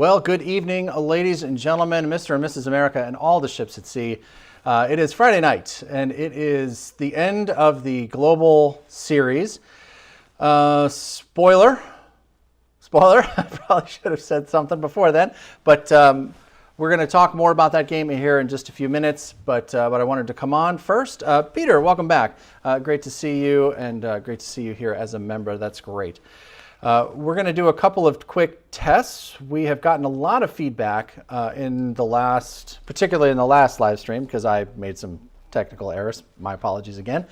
Well, good evening, ladies and gentlemen, Mr. and Mrs. America, and all the ships at sea. It is Friday night, and it is the end of the global series. Spoiler, I probably should have said something before then, but we're going to talk more about that game here in just a few minutes, but I wanted to come on first. Peter, welcome back. Great to see you, and great to see you here as a member. That's great. We're going to do a couple of quick tests. We have gotten a lot of feedback particularly in the last live stream, because I made some technical errors. My apologies again.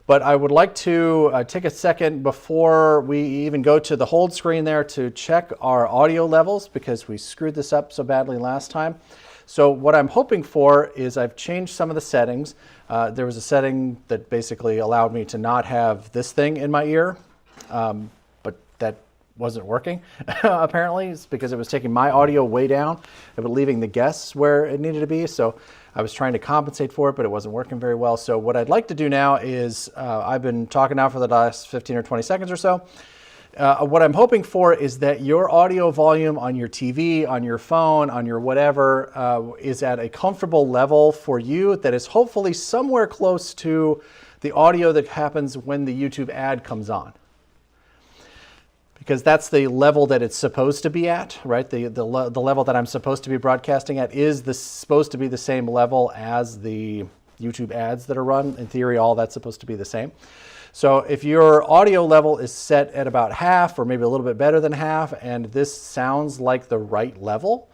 But I would like to take a second before we even go to the hold screen there to check our audio levels, because we screwed this up so badly last time. So what I'm hoping for is I've changed some of the settings. There was a setting that basically allowed me to not have this thing in my ear. That wasn't working, apparently. It's because it was taking my audio way down, but leaving the guests where it needed to be. So I was trying to compensate for it, but it wasn't working very well. So what I'd like to do now is, I've been talking now for the last 15 or 20 seconds or so. What I'm hoping for is that your audio volume on your TV, on your phone, on your whatever, is at a comfortable level for you that is hopefully somewhere close to the audio that happens when the YouTube ad comes on. Because that's the level that it's supposed to be at, right? The level that I'm supposed to be broadcasting at is supposed to be the same level as the YouTube ads that are run. In theory, all that's supposed to be the same. So if your audio level is set at about half, or maybe a little bit better than half, and this sounds like the right level,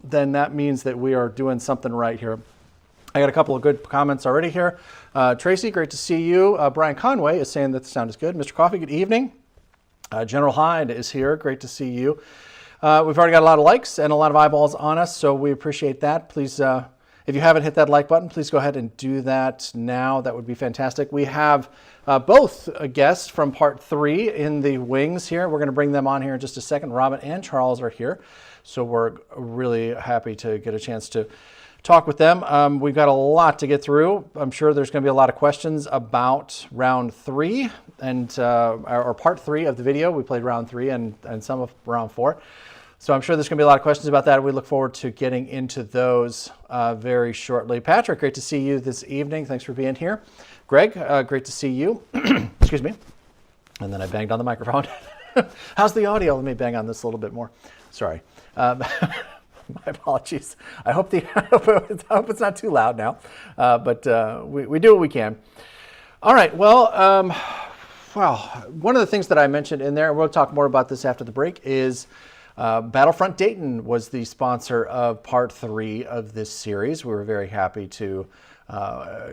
then that means that we are doing something right here. I got a couple of good comments already here. Tracy, great to see you. Brian Conway is saying that the sound is good. Mr. Coffee, good evening. General Hyde is here. Great to see you. We've already got a lot of likes and a lot of eyeballs on us, so we appreciate that. Please, if you haven't hit that like button, please go ahead and do that now. That would be fantastic. We have both guests from part 3 in the wings here. We're going to bring them on here in just a second. Robin and Charles are here, so we're really happy to get a chance to talk with them. We've got a lot to get through. I'm sure there's going to be a lot of questions about round 3 and or part 3 of the video. We played round 3 and some of round 4. So I'm sure there's going to be a lot of questions about that. We look forward to getting into those very shortly. Patrick, great to see you this evening. Thanks for being here. Greg, great to see you. Excuse me. And then I banged on the microphone. How's the audio? Let me bang on this a little bit more. Sorry. My apologies. I hope it's not too loud now, but we do what we can. All right. Well, one of the things that I mentioned in there, and we'll talk more about this after the break, is Battlefront Dayton was the sponsor of part 3 of this series. We were very happy to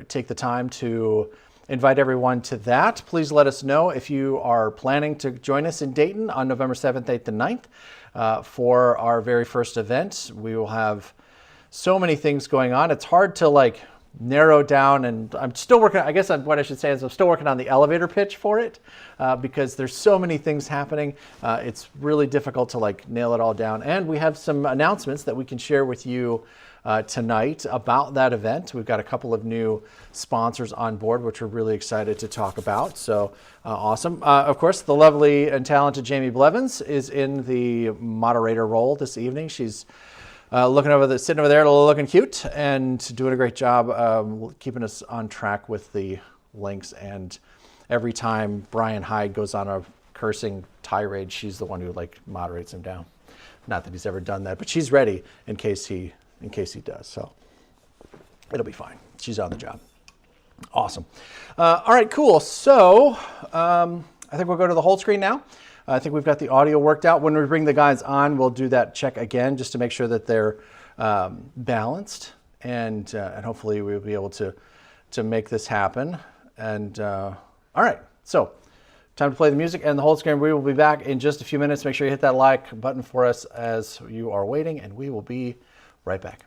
take the time to invite everyone to that. Please let us know if you are planning to join us in Dayton on November 7th, 8th, and 9th. For our very first event. We will have so many things going on. It's hard to narrow down, and I'm still working, I guess what I should say is I'm still working on the elevator pitch for it because there's so many things happening. It's really difficult to nail it all down. And we have some announcements that we can share with you tonight about that event. We've got a couple of new sponsors on board, which we're really excited to talk about. So awesome. Of course, the lovely and talented Jamie Blevins is in the moderator role this evening. She's sitting over there, looking cute and doing a great job keeping us on track with the links. And every time Brian Hyde goes on a cursing tirade, she's the one who moderates him down. Not that he's ever done that, but she's ready in case he does. So it'll be fine. She's on the job. Awesome. All right, cool. So I think we'll go to the hold screen now. I think we've got the audio worked out. When we bring the guys on, we'll do that check again just to make sure that they're balanced, and hopefully we'll be able to make this happen. And all right, so time to play the music and the hold screen. We will be back in just a few minutes. Make sure you hit that like button for us as you are waiting, and we will be right back.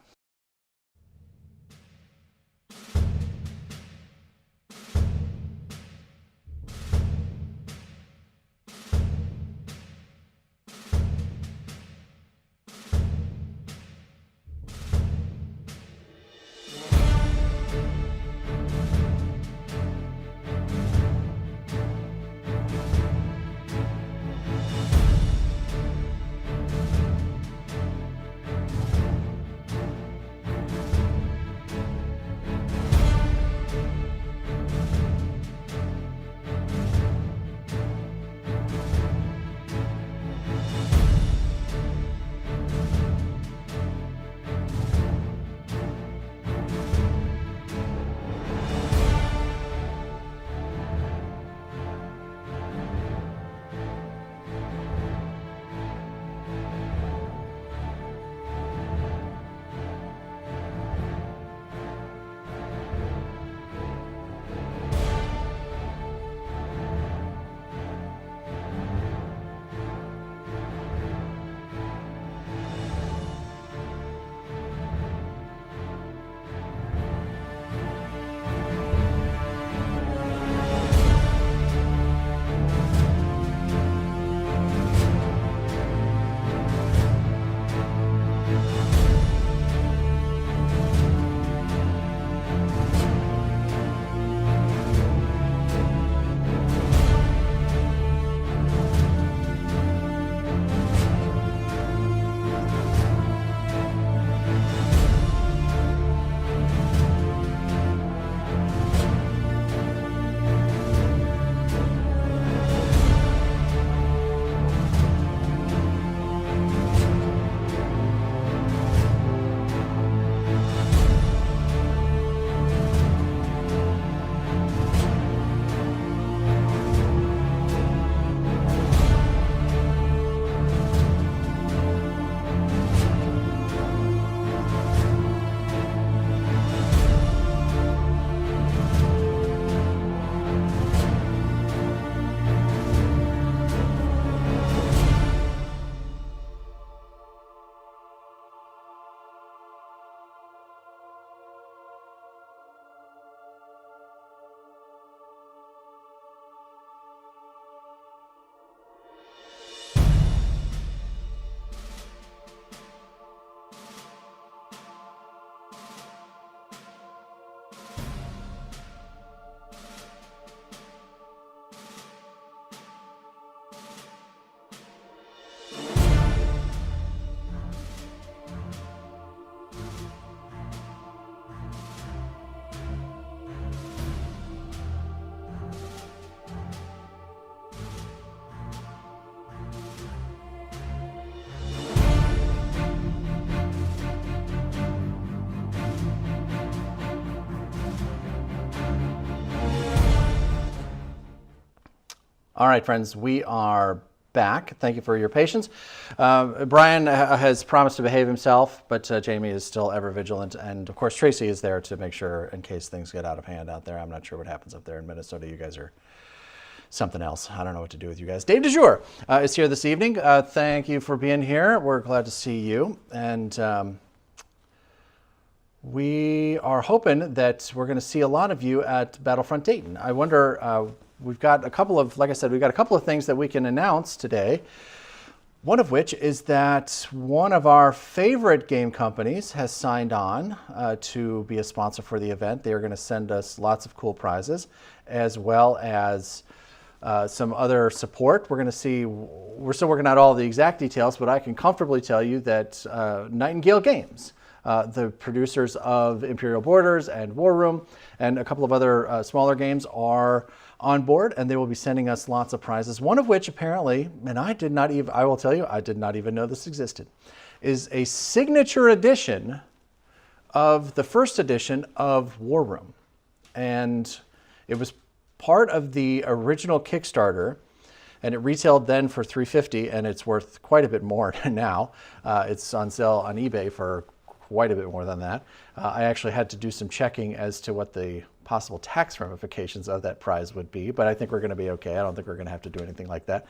All right, friends, we are back. Thank you for your patience. Brian has promised to behave himself, but Jamie is still ever vigilant. And of course, Tracy is there to make sure in case things get out of hand out there. I'm not sure what happens up there in Minnesota. You guys are something else. I don't know what to do with you guys. Dave DeJour is here this evening. Thank you for being here. We're glad to see you. And we are hoping that we're going to see a lot of you at Battlefront Dayton. I wonder, we've got a couple of, like I said, we've got a couple of things that we can announce today. One of which is that one of our favorite game companies has signed on to be a sponsor for the event. They are going to send us lots of cool prizes, as well as some other support. We're going to see, we're still working out all the exact details, but I can comfortably tell you that Nightingale Games, the producers of Imperial Borders and War Room and a couple of other smaller games, are on board, and they will be sending us lots of prizes. One of which apparently, and I will tell you, I did not even know this existed, is a signature edition of the first edition of War Room. And it was part of the original Kickstarter, and it retailed then for $350, and it's worth quite a bit more now. It's on sale on eBay for quite a bit more than that. I actually had to do some checking as to what the possible tax ramifications of that prize would be, but I think we're going to be okay. I don't think we're going to have to do anything like that.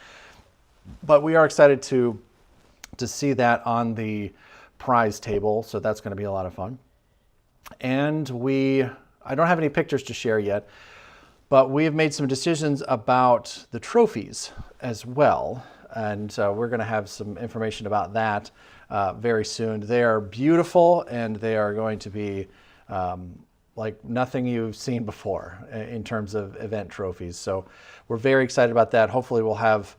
But we are excited to see that on the prize table, so that's going to be a lot of fun. And I don't have any pictures to share yet, but we have made some decisions about the trophies as well, and we're going to have some information about that very soon. They are beautiful, and they are going to be like nothing you've seen before in terms of event trophies. So we're very excited about that. Hopefully we'll have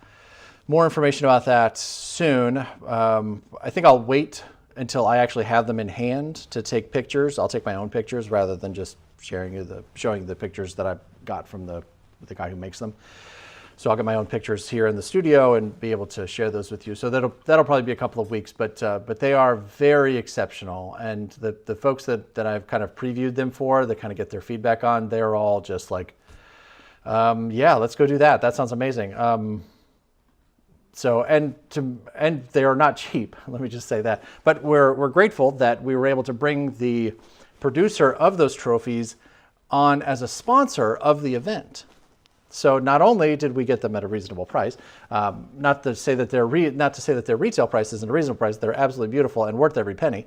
more information about that soon. I think I'll wait until I actually have them in hand to take pictures. I'll take my own pictures rather than just showing you the pictures that I got from the guy who makes them. So I'll get my own pictures here in the studio and be able to share those with you. So that'll probably be a couple of weeks, but they are very exceptional. And the folks that I've kind of previewed them for, that kind of get their feedback on, they're all just like, yeah, let's go do that. That sounds amazing. And they are not cheap. Let me just say that. But we're grateful that we were able to bring the producer of those trophies on as a sponsor of the event. So not only did we get them at a reasonable price, not to say that their retail price isn't a reasonable price, they're absolutely beautiful and worth every penny.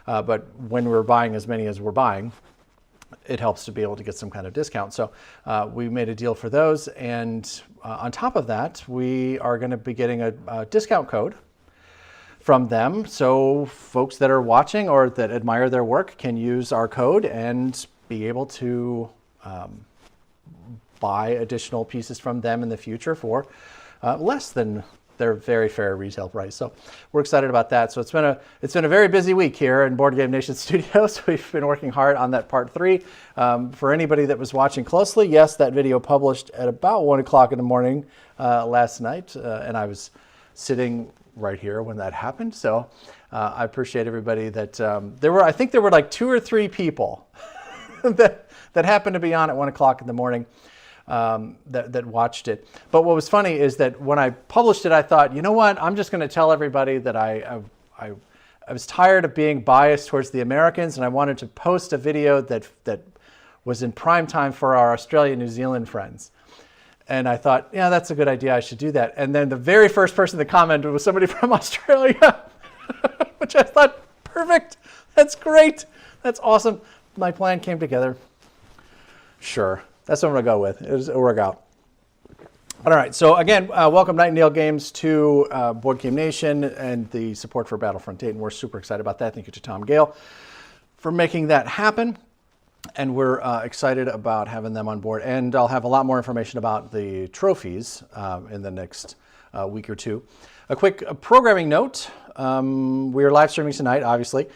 But when we're buying as many as we're buying, it helps to be able to get some kind of discount. So we made a deal for those, and on top of that, we are going to be getting a discount code from them. So folks that are watching or that admire their work can use our code and be able to buy additional pieces from them in the future for less than their very fair retail price. So we're excited about that. So it's been a very busy week here in Board Game Nation Studios. We've been working hard on that part 3. For anybody that was watching closely, yes, that video published at about 1 o'clock in the morning last night, and I was sitting right here when that happened. So I appreciate everybody that I think there were like 2 or 3 people that happened to be on at 1 o'clock in the morning. That watched it. But what was funny is that when I published it, I thought, you know what, I'm just going to tell everybody that I was tired of being biased towards the Americans, and I wanted to post a video that was in prime time for our Australia, New Zealand friends. And I thought, yeah, that's a good idea. I should do that. And then the very first person that commented was somebody from Australia, which I thought, perfect. That's great. That's awesome. My plan came together. Sure. That's what I'm going to go with. It'll work out. All right. So again, welcome Nightingale Games to Board Game Nation and the support for Battlefront Dayton. We're super excited about that. Thank you to Tom Gale for making that happen. And we're excited about having them on board. And I'll have a lot more information about the trophies in the next week or two. A quick programming note. We're live streaming tonight, obviously.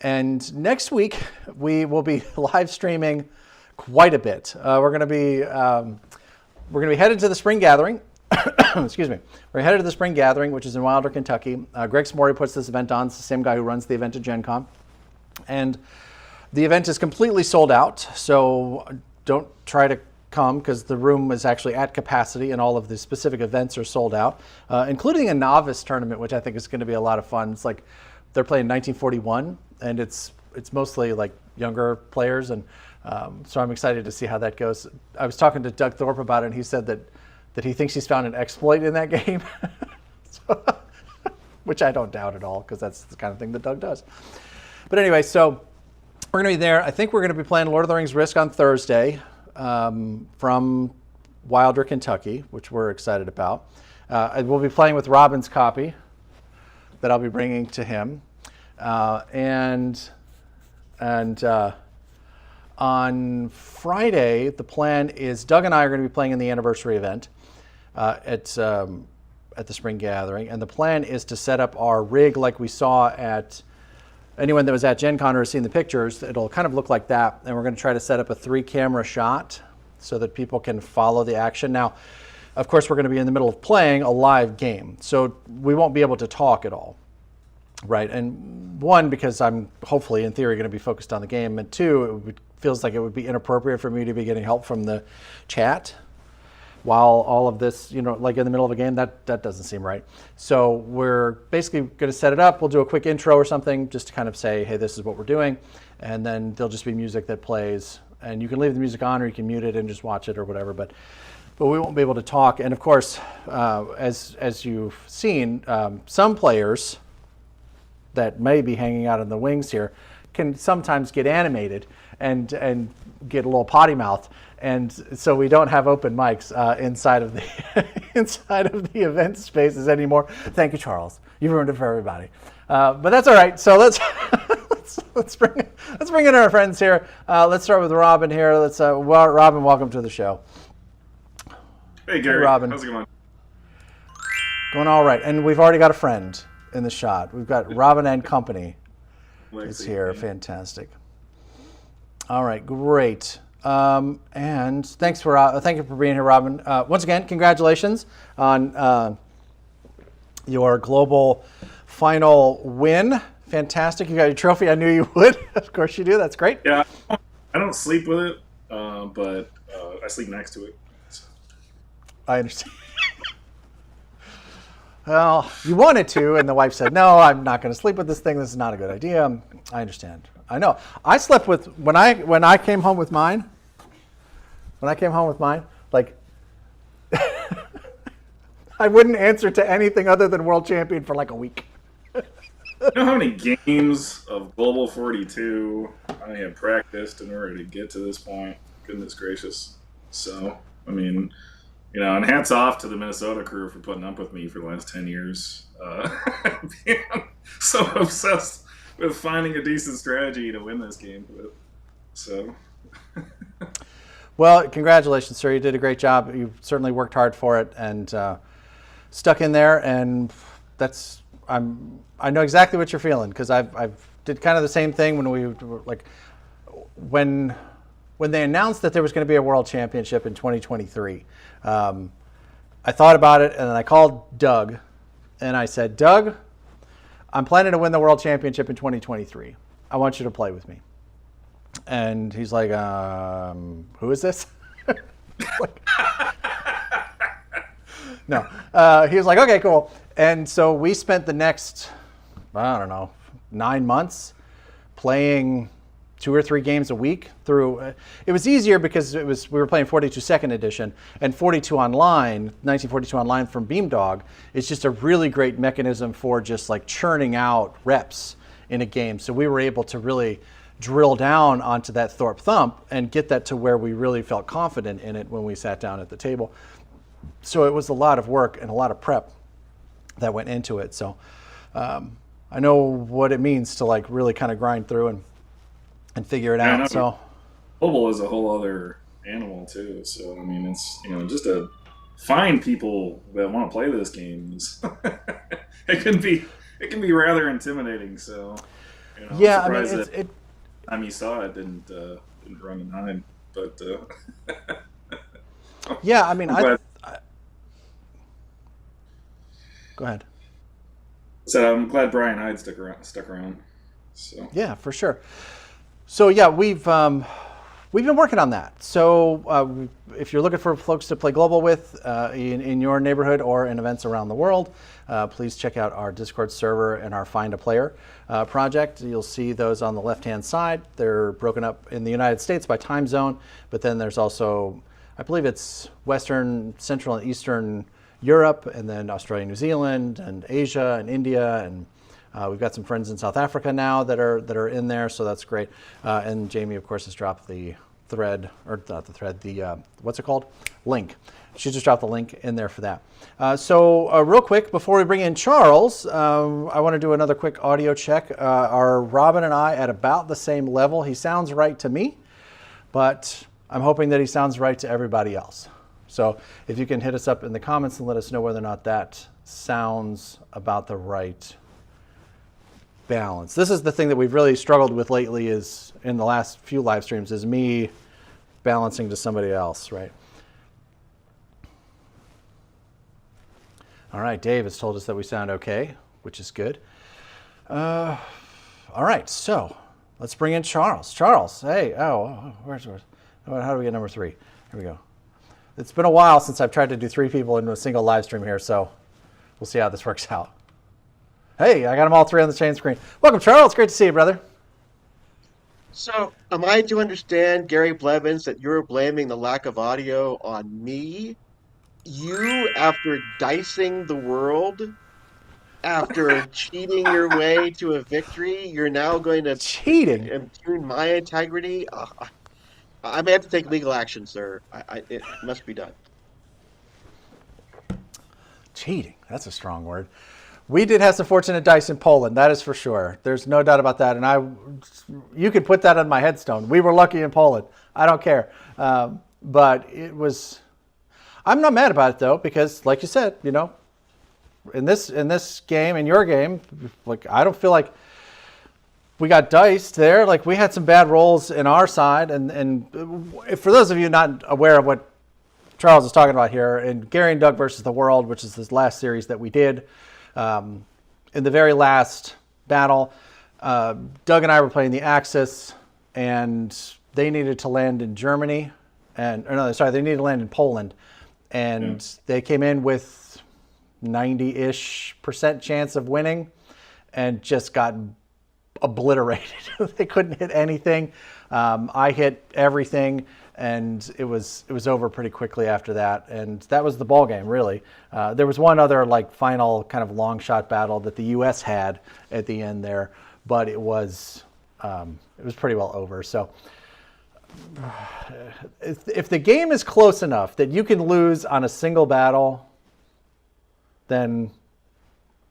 And next week, we will be live streaming quite a bit. We're going to be headed to the spring gathering. Excuse me. We're headed to the spring gathering, which is in Wilder, Kentucky. Greg Smorey puts this event on. It's the same guy who runs the event at Gen Con. And the event is completely sold out, so don't try to come because the room is actually at capacity and all of the specific events are sold out, including a novice tournament, which I think is going to be a lot of fun. It's like they're playing 1941, and it's mostly like younger players, and so I'm excited to see how that goes. I was talking to Doug Thorpe about it, and he said that he thinks he's found an exploit in that game, so, which I don't doubt at all because that's the kind of thing that Doug does. But anyway, so we're going to be there. I think we're going to be playing Lord of the Rings Risk on Thursday from Wilder, Kentucky, which we're excited about. We'll be playing with Robin's copy that I'll be bringing to him. And on Friday, the plan is Doug and I are going to be playing in the anniversary event at the Spring Gathering. And the plan is to set up our rig like we saw at anyone that was at Gen Con or has seen the pictures. It'll kind of look like that. And we're going to try to set up a 3-camera shot so that people can follow the action. Now, of course, we're going to be in the middle of playing a live game, so we won't be able to talk at all. Right, and one, because I'm hopefully, in theory, going to be focused on the game, and two, it feels like it would be inappropriate for me to be getting help from the chat while all of this, like in the middle of a game. That doesn't seem right. So we're basically going to set it up. We'll do a quick intro or something just to kind of say, hey, this is what we're doing, and then there'll just be music that plays, and you can leave the music on or you can mute it and just watch it or whatever, but we won't be able to talk. And of course, as you've seen, some players that may be hanging out in the wings here can sometimes get animated and get a little potty mouth, and so we don't have open mics inside of the inside of the event spaces anymore. Thank you, Charles. You ruined it for everybody, but that's all right. So let's bring in our friends here. Let's start with Robin here. Robin, welcome to the show. Hey Gary, hey, Robin. How's it going? Going all right, and we've already got a friend in the shot. We've got Robin and company is here. Yeah. Fantastic. All right, great. And thank you for being here, Robin. Once again, congratulations on your global final win. Fantastic. You got your trophy. I knew you would. Of course you do. That's great. Yeah, I don't sleep with it, but I sleep next to it. So. I understand. Well, you wanted to, and the wife said, no, I'm not going to sleep with this thing. This is not a good idea. I understand. I know. I slept with, when I came home with mine, like, I wouldn't answer to anything other than world champion for like a week. You know how many games of Global 42 I have practiced in order to get to this point? Goodness gracious. So, I mean, and hats off to the Minnesota crew for putting up with me for the last 10 years. Being so obsessed with finding a decent strategy to win this game. So. Well, congratulations, sir. You did a great job. You certainly worked hard for it and stuck in there. And I know exactly what you're feeling because I've did kind of the same thing when we were like, when they announced that there was going to be a world championship in 2023, I thought about it and then I called Doug and I said, Doug, I'm planning to win the world championship in 2023. I want you to play with me. And he's like, who is this? No. He was like, okay, cool. And so we spent the next, 9 months playing 2 or 3 games a week through. It was easier because we were playing 42 second edition, and 42 online, 1942 online from Beamdog is just a really great mechanism for just like churning out reps in a game. So we were able to really drill down onto that Thorpe thump and get that to where we really felt confident in it when we sat down at the table. So it was a lot of work and a lot of prep that went into it. So I know what it means to like really kind of grind through and figure it out. So mobile is a whole other animal too. So I mean, it's just to find people that want to play this game. it can be rather intimidating. So yeah, I'm I mean, surprised time you saw it didn't run and hide. But yeah, I mean, go ahead. So I'm glad Brian Hyde stuck around. So yeah, for sure. So yeah, we've We've been working on that. So if you're looking for folks to play global with in your neighborhood or in events around the world, please check out our Discord server and our Find a Player project. You'll see those on the left-hand side. They're broken up in the United States by time zone, but then there's also, I believe it's Western, Central, and Eastern Europe, and then Australia, New Zealand, and Asia, and India, and we've got some friends in South Africa now that are in there, so that's great. And Jamie, of course, has dropped the thread, or not the thread, the what's it called? Link. She just dropped the link in there for that. So real quick, before we bring in Charles, I want to do another quick audio check. Are Robin and I at about the same level? He sounds right to me, but I'm hoping that he sounds right to everybody else. So if you can hit us up in the comments and let us know whether or not that sounds about the right balance. This is the thing that we've really struggled with lately, is in the last few live streams, is me balancing to somebody else, right? All right, Dave has told us that we sound okay, which is good. All right, so let's bring in Charles. Charles, hey, where's how do we get number 3? Here we go. It's been a while since I've tried to do 3 people into a single live stream here, so we'll see how this works out. Hey, I got them all 3 on the same screen. Welcome, Charles. Great to see you, brother. So, am I to understand, Gary Blevins, that you're blaming the lack of audio on me? You, after dicing the world, after cheating your way to a victory, you're now going to Cheating? impugn my integrity? I may have to take legal action, sir. It must be done. Cheating. That's a strong word. We did have some fortunate dice in Poland, that is for sure. There's no doubt about that. And you could put that on my headstone. We were lucky in Poland. I don't care. But it was, I'm not mad about it though, because like you said, you know, in this game, in your game, like I don't feel like we got diced there. Like we had some bad rolls in our side. And for those of you not aware of what Charles is talking about here, in Gary and Doug versus the World, which is this last series that we did, in the very last battle, Doug and I were playing the Axis, and they needed to land in Germany, they needed to land in Poland, and they came in with 90-ish% chance of winning, and just got obliterated. They couldn't hit anything. I hit everything. And it was over pretty quickly after that, and that was the ball game, really. There was one other like final kind of long shot battle that the U.S. had at the end there, but it was pretty well over. So if the game is close enough that you can lose on a single battle, then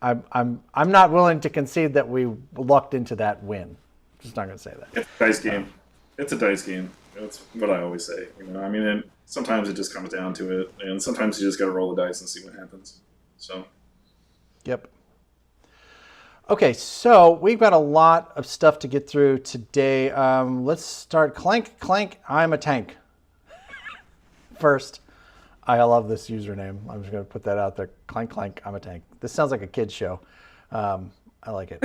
I'm not willing to concede that we lucked into that win. Just not going to say that. It's a dice game. It's a dice game. That's what I always say. You know, I mean, sometimes it just comes down to it, and sometimes you just got to roll the dice and see what happens. So. Yep. Okay, so we've got a lot of stuff to get through today. Let's start. Clank, clank, I'm a tank. First, I love this username. I'm just going to put that out there. Clank, clank, I'm a tank. This sounds like a kid's show. I like it.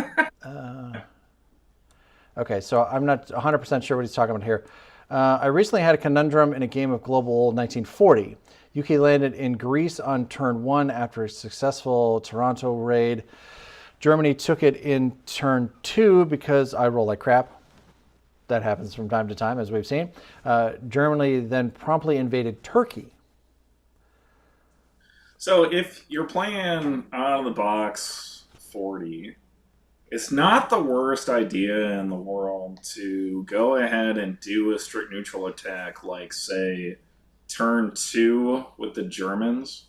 Okay, so I'm not 100% sure what he's talking about here. I recently had a conundrum in a game of Global 1940. UK landed in Greece on turn 1 after a successful Toronto raid. Germany took it in turn 2 because I roll like crap. That happens from time to time, as we've seen. Germany then promptly invaded Turkey. So if you're playing out of the box 40, it's not the worst idea in the world to go ahead and do a strict neutral attack, like, say, turn 2 with the Germans.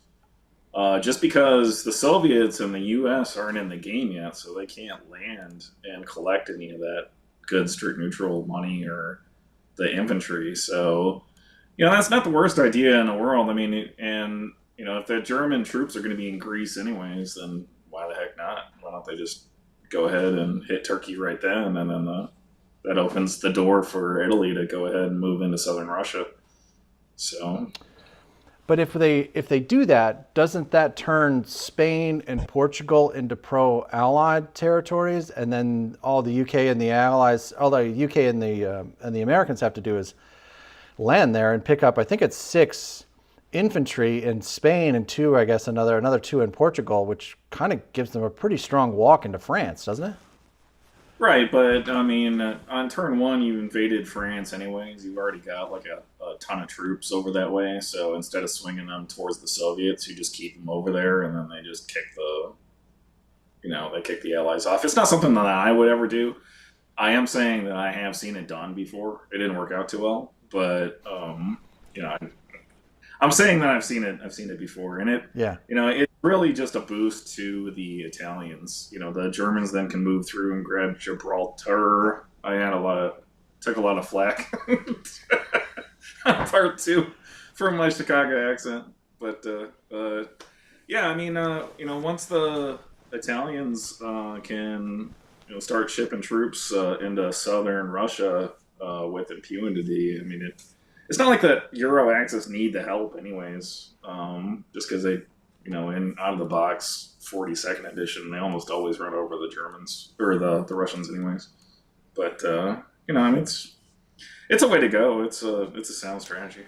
Just because the Soviets and the U.S. aren't in the game yet, so they can't land and collect any of that good strict neutral money or the infantry. So, you know, that's not the worst idea in the world. I mean, and, you know, if the German troops are going to be in Greece anyways, then why the heck not? Why don't they just go ahead and hit Turkey right then, and then that opens the door for Italy to go ahead and move into southern Russia. So, but if they do that, doesn't that turn Spain and Portugal into pro-Allied territories, and then all the UK and the Allies, all the UK and the Americans have to do is land there and pick up, I think it's 6 infantry in Spain and 2, I guess, another 2 in Portugal, which kind of gives them a pretty strong walk into France, doesn't it? Right, but I mean, on turn one, you invaded France anyways. You've already got like a ton of troops over that way. So instead of swinging them towards the Soviets, you just keep them over there, and then they just kick they kick the Allies off. It's not something that I would ever do. I am saying that I have seen it done before. It didn't work out too well, but you know, I'm saying that I've seen it before, and it's really just a boost to the Italians. The Germans then can move through and grab Gibraltar. Took a lot of flack on part 2 from my Chicago accent, but yeah, I mean, once the Italians can start shipping troops into southern Russia with impunity, I mean it's not like the Euro Axis need the help anyways, just because they, in out of the box 42nd edition, they almost always run over the Germans, or the Russians anyways. But, I mean, it's a way to go. It's a sound strategy.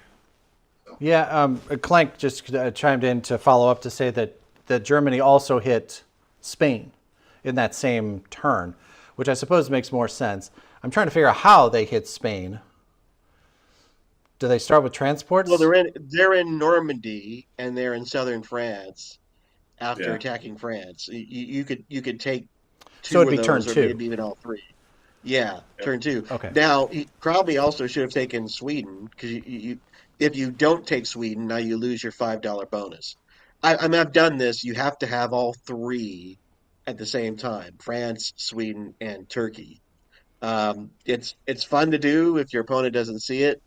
So. Yeah, Clank just chimed in to follow up to say that Germany also hit Spain in that same turn, which I suppose makes more sense. I'm trying to figure out how they hit Spain. Do they start with transports? Well, they're in Normandy and they're in southern France after attacking France. You could take 2 so it'd of be turn those, or 2. maybe even all 3. Yeah, turn 2. Okay. Now, he probably also should have taken Sweden, because if you don't take Sweden, now you lose your $5 bonus. I mean, I've done this. You have to have all 3 at the same time: France, Sweden, and Turkey. It's fun to do if your opponent doesn't see it.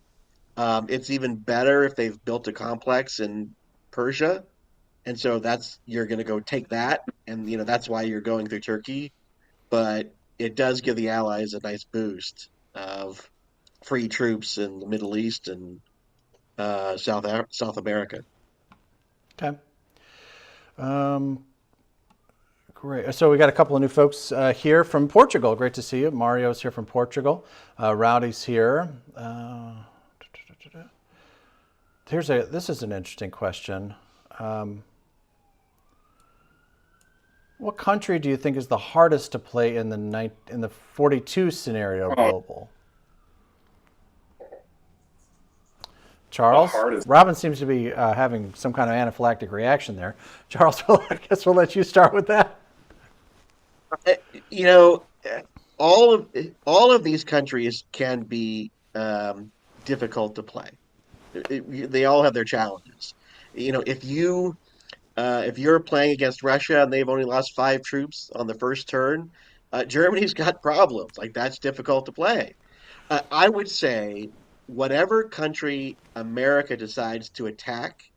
It's even better if they've built a complex in Persia, and so you're going to go take that, and that's why you're going through Turkey. But it does give the Allies a nice boost of free troops in the Middle East and South America. Okay. Great. So we got a couple of new folks here from Portugal. Great to see you. Mario's here from Portugal. Rowdy's here. This is an interesting question. What country do you think is the hardest to play in the 42 scenario global? Charles? Robin seems to be having some kind of anaphylactic reaction there. Charles, I guess we'll let you start with that. All of these countries can be difficult to play. They all have their challenges. If you're playing against Russia and they've only lost 5 troops on the first turn, Germany's got problems. Like, that's difficult to play. I would say whatever country America decides to attack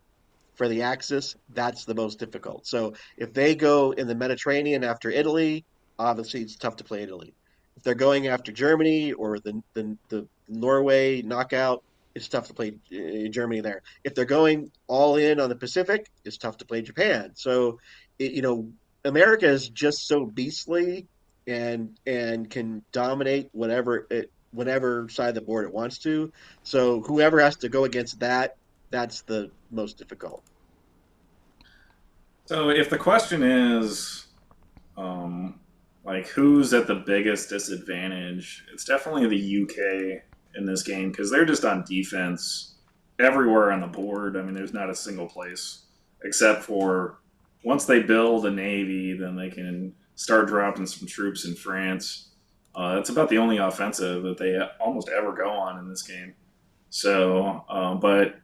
for the Axis, that's the most difficult. So if they go in the Mediterranean after Italy, obviously it's tough to play Italy. If they're going after Germany or the Norway knockout, it's tough to play Germany there. If they're going all in on the Pacific, it's tough to play Japan. So, America is just so beastly and can dominate whatever side of the board it wants to. So whoever has to go against that's the most difficult. So if the question is, who's at the biggest disadvantage, it's definitely the UK in this game, because they're just on defense everywhere on the board. I mean, there's not a single place except for once they build a navy, then they can start dropping some troops in France. That's about the only offensive that they almost ever go on in this game. So, but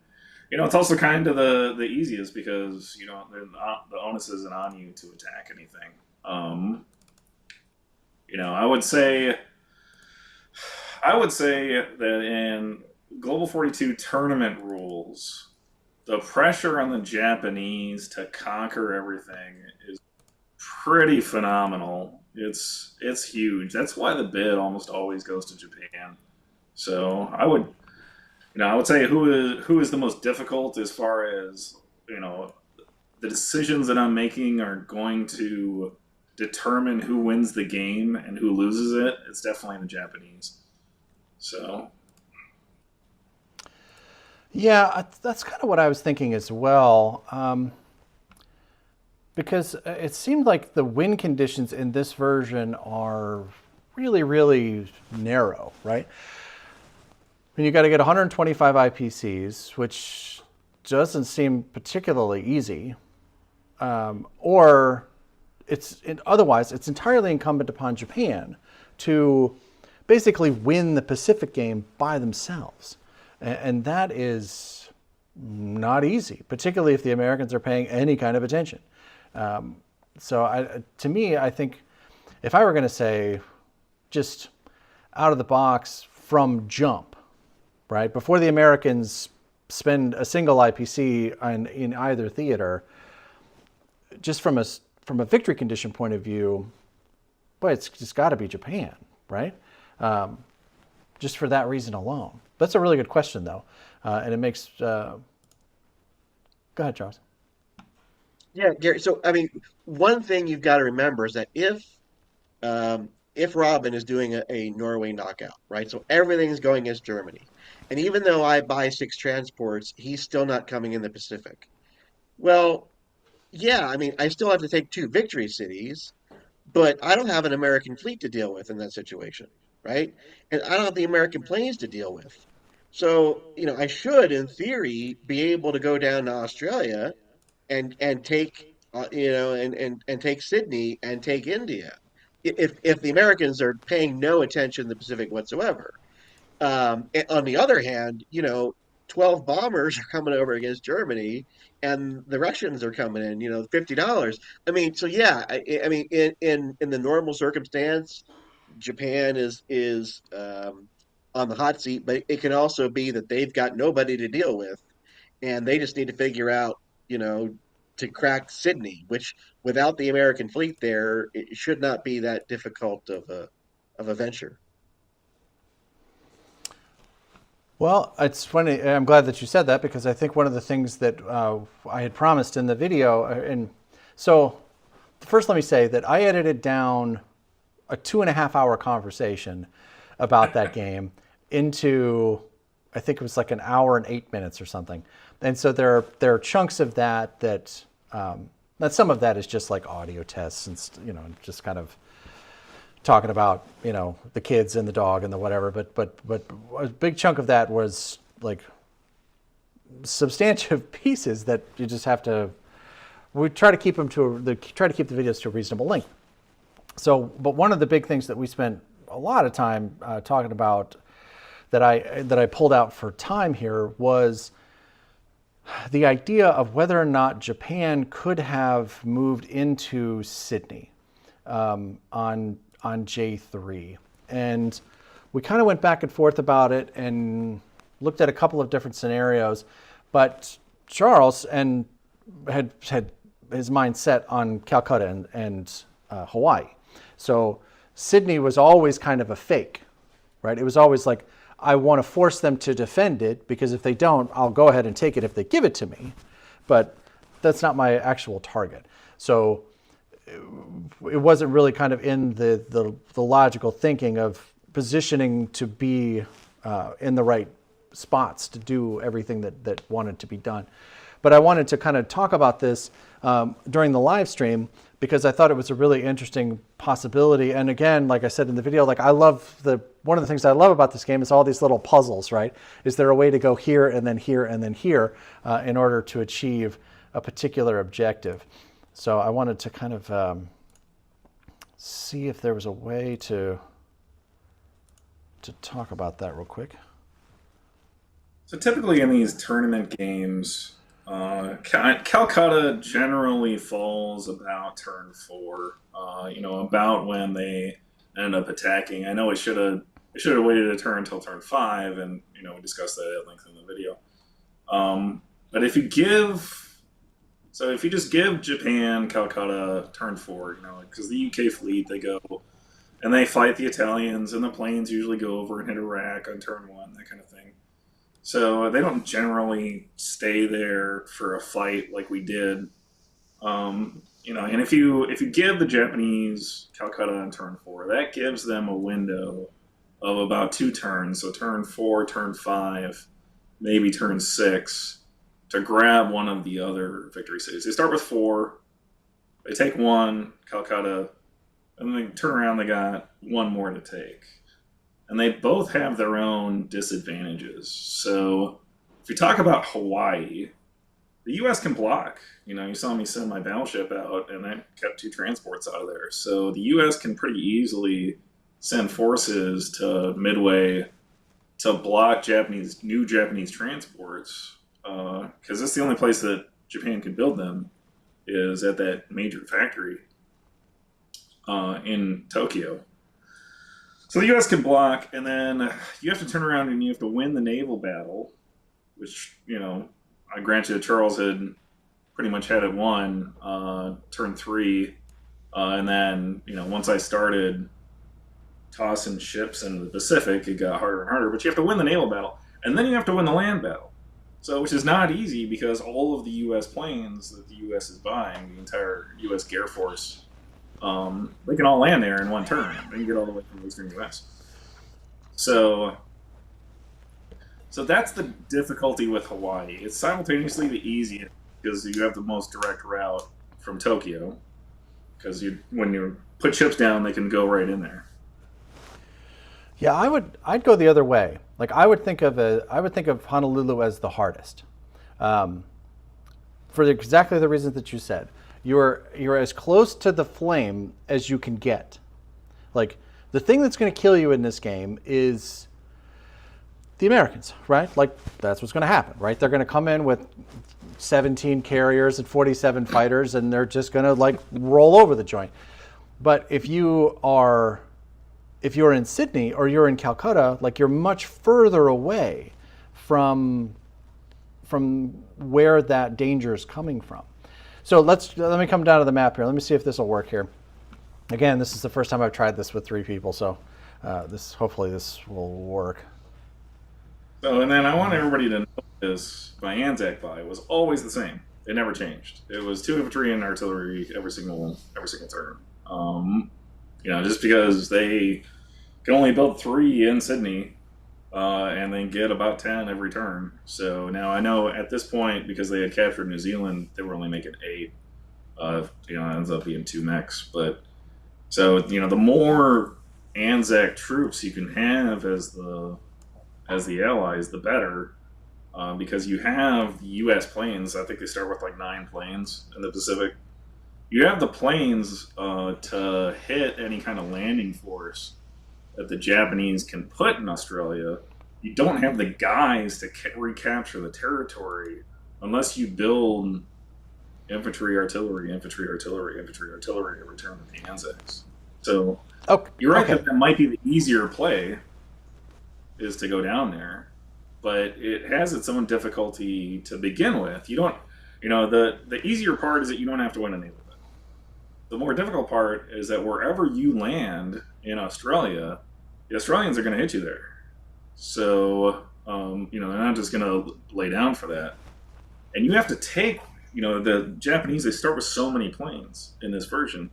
it's also kind of the easiest, because the onus isn't on you to attack anything. I would say that in Global 42 tournament rules, the pressure on the Japanese to conquer everything is pretty phenomenal. It's huge. That's why the bid almost always goes to Japan. So I would say who is the most difficult, as far as the decisions that I'm making are going to determine who wins the game and who loses it. It's definitely the Japanese. So, Yeah, that's kind of what I was thinking as well. Because it seemed like the win conditions in this version are really, really narrow, right? And you got to get 125 IPCs, which doesn't seem particularly easy. Or otherwise, it's entirely incumbent upon Japan to basically win the Pacific game by themselves. And that is not easy, particularly if the Americans are paying any kind of attention. To me, I think if I were going to say just out of the box from jump, right, before the Americans spend a single IPC in either theater, just from a victory condition point of view, boy, it's just got to be Japan, right? Just for that reason alone. That's a really good question, though, and it makes. Go ahead, Charles. Yeah, Gary. So, I mean, one thing you've got to remember is that if Robin is doing a Norway knockout, right? So everything's going against Germany, and even though I buy 6 transports, he's still not coming in the Pacific. Well, yeah, I mean, I still have to take 2 victory cities, but I don't have an American fleet to deal with in that situation, right? And I don't have the American planes to deal with. So, I should, in theory, be able to go down to Australia and take and take Sydney and take India, if the Americans are paying no attention to the Pacific whatsoever. On the other hand, 12 bombers are coming over against Germany, and the Russians are coming in, $50. I mean, so yeah, I mean, in the normal circumstance, Japan is on the hot seat, but it can also be that they've got nobody to deal with, and they just need to figure out, you know, to crack Sydney, which without the American fleet there, it should not be that difficult of a venture. Well, it's funny. I'm glad that you said that because I think one of the things that I had promised in the video, and so first let me say that I edited down a 2.5 hour conversation about that game into, I think it was like an hour and 8 minutes or something. And so there are chunks of that some of that is just like audio tests and just kind of talking about the kids and the dog and the whatever, but a big chunk of that was like substantive pieces that you just have to. We try to keep them try to keep the videos to a reasonable length. So, but one of the big things that we spent a lot of time talking about that I pulled out for time here was the idea of whether or not Japan could have moved into Sydney on J3. And we kind of went back and forth about it and looked at a couple of different scenarios. But Charles had his mind set on Calcutta and Hawaii. So Sydney was always kind of a fake, right? It was always like, I want to force them to defend it because if they don't, I'll go ahead and take it if they give it to me. But that's not my actual target. So it wasn't really kind of in the logical thinking of positioning to be in the right spots to do everything that wanted to be done. But I wanted to kind of talk about this during the live stream because I thought it was a really interesting possibility. And again, like I said in the video, like one of the things I love about this game is all these little puzzles, right? Is there a way to go here and then here and then here in order to achieve a particular objective? So I wanted to kind of see if there was a way to talk about that real quick. So typically in these tournament games, Calcutta generally falls about turn 4. About when they end up attacking. I know it should have waited a turn until turn 5, and we discussed that at length in the video. But if you just give Japan Calcutta turn 4, because the UK fleet, they go and they fight the Italians, and the planes usually go over and hit Iraq on turn 1, that kind of thing. So they don't generally stay there for a fight like we did. And if you give the Japanese Calcutta on turn 4, that gives them a window of about 2 turns. So turn 4, turn 5, maybe turn 6, to grab one of the other victory cities. They start with 4, they take 1, Calcutta, and then they turn around, they got 1 more to take. And they both have their own disadvantages. So if you talk about Hawaii, the U.S. can block. You saw me send my battleship out, and I kept 2 transports out of there. So the U.S. can pretty easily send forces to Midway to block new Japanese transports, because that's the only place that Japan can build them is at that major factory in Tokyo. So the U.S. can block, and then you have to turn around and you have to win the naval battle, which, I grant you, Charles had pretty much had it won turn 3. And then, once I started tossing ships into the Pacific, it got harder and harder. But you have to win the naval battle, and then you have to win the land battle. So, which is not easy because all of the U.S. planes that the U.S. is buying, the entire U.S. Air Force, they can all land there in one turn. They can get all the way from the eastern U.S. So that's the difficulty with Hawaii. It's simultaneously the easiest because you have the most direct route from Tokyo. Because when you put ships down, they can go right in there. Yeah, I'd go the other way. Like I would think of Honolulu as the hardest, for exactly the reasons that you said. You're as close to the flame as you can get. Like the thing that's going to kill you in this game is the Americans, right? Like that's what's going to happen, right? They're going to come in with 17 carriers and 47 fighters, and they're just going to like roll over the joint. But if you're in Sydney or you're in Calcutta, like you're much further away from where that danger is coming from. So let me come down to the map here. Let me see if this will work here. Again, this is the first time I've tried this with 3 people, so hopefully this will work. So, and then I want everybody to know this: my Anzac buy was always the same. It never changed. It was 2 infantry and artillery every single turn. Just because they can only build 3 in Sydney, and then get about 10 every turn. So now I know at this point, because they had captured New Zealand, they were only making 8. It ends up being 2 mechs. But so the more Anzac troops you can have as the allies, the better, because you have the U.S. planes. I think they start with like 9 planes in the Pacific. You have the planes to hit any kind of landing force that the Japanese can put in Australia. You don't have the guys to recapture the territory unless you build infantry, artillery, infantry, artillery, infantry, artillery to return the Anzacs. So you're right that might be the easier play, is to go down there, but it has its own difficulty to begin with. You don't, the easier part is that you don't have to win a naval battle. The more difficult part is that wherever you land in Australia, the Australians are going to hit you there. So, they're not just going to lay down for that. And you have to take, the Japanese, they start with so many planes in this version.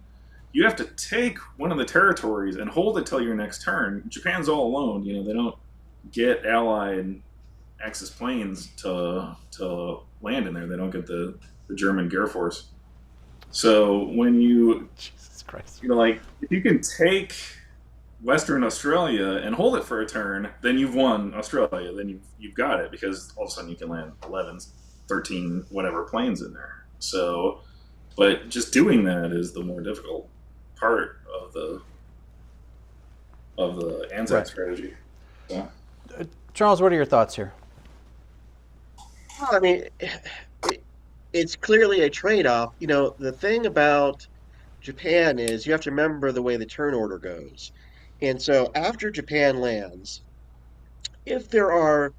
You have to take one of the territories and hold it till your next turn. Japan's all alone. They don't get allied Axis planes to land in there. They don't get the German Air Force. So when you, Jesus Christ, if you can take Western Australia and hold it for a turn, then you've won Australia. Then you've got it, because all of a sudden you can land 11, 13, whatever planes in there. So, but just doing that is the more difficult part of the Anzac strategy. So. Charles, what are your thoughts here? I mean, it's clearly a trade-off. The thing about Japan is you have to remember the way the turn order goes. And so after Japan lands, if there are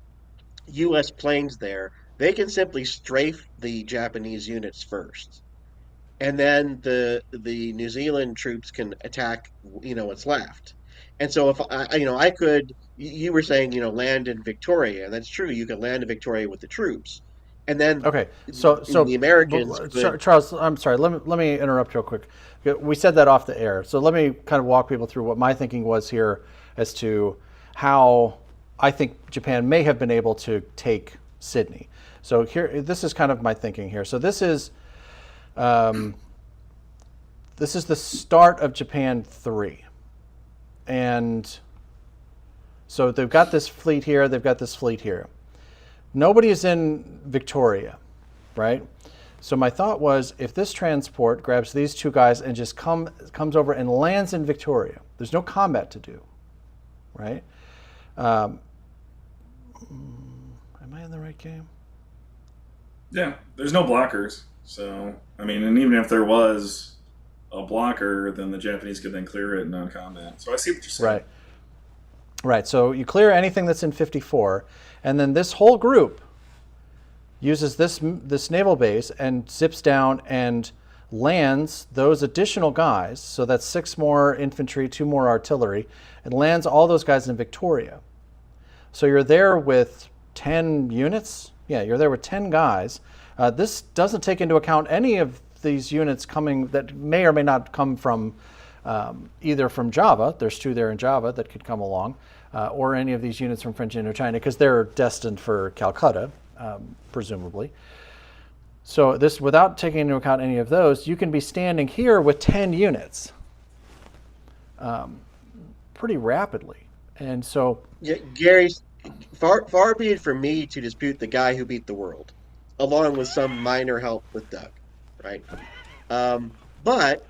U.S. planes there, they can simply strafe the Japanese units first. And then the New Zealand troops can attack, what's left. And so if I could, you were saying, land in Victoria, and that's true. You can land in Victoria with the troops. And then so the Americans could... Charles, I'm sorry. Let me interrupt real quick. We said that off the air, so let me kind of walk people through what my thinking was here as to how I think Japan may have been able to take Sydney. So here, this is kind of my thinking here. So this is the start of Japan 3. And so they've got this fleet here, they've got this fleet here. Nobody is in Victoria, right? So my thought was, if this transport grabs these two guys and just comes over and lands in Victoria, there's no combat to do, right? Am I in the right game? Yeah, there's no blockers. So, I mean, and even if there was a blocker, then the Japanese could then clear it in non-combat. So I see what you're saying. Right. Right. So you clear anything that's in 54, and then this whole group uses this naval base and zips down and lands those additional guys. So that's 6 more infantry, 2 more artillery, and lands all those guys in Victoria. So you're there with 10 units. Yeah, you're there with 10 guys. This doesn't take into account any of these units coming that may or may not come from either from Java. There's 2 there in Java that could come along, or any of these units from French Indochina, because they're destined for Calcutta, presumably. So this, without taking into account any of those, you can be standing here with 10 units pretty rapidly. And so, Yeah, Gary, far be it from me to dispute the guy who beat the world, along with some minor help with Doug, right? But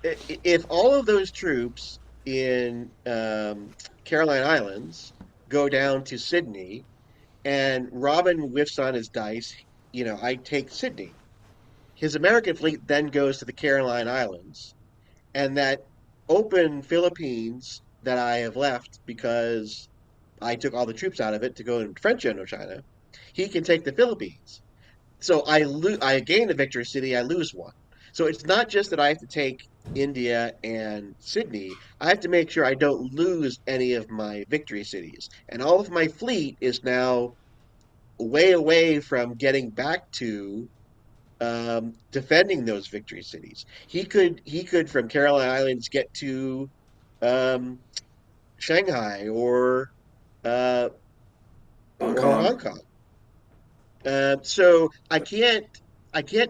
if all of those troops in Caroline Islands go down to Sydney, and Robin whiffs on his dice, I take Sydney. His American fleet then goes to the Caroline Islands, and that open Philippines that I have left because I took all the troops out of it to go in French Indochina, he can take the Philippines. So I gain a victory city, I lose one. So it's not just that I have to take India and Sydney. I have to make sure I don't lose any of my victory cities. And all of my fleet is now way away from getting back to defending those victory cities. He could from Caroline Islands get to Shanghai or Hong Hong Kong. Kong. So I can't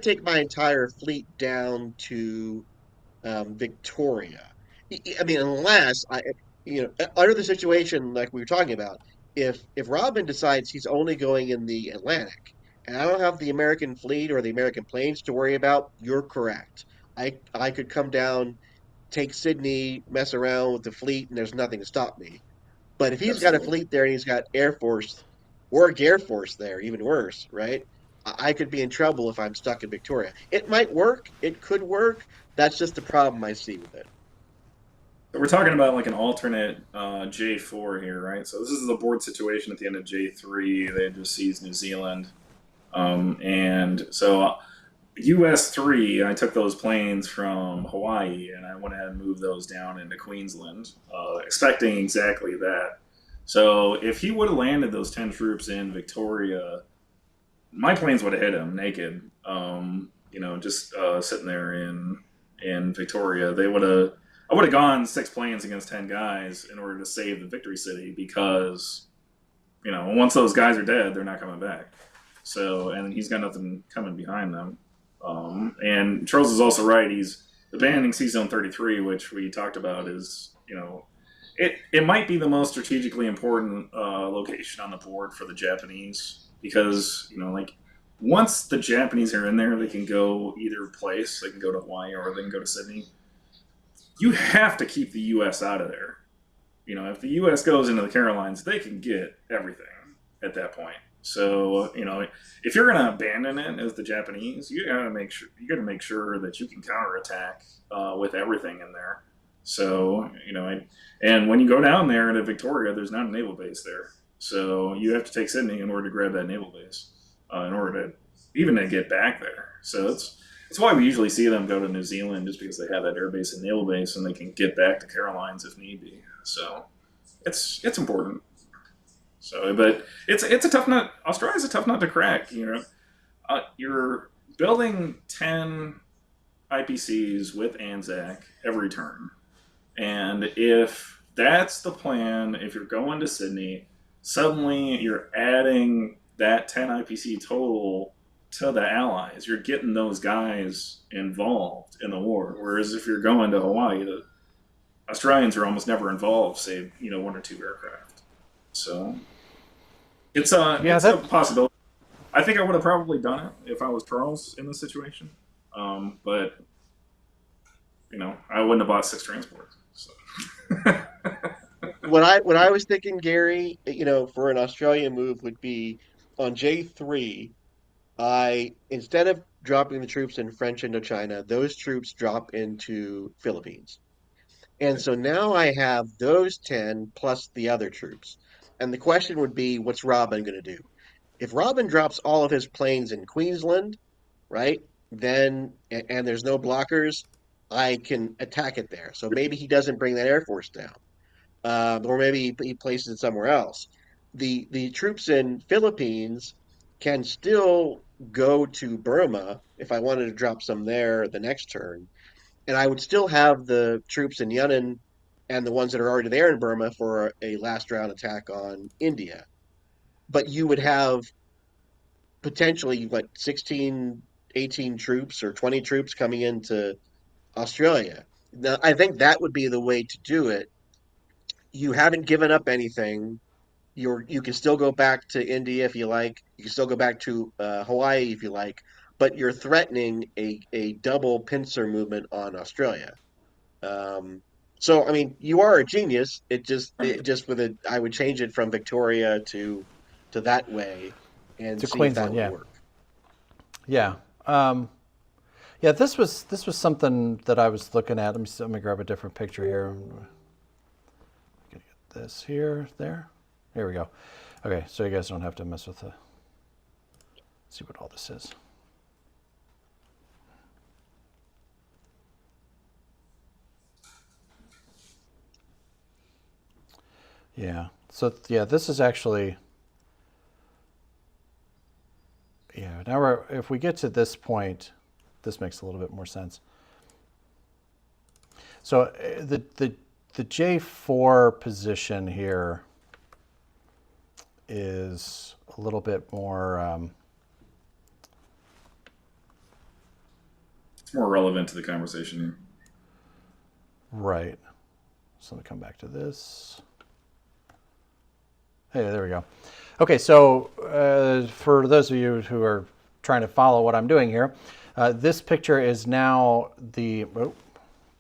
take my entire fleet down to Victoria. I mean, unless under the situation like we were talking about, if Robin decides he's only going in the Atlantic, and I don't have the American fleet or the American planes to worry about, you're correct. I could come down, take Sydney, mess around with the fleet, and there's nothing to stop me. But if he's got a Absolutely. fleet there and he's got Air Force or Air Force there, even worse, right? I could be in trouble if I'm stuck in Victoria. It might work. It could work. That's just the problem I see with it. So we're talking about like an alternate J4 here, right? So this is the board situation at the end of J3. They had just seized New Zealand. And so US3, I took those planes from Hawaii and I went ahead and moved those down into Queensland, expecting exactly that. So if he would have landed those 10 troops in Victoria, my planes would have hit him naked. Just sitting there in Victoria, I would have gone 6 planes against 10 guys in order to save the victory city because, once those guys are dead, they're not coming back. So, and he's got nothing coming behind them. And Charles is also right. He's abandoning Sea Zone 33, which we talked about is, it might be the most strategically important location on the board for the Japanese because, once the Japanese are in there, they can go either place. They can go to Hawaii or they can go to Sydney. You have to keep the U.S. out of there. If the U.S. goes into the Carolines, they can get everything at that point. So, if you're going to abandon it as the Japanese, you got to make sure that you can counterattack with everything in there. So, and when you go down there to Victoria, there's not a naval base there. So you have to take Sydney in order to grab that naval base, in order to even to get back there. So it's why we usually see them go to New Zealand, just because they have that air base and naval base, and they can get back to Carolines if need be. So it's important. So, but it's a tough nut. Australia's a tough nut to crack. You're building 10 IPCs with Anzac every turn, and if that's the plan, if you're going to Sydney, suddenly you're adding that 10 IPC total to the allies. You're getting those guys involved in the war. Whereas if you're going to Hawaii, the Australians are almost never involved, save one or two aircraft. So Yeah, it's a possibility. I think I would have probably done it if I was Charles in this situation, but I wouldn't have bought 6 transports. So. What I was thinking, Gary, for an Australian move would be on J3. I instead of dropping the troops in French Indochina, those troops drop into Philippines. And so now I have those 10 plus the other troops. And the question would be, what's Robin going to do? If Robin drops all of his planes in Queensland, right? Then, and there's no blockers, I can attack it there. So maybe he doesn't bring that Air Force down, or maybe he places it somewhere else. The troops in Philippines can still go to Burma if I wanted to drop some there the next turn, and I would still have the troops in Yunnan and the ones that are already there in Burma for a last round attack on India. But you would have potentially, what, 16, 18 troops or 20 troops coming into Australia. Now, I think that would be the way to do it. You haven't given up anything. You can still go back to India if you like. You can still go back to Hawaii if you like, but you're threatening a double pincer movement on Australia. Um, so I mean, you are a genius. It just with it, I would change it from Victoria to that way and to see if that Queensland, would yeah. work. Yeah. Yeah, this was something that I was looking at. Let me grab a different picture here. I'm gonna get this here, there. Here we go. Okay, so you guys don't have to mess with the. See what all this is. Yeah. So yeah, this is actually. Yeah. Now if we get to this point, this makes a little bit more sense. So the J4 position here is a little bit more. It's more relevant to the conversation here. Right. So let me come back to this. Hey, there we go. Okay, so for those of you who are trying to follow what I'm doing here, this picture is now the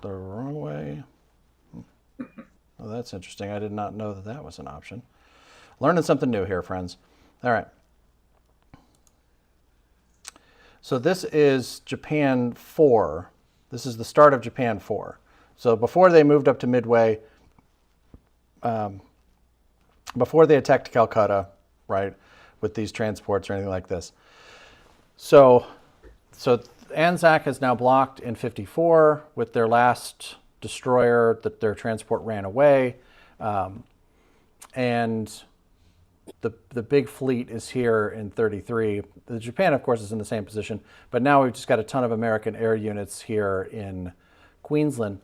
wrong way. Oh, that's interesting. I did not know that that was an option. Learning something new here, friends. All right. So this is Japan 4. This is the start of Japan 4. So before they moved up to Midway, before they attacked Calcutta, right, with these transports or anything like this. So Anzac is now blocked in 54 with their last destroyer that their transport ran away. And the big fleet is here in 33. The Japan, of course, is in the same position, but now we've just got a ton of American air units here in Queensland.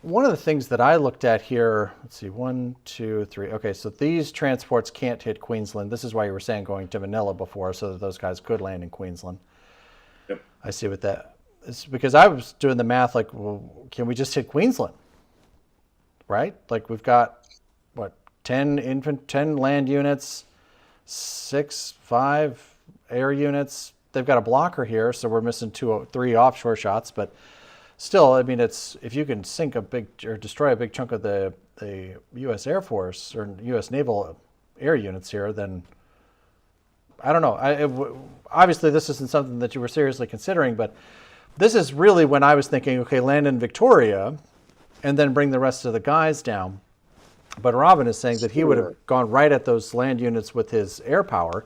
One of the things that I looked at here, let's see, 1, 2, 3. Okay, so these transports can't hit Queensland. This is why you were saying going to Manila before, so that those guys could land in Queensland. Yep. I see what that is, because I was doing the math like, well, can we just hit Queensland? Right? Like we've got, what, 10 land units, 5 air units. They've got a blocker here, so we're missing 3 offshore shots, but still, I mean, it's if you can sink a big or destroy a big chunk of the U.S. Air Force or U.S. naval air units here, then I don't know. Obviously, this isn't something that you were seriously considering, but this is really when I was thinking, okay, land in Victoria and then bring the rest of the guys down. But Robin is saying that he would have gone right at those land units with his air power.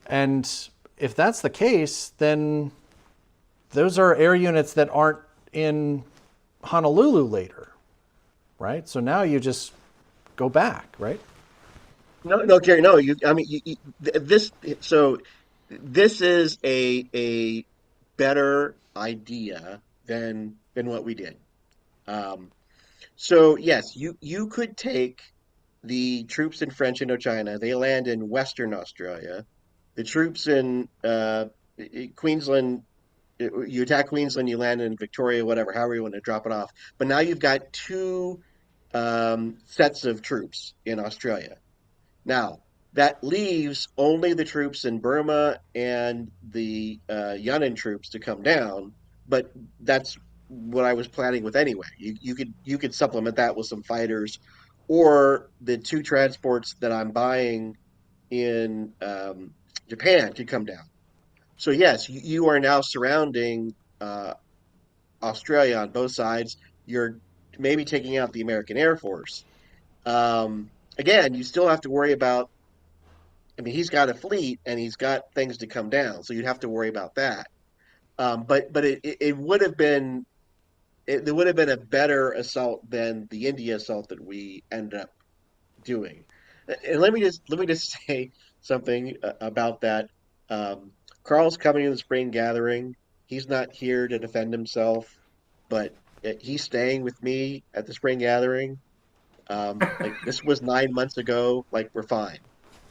And if that's the case, then those are air units that aren't in Honolulu later, right? So now you just go back, right? No, Gary, no. I mean, this. So this is a better idea than what we did. So yes, you could take the troops in French Indochina, they land in Western Australia. The troops in Queensland, you attack Queensland, you land in Victoria, whatever, however you want to drop it off. But now you've got two sets of troops in Australia. Now, that leaves only the troops in Burma and the Yunnan troops to come down, but that's what I was planning with anyway. You could supplement that with some fighters, or the two transports that I'm buying in Japan could come down. So yes, you are now surrounding Australia on both sides. You're maybe taking out the American Air Force. Again, you still have to worry about. I mean, he's got a fleet and he's got things to come down, so you'd have to worry about that. But it would have been there would have been a better assault than the India assault that we ended up doing. And let me just say something about that. Carl's coming to the spring gathering. He's not here to defend himself, but he's staying with me at the spring gathering. Like this was 9 months ago. Like we're fine,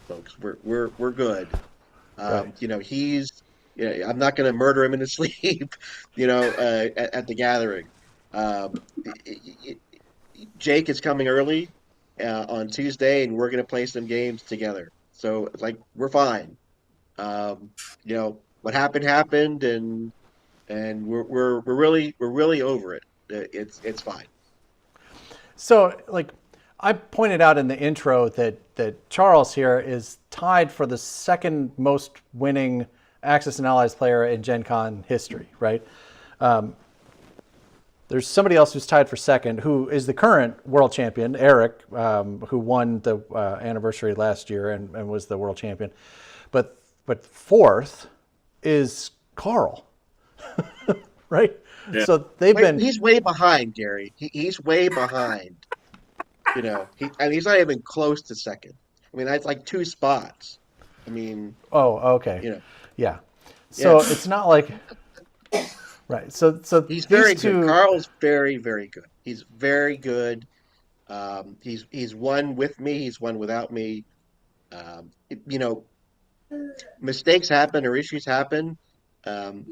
folks. We're good. Right. He's. I'm not going to murder him in his sleep. At the gathering. Um, Jake is coming early on Tuesday, and we're going to play some games together. So like we're fine. Um, what happened happened, and we're really over it. It's fine. So, like, I pointed out in the intro that Charles here is tied for the second most winning Axis and Allies player in Gen Con history, right? There's somebody else who's tied for second, who is the current world champion, Eric, who won the anniversary last year and was the world champion. But fourth is Carl, right? Yeah. So they've been. He's way behind, Gary. He's way behind. And he's not even close to second. I mean, that's like two spots. I mean, Oh, okay. you know, Yeah. So yeah. it's not like. Right. So He's these very two. good. Carl's very, very good. He's very good. He's won with me. He's won without me. Um, you know, Mistakes happen or issues happen.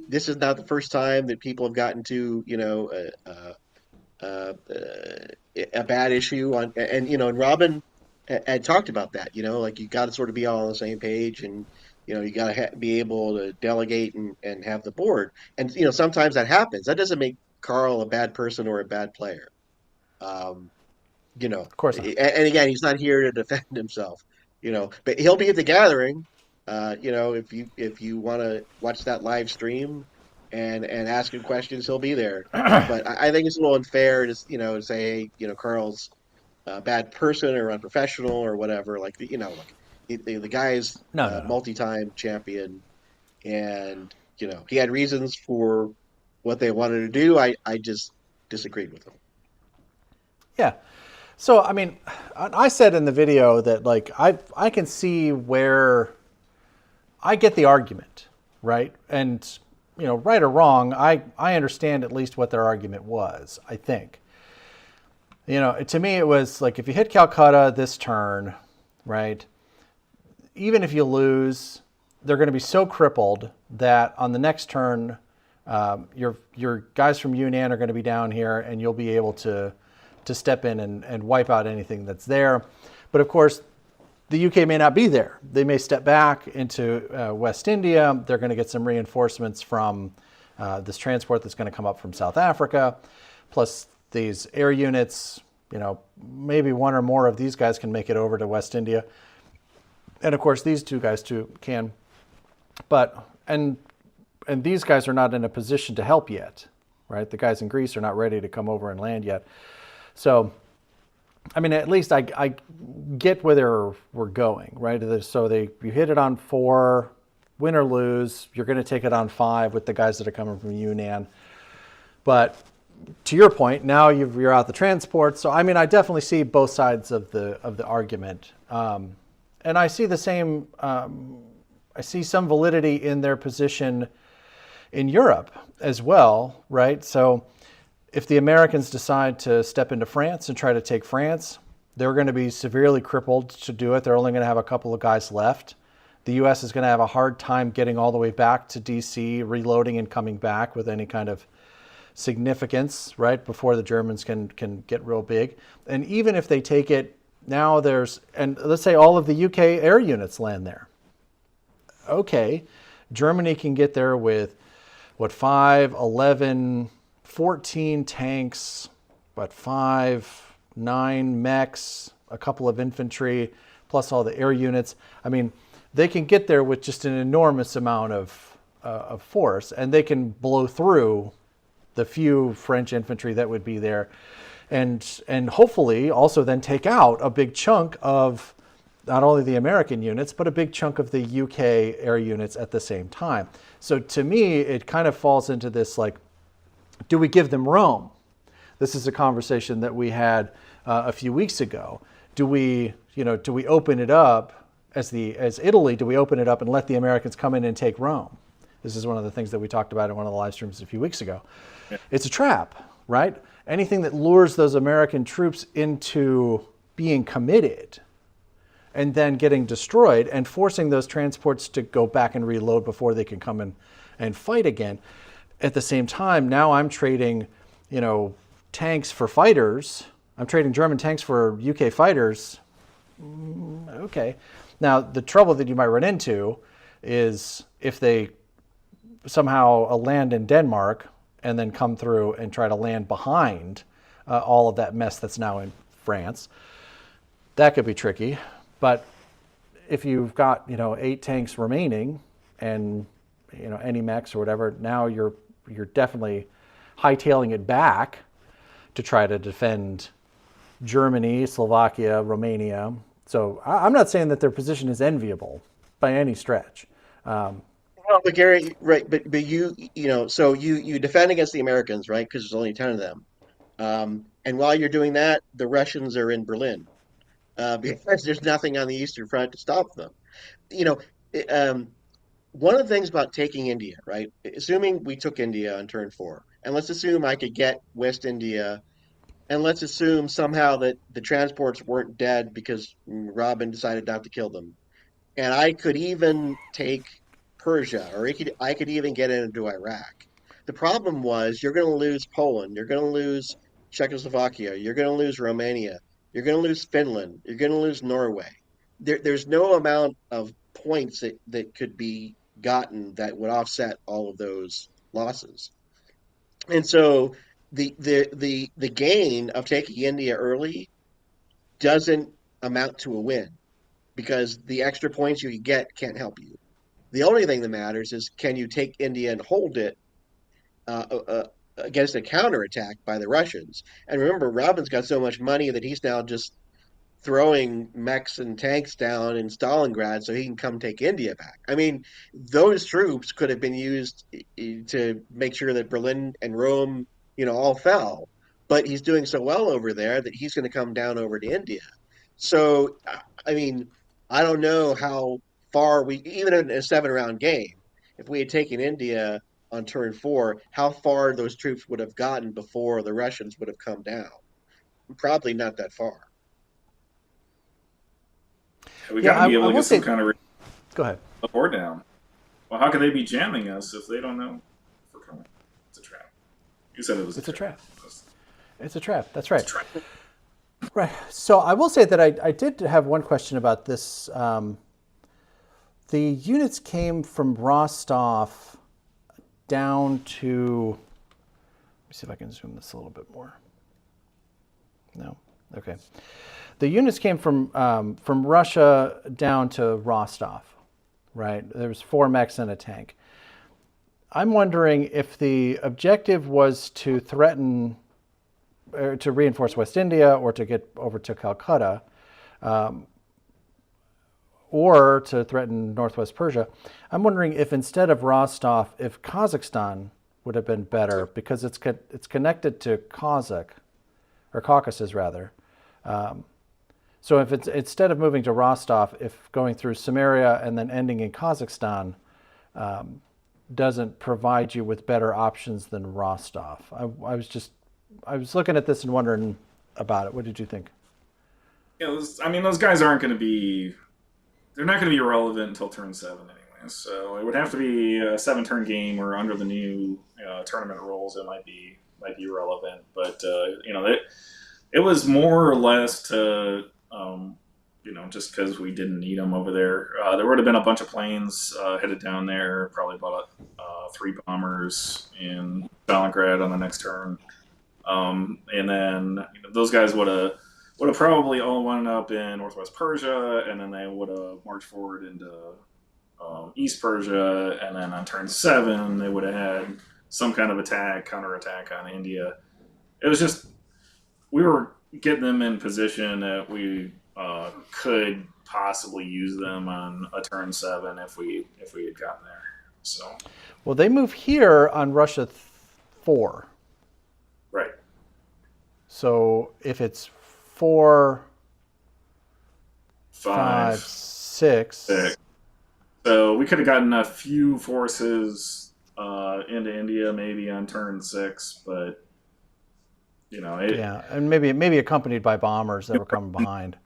This is not the first time that people have gotten to, a bad issue and Robin had talked about that. Like you got to sort of be all on the same page, and you got to be able to delegate and have the board. And sometimes that happens. That doesn't make Carl a bad person or a bad player. Um, Of course not. and again, he's not here to defend himself. But he'll be at the gathering. If you want to watch that live stream and ask him questions, he'll be there. But I think it's a little unfair to say, hey, Carl's a bad person or unprofessional or whatever. Like the guy's No. multi-time champion, and he had reasons for what they wanted to do. I just disagreed with him. Yeah. So I mean, I said in the video that like I can see where I get the argument, right? And right or wrong, I understand at least what their argument was, I think. To me it was like if you hit Calcutta this turn, right? Even if you lose, they're going to be so crippled that on the next turn, your guys from Yunnan are going to be down here, and you'll be able to step in and wipe out anything that's there. But of course, the UK may not be there. They may step back into West India. They're going to get some reinforcements from this transport that's going to come up from South Africa, plus these air units. Maybe one or more of these guys can make it over to West India. And of course, these two guys too can. But and these guys are not in a position to help yet, right? The guys in Greece are not ready to come over and land yet. So, I mean, at least I get where we're going, right? So you hit it on 4, win or lose, you're going to take it on 5 with the guys that are coming from Yunnan. But to your point, now you're out the transport. So, I mean, I definitely see both sides of the argument. And I see the same, I see some validity in their position in Europe as well, right? So if the Americans decide to step into France and try to take France, They're going to be severely crippled to do it. They're only going to have a couple of guys left. The U.S. is going to have a hard time getting all the way back to D.C., reloading and coming back with any kind of significance, right, before the Germans can get real big. And even if they take it, now and let's say all of the UK air units land there. Okay, Germany can get there with, 5, 11, 14 tanks, 5, 9 mechs, a couple of infantry, plus all the air units. I mean, they can get there with just an enormous amount of force, and they can blow through the few French infantry that would be there, and hopefully also then take out a big chunk of not only the American units, but a big chunk of the UK air units at the same time. So to me, it kind of falls into this, like, do we give them Rome? This is a conversation that we had a few weeks ago. Do we open it up as Italy? Do we open it up and let the Americans come in and take Rome? This is one of the things that we talked about in one of the live streams a few weeks ago. Yeah. It's a trap, right? Anything that lures those American troops into being committed and then getting destroyed and forcing those transports to go back and reload before they can come and fight again. At the same time, now I'm trading, tanks for fighters. I'm trading German tanks for UK fighters. Okay. Now, the trouble that you might run into is if they somehow land in Denmark and then come through and try to land behind all of that mess that's now in France, that could be tricky. But if you've got 8 tanks remaining and any mechs or whatever, now you're definitely hightailing it back to try to defend Germany, Slovakia, Romania. So I'm not saying that their position is enviable by any stretch. Well, but Gary, right? But so you defend against the Americans, right? Because there's only 10 of them. And while you're doing that, the Russians are in Berlin because there's nothing on the Eastern Front to stop them. One of the things about taking India, right? Assuming we took India on turn 4, and let's assume I could get West India, and let's assume somehow that the transports weren't dead because Robin decided not to kill them, and I could even take Persia, or I could even get into Iraq. The problem was you're going to lose Poland, you're going to lose Czechoslovakia, you're going to lose Romania, you're going to lose Finland, you're going to lose Norway. There's no amount of points that could be gotten that would offset all of those losses. And so the gain of taking India early doesn't amount to a win because the extra points you get can't help you. The only thing that matters is can you take India and hold it against a counterattack by the Russians. And remember, Robin's got so much money that he's now just throwing mechs and tanks down in Stalingrad so he can come take India back. I mean, those troops could have been used to make sure that Berlin and Rome, all fell. But he's doing so well over there that he's going to come down over to India. So, I mean, I don't know how far even in a 7-round game, if we had taken India on turn 4, how far those troops would have gotten before the Russians would have come down. Probably not that far. We got to be able to get some kind of go ahead. Up or down. Well, how can they be jamming us if they don't know if we're coming? It's a trap. You said it was. It's a trap. It's a trap. That's right. Right. So I will say that I did have one question about this. The units came from Rostov down to. Let me see if I can zoom this a little bit more. No. Okay. The units came from Russia down to Rostov, right? There was 4 mechs and a tank. I'm wondering if the objective was to threaten, or to reinforce West India, or to get over to Calcutta, or to threaten northwest Persia. I'm wondering if instead of Rostov, if Kazakhstan would have been better because it's connected to Caucasus rather. So if it's instead of moving to Rostov, if going through Samaria and then ending in Kazakhstan doesn't provide you with better options than Rostov. I was looking at this and wondering about it. What did you think? I mean, those guys aren't going to be. They're not going to be relevant until turn 7 anyway. So it would have to be a 7-turn game, or under the new tournament rules, it might be relevant. But it was more or less to just because we didn't need them over there. There would have been a bunch of planes headed down there, probably about 3 bombers in Stalingrad on the next turn, and then those guys would have probably all wound up in Northwest Persia, and then they would have marched forward into East Persia, and then on turn 7 they would have had some kind of counterattack on India. It was just we were getting them in position that we could possibly use them on a turn 7 if we had gotten there. So, well, they move here on Russia 4. right. So if it's 4, 5, 5, 6. 6. So we could have gotten a few forces into India maybe on turn 6, but yeah, and maybe accompanied by bombers that were coming behind.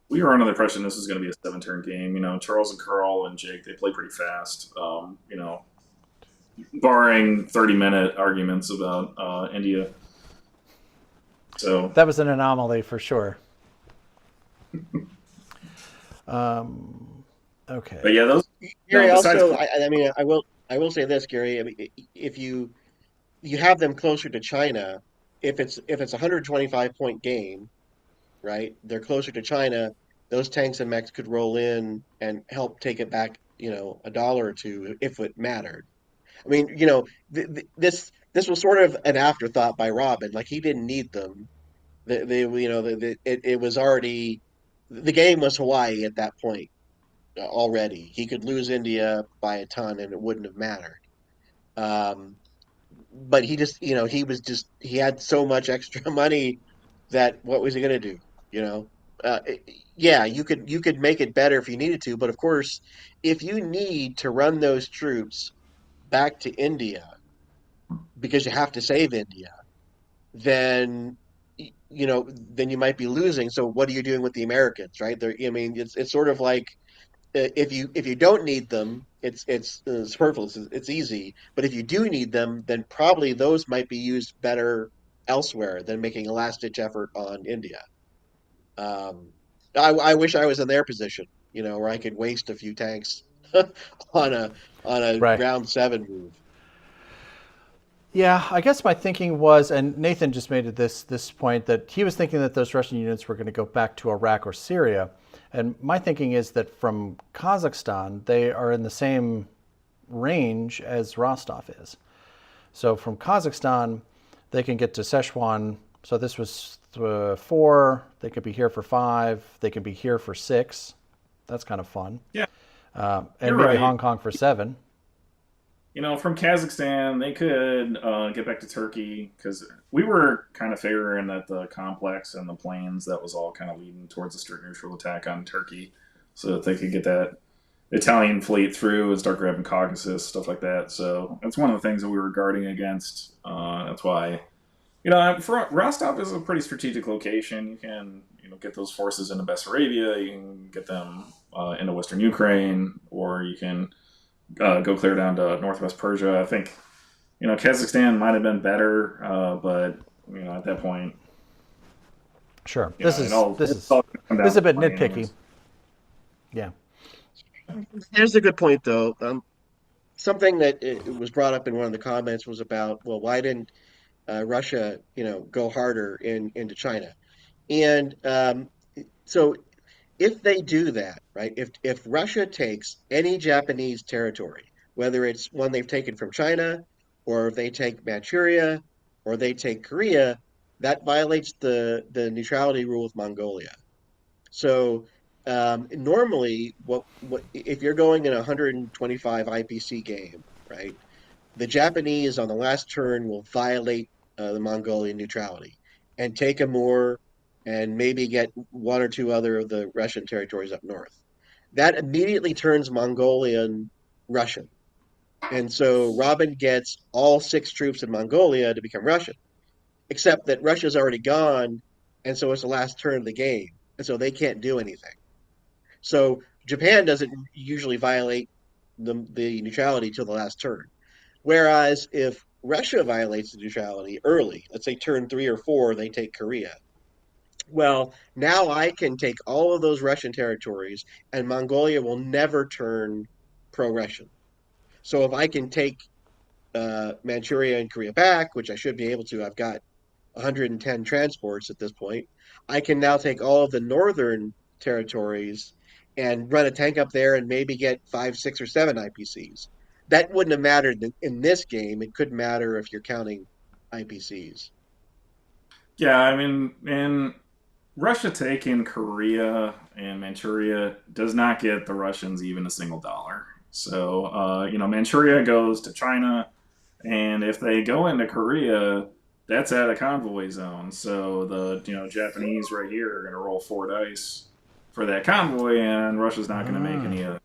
We were under the impression this was going to be a 7-turn game. Charles and Carl and Jake, they play pretty fast. Barring 30-minute arguments about India. So that was an anomaly for sure. Okay. But yeah, those. Gary, also, I will say this, Gary. I mean, if you have them closer to China, if it's a 125-point game, right? They're closer to China. Those tanks and mechs could roll in and help take it back, $1 or $2 if it mattered. I mean, this was sort of an afterthought by Robin. Like, he didn't need them. It was already, the game was Hawaii at that point already. He could lose India by a ton and it wouldn't have mattered. But he just, he had so much extra money that what was he going to do? Yeah, you could make it better if you needed to, but of course, if you need to run those troops back to India because you have to save India, then then you might be losing. So what are you doing with the Americans, right? It's sort of like if you don't need them, it's superfluous. It's easy, but if you do need them, then probably those might be used better elsewhere than making a last ditch effort on India. I wish I was in their position, where I could waste a few tanks on a Right. round 7 move. Yeah, I guess my thinking was, and Nathan just made this point, that he was thinking that those Russian units were going to go back to Iraq or Syria. And my thinking is that from Kazakhstan, they are in the same range as Rostov is. So from Kazakhstan, they can get to Szechuan. So this was 4. They could be here for 5. They could be here for 6. That's kind of fun. Yeah. And You're maybe right. Hong Kong for 7. From Kazakhstan, they could get back to Turkey, because we were kind of figuring that the complex and the planes, that was all kind of leading towards a strict neutral attack on Turkey, so that they could get that Italian fleet through and start grabbing Caucasus, stuff like that. So that's one of the things that we were guarding against. That's why, Rostov is a pretty strategic location. You can, get those forces into Bessarabia. You can get them into Western Ukraine, or you can go clear down to Northwest Persia. I think, Kazakhstan might have been better, but at that point, Sure. This is all a bit nitpicky. anyways. Yeah. Here's a good point, though. Something that it was brought up in one of the comments was about, well, why didn't Russia, go harder into China? And so if they do that, right, if Russia takes any Japanese territory, whether it's one they've taken from China, or if they take Manchuria, or they take Korea, that violates the neutrality rule with Mongolia. So normally, what if you're going in a 125 IPC game, right? The Japanese on the last turn will violate the Mongolian neutrality and take Amur and maybe get 1 or 2 other of the Russian territories up north. That immediately turns Mongolian Russian. And so Robin gets all 6 troops in Mongolia to become Russian, except that Russia's already gone, and so it's the last turn of the game. and so they can't do anything. So Japan doesn't usually violate the neutrality till the last turn. Whereas if Russia violates the neutrality early, let's say turn 3 or 4, they take Korea. Well, now I can take all of those Russian territories, and Mongolia will never turn pro-Russian. So if I can take Manchuria and Korea back, which I should be able to, I've got 110 transports at this point. I can now take all of the northern territories and run a tank up there and maybe get 5, 6, or 7 IPCs. That wouldn't have mattered in this game. It could matter if you're counting IPCs. Yeah, I mean, and Russia taking Korea and Manchuria does not get the Russians even a single dollar. So, Manchuria goes to China, and if they go into Korea, that's at a convoy zone. So the Japanese right here are going to roll 4 dice for that convoy, and Russia's not going to make any of it.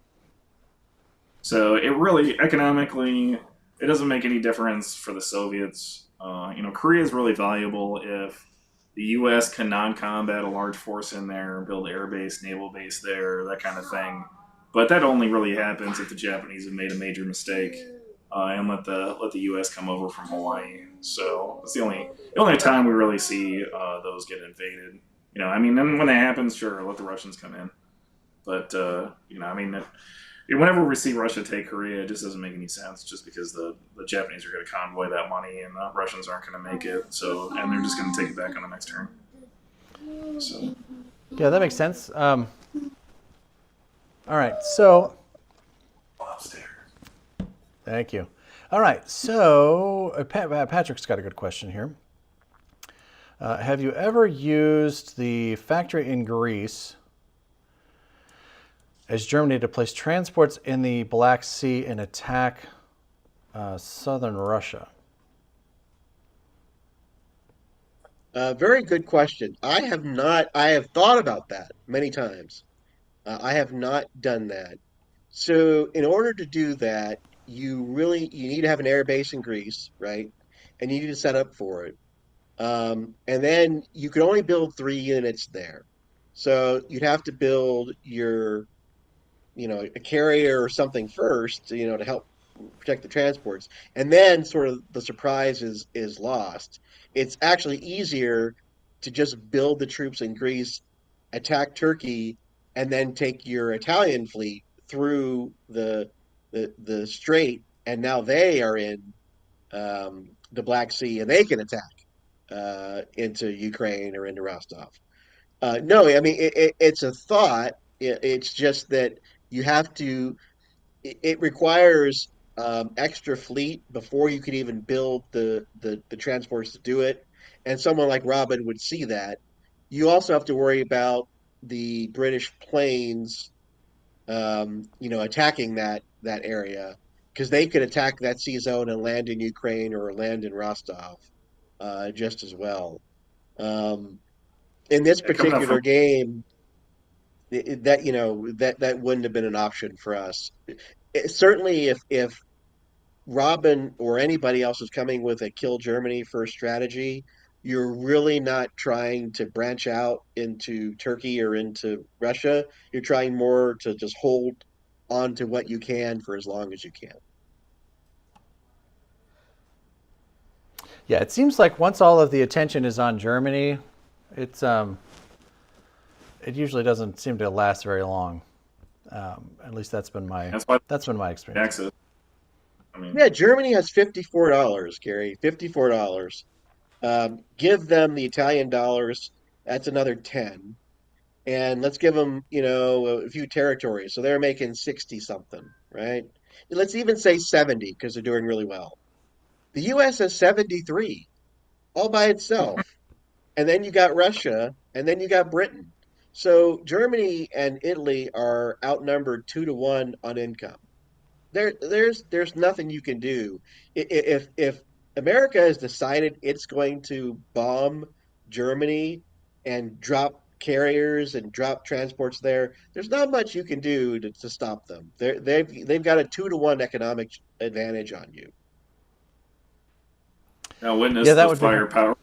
So it really economically it doesn't make any difference for the Soviets. Korea is really valuable if the U.S. can non-combat a large force in there, build an air base, naval base there, that kind of thing. But that only really happens if the Japanese have made a major mistake and let the U.S. come over from Hawaii. So it's the only time we really see those get invaded. And when that happens, sure, let the Russians come in. But whenever we see Russia take Korea, it just doesn't make any sense. Just because the Japanese are going to convoy that money and the Russians aren't going to make it. So and they're just going to take it back on the next turn. So Yeah, that makes sense. All right, so upstairs. thank you. All right, so Patrick's got a good question here. Have you ever used the factory in Greece as Germany to place transports in the Black Sea and attack southern Russia? Very good question. I have not. I have thought about that many times. I have not done that. So in order to do that, you need to have an air base in Greece, right? And you need to set up for it. And then you can only build 3 units there. So you'd have to build a carrier or something first, to help protect the transports. And then sort of the surprise is lost. It's actually easier to just build the troops in Greece, attack Turkey, and then take your Italian fleet through the strait, and now they are in the Black Sea, and they can attack into Ukraine or into Rostov. No, I mean it's a thought. It's just that you have to. It requires extra fleet before you could even build the transports to do it. And someone like Robin would see that. You also have to worry about the British planes, attacking that area because they could attack that sea zone and land in Ukraine or land in Rostov, just as well. Um, in this Coming up from particular game, that wouldn't have been an option for us. Certainly, if Robin or anybody else is coming with a kill Germany first strategy, you're really not trying to branch out into Turkey or into Russia. You're trying more to just hold on to what you can for as long as you can. Yeah, it seems like once all of the attention is on Germany, it's it usually doesn't seem to last very long. At least that's been my experience. Axis. Yeah, Germany has $54, Gary. $54. Give them the Italian dollars. That's another 10. And let's give them, a few territories. So they're making 60 something, right? Let's even say 70 because they're doing really well. The US has 73 all by itself. And then you got Russia, and then you got Britain. So Germany and Italy are outnumbered 2 to 1 on income. There's nothing you can do. If America has decided it's going to bomb Germany and drop carriers and drop transports there, there's not much you can do to stop them. They've got a 2 to 1 economic advantage on you. Now witness Yeah, that the would be. firepower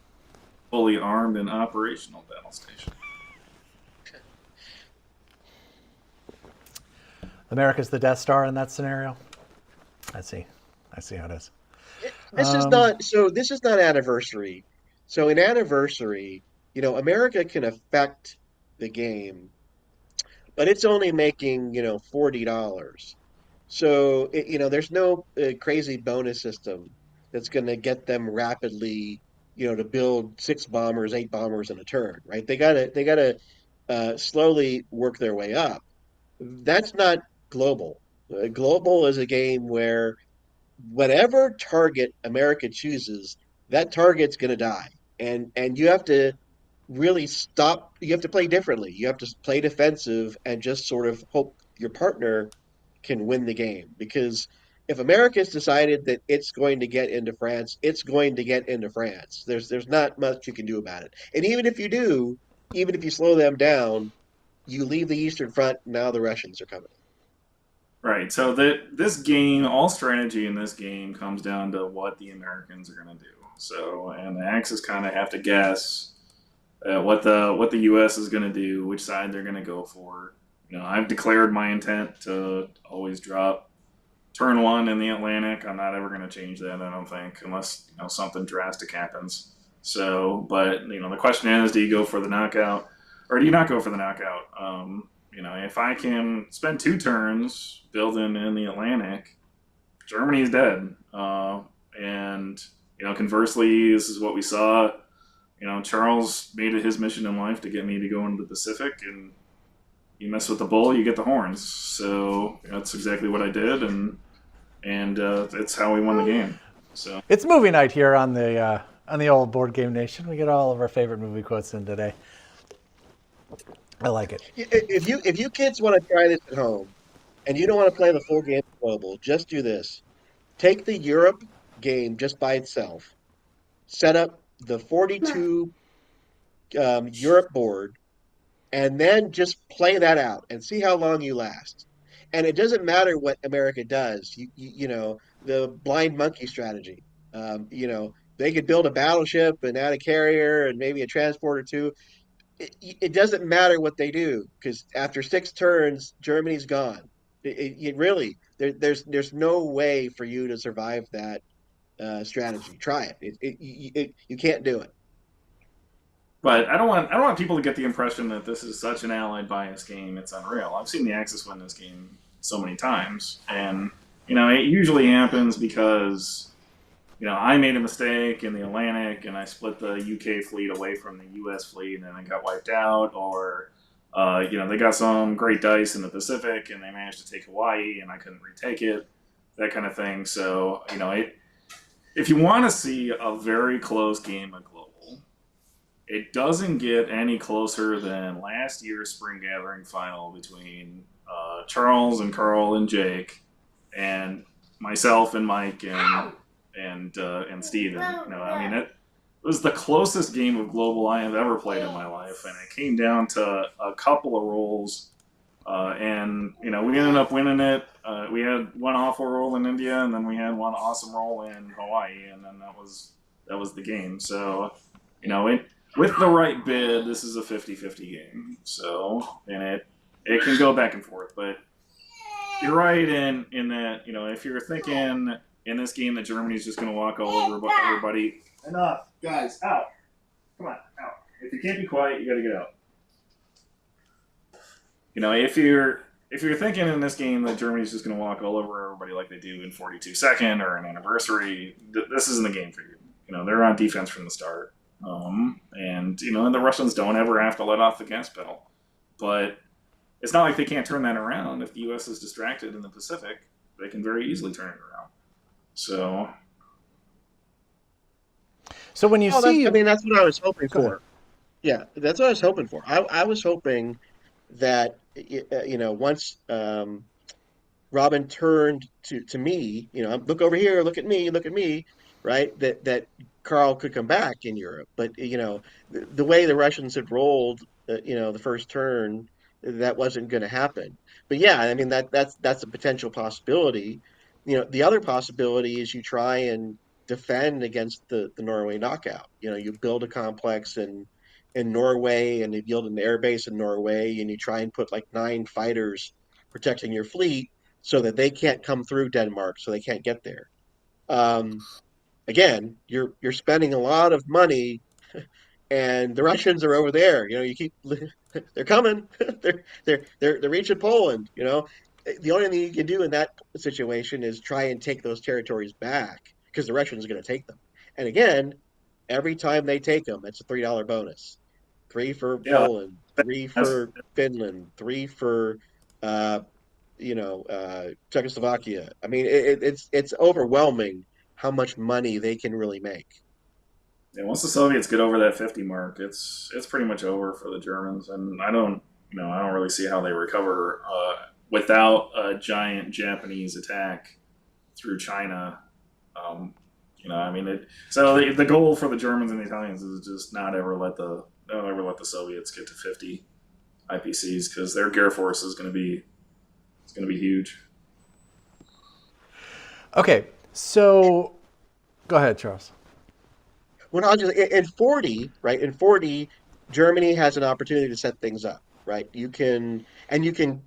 fully armed and operational battle station. America's the Death Star in that scenario. I see how it is. This is not so. This is not anniversary. So in anniversary, America can affect the game, but it's only making $40. So there's no crazy bonus system that's going to get them rapidly, to build 6 bombers, 8 bombers in a turn, right? They gotta slowly work their way up. That's not global. Global is a game where whatever target America chooses, that target's going to die, and you have to really stop. You have to play differently. You have to play defensive and just sort of hope your partner can win the game. Because if America's decided that it's going to get into France, it's going to get into France. There's not much you can do about it. And even if you do, even if you slow them down, you leave the Eastern Front. Now the Russians are coming. Right. So this game, all strategy in this game comes down to what the Americans are going to do. So, and the Axis kind of have to guess what the U.S. is going to do, which side they're going to go for. I've declared my intent to always drop turn 1 in the Atlantic. I'm not ever going to change that, I don't think, unless something drastic happens. So, but the question is, do you go for the knockout or do you not go for the knockout? If I can spend 2 turns building in the Atlantic, Germany's dead. And conversely, this is what we saw. Charles made it his mission in life to get me to go into the Pacific, and you mess with the bull, you get the horns. So that's exactly what I did, and it's how we won the game. So it's movie night here on the old Board Game Nation. We get all of our favorite movie quotes in today. I like it. If you kids want to try this at home, and you don't want to play the full game global, just do this. Take the Europe game just by itself. Set up the 42 Europe board, and then just play that out and see how long you last. And it doesn't matter what America does. The blind monkey strategy. They could build a battleship and add a carrier and maybe a transport or two. It doesn't matter what they do, because after 6 turns, Germany's gone. It really there's no way for you to survive that strategy. Try it. You can't do it. But I don't want people to get the impression that this is such an allied bias game. It's unreal. I've seen the Axis win this game so many times, and it usually happens because I made a mistake in the Atlantic and I split the UK fleet away from the US fleet, and then it got wiped out, or they got some great dice in the Pacific and they managed to take Hawaii and I couldn't retake it, that kind of thing. So if you want to see a very close game of Global, it doesn't get any closer than last year's Spring Gathering final between Charles and Carl and Jake, and myself and Mike and Steven. It was the closest game of Global I have ever played in my life, and it came down to a couple of rolls, and we ended up winning it. We had one awful roll in India, and then we had one awesome roll in Hawaii, and then that was the game. So with the right bid, this is a 50-50 game. So, and it can go back and forth, but you're right in that, if you're thinking in this game that Germany's just going to walk all over everybody. Enough, guys, out. Come on, out. If you can't be quiet, you got to get out. If you're thinking in this game that Germany's just going to walk all over everybody like they do in 42 Second or an Anniversary, this isn't the game for you. They're on defense from the start. And the Russians don't ever have to let off the gas pedal. But it's not like they can't turn that around. If the U.S. is distracted in the Pacific, they can very easily turn it around. So when you see... that's what I was hoping for. Yeah, that's what I was hoping for. I was hoping that, once Robin turned to me, look over here, look at me, right? That Carl could come back in Europe. But, the way the Russians had rolled, the first turn, that wasn't going to happen. But yeah, that's a potential possibility. The other possibility is you try and defend against the Norway knockout. You build a complex in Norway, and you build an air base in Norway, and you try and put like 9 fighters protecting your fleet so that they can't come through Denmark, so they can't get there. Um, Again, you're spending a lot of money, and the Russians are over there. You keep they're coming. They're reaching Poland. The only thing you can do in that situation is try and take those territories back because the Russians are going to take them. And again, every time they take them, it's a $3 bonus. Three for Yeah, Poland, three that's for Finland, three for uh, Czechoslovakia. I mean, it's overwhelming how much money they can really make. yeah. Once the Soviets get over that 50 mark, it's pretty much over for the Germans, and I don't really see how they recover without a giant Japanese attack through China. Um, I mean, so the goal for the Germans and the Italians is just don't ever let the Soviets get to 50 IPCs because their gear force is going to be huge. Okay, so go ahead, Charles. Well, I'll just in 40, right? In 40, Germany has an opportunity to set things up, right? You can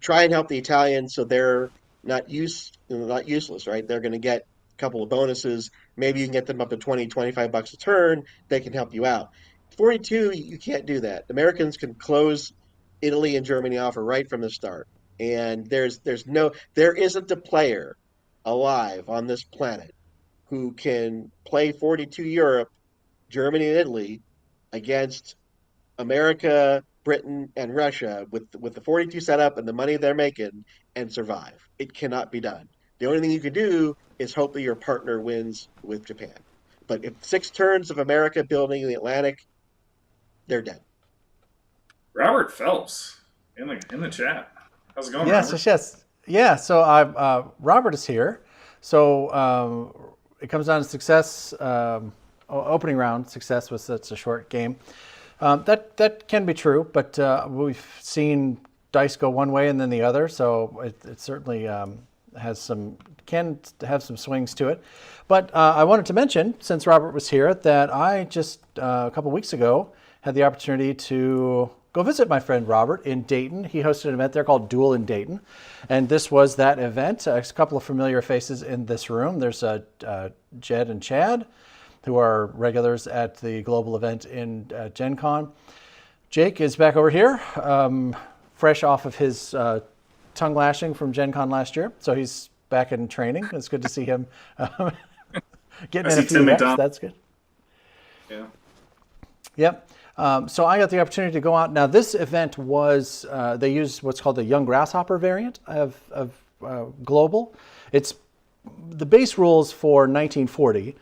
try and help the Italians so they're not useless, right? They're going to get a couple of bonuses. Maybe you can get them up to 20, $25 a turn. They can help you out. 42, you can't do that. Americans can close Italy and Germany off right from the start. And there isn't a player alive on this planet who can play 42 Europe, Germany and Italy against America, Britain, and Russia with the 42 setup and the money they're making and survive. It cannot be done. The only thing you can do is hope that your partner wins with Japan. But if 6 turns of America building in the Atlantic, they're dead. Robert Phelps in the chat. How's it going, Yes, Robert? yes, yes. Yeah, so Robert is here. So it comes down to success, opening round success with such a short game. That can be true, but we've seen dice go one way and then the other, so it certainly can have some swings to it. But I wanted to mention, since Robert was here, that I just a couple weeks ago had the opportunity to go visit my friend Robert in Dayton. He hosted an event there called Duel in Dayton, and this was that event. A couple of familiar faces in this room. There's Jed and Chad, who are regulars at the global event in Gen Con. Jake is back over here, fresh off of his tongue lashing from Gen Con last year, so he's back in training. It's good to see him getting in a few reps. That's good. Yeah. Yep. So I got the opportunity to go out. Now this event was, they used what's called the Young Grasshopper variant of Global. It's the base rules for 1940,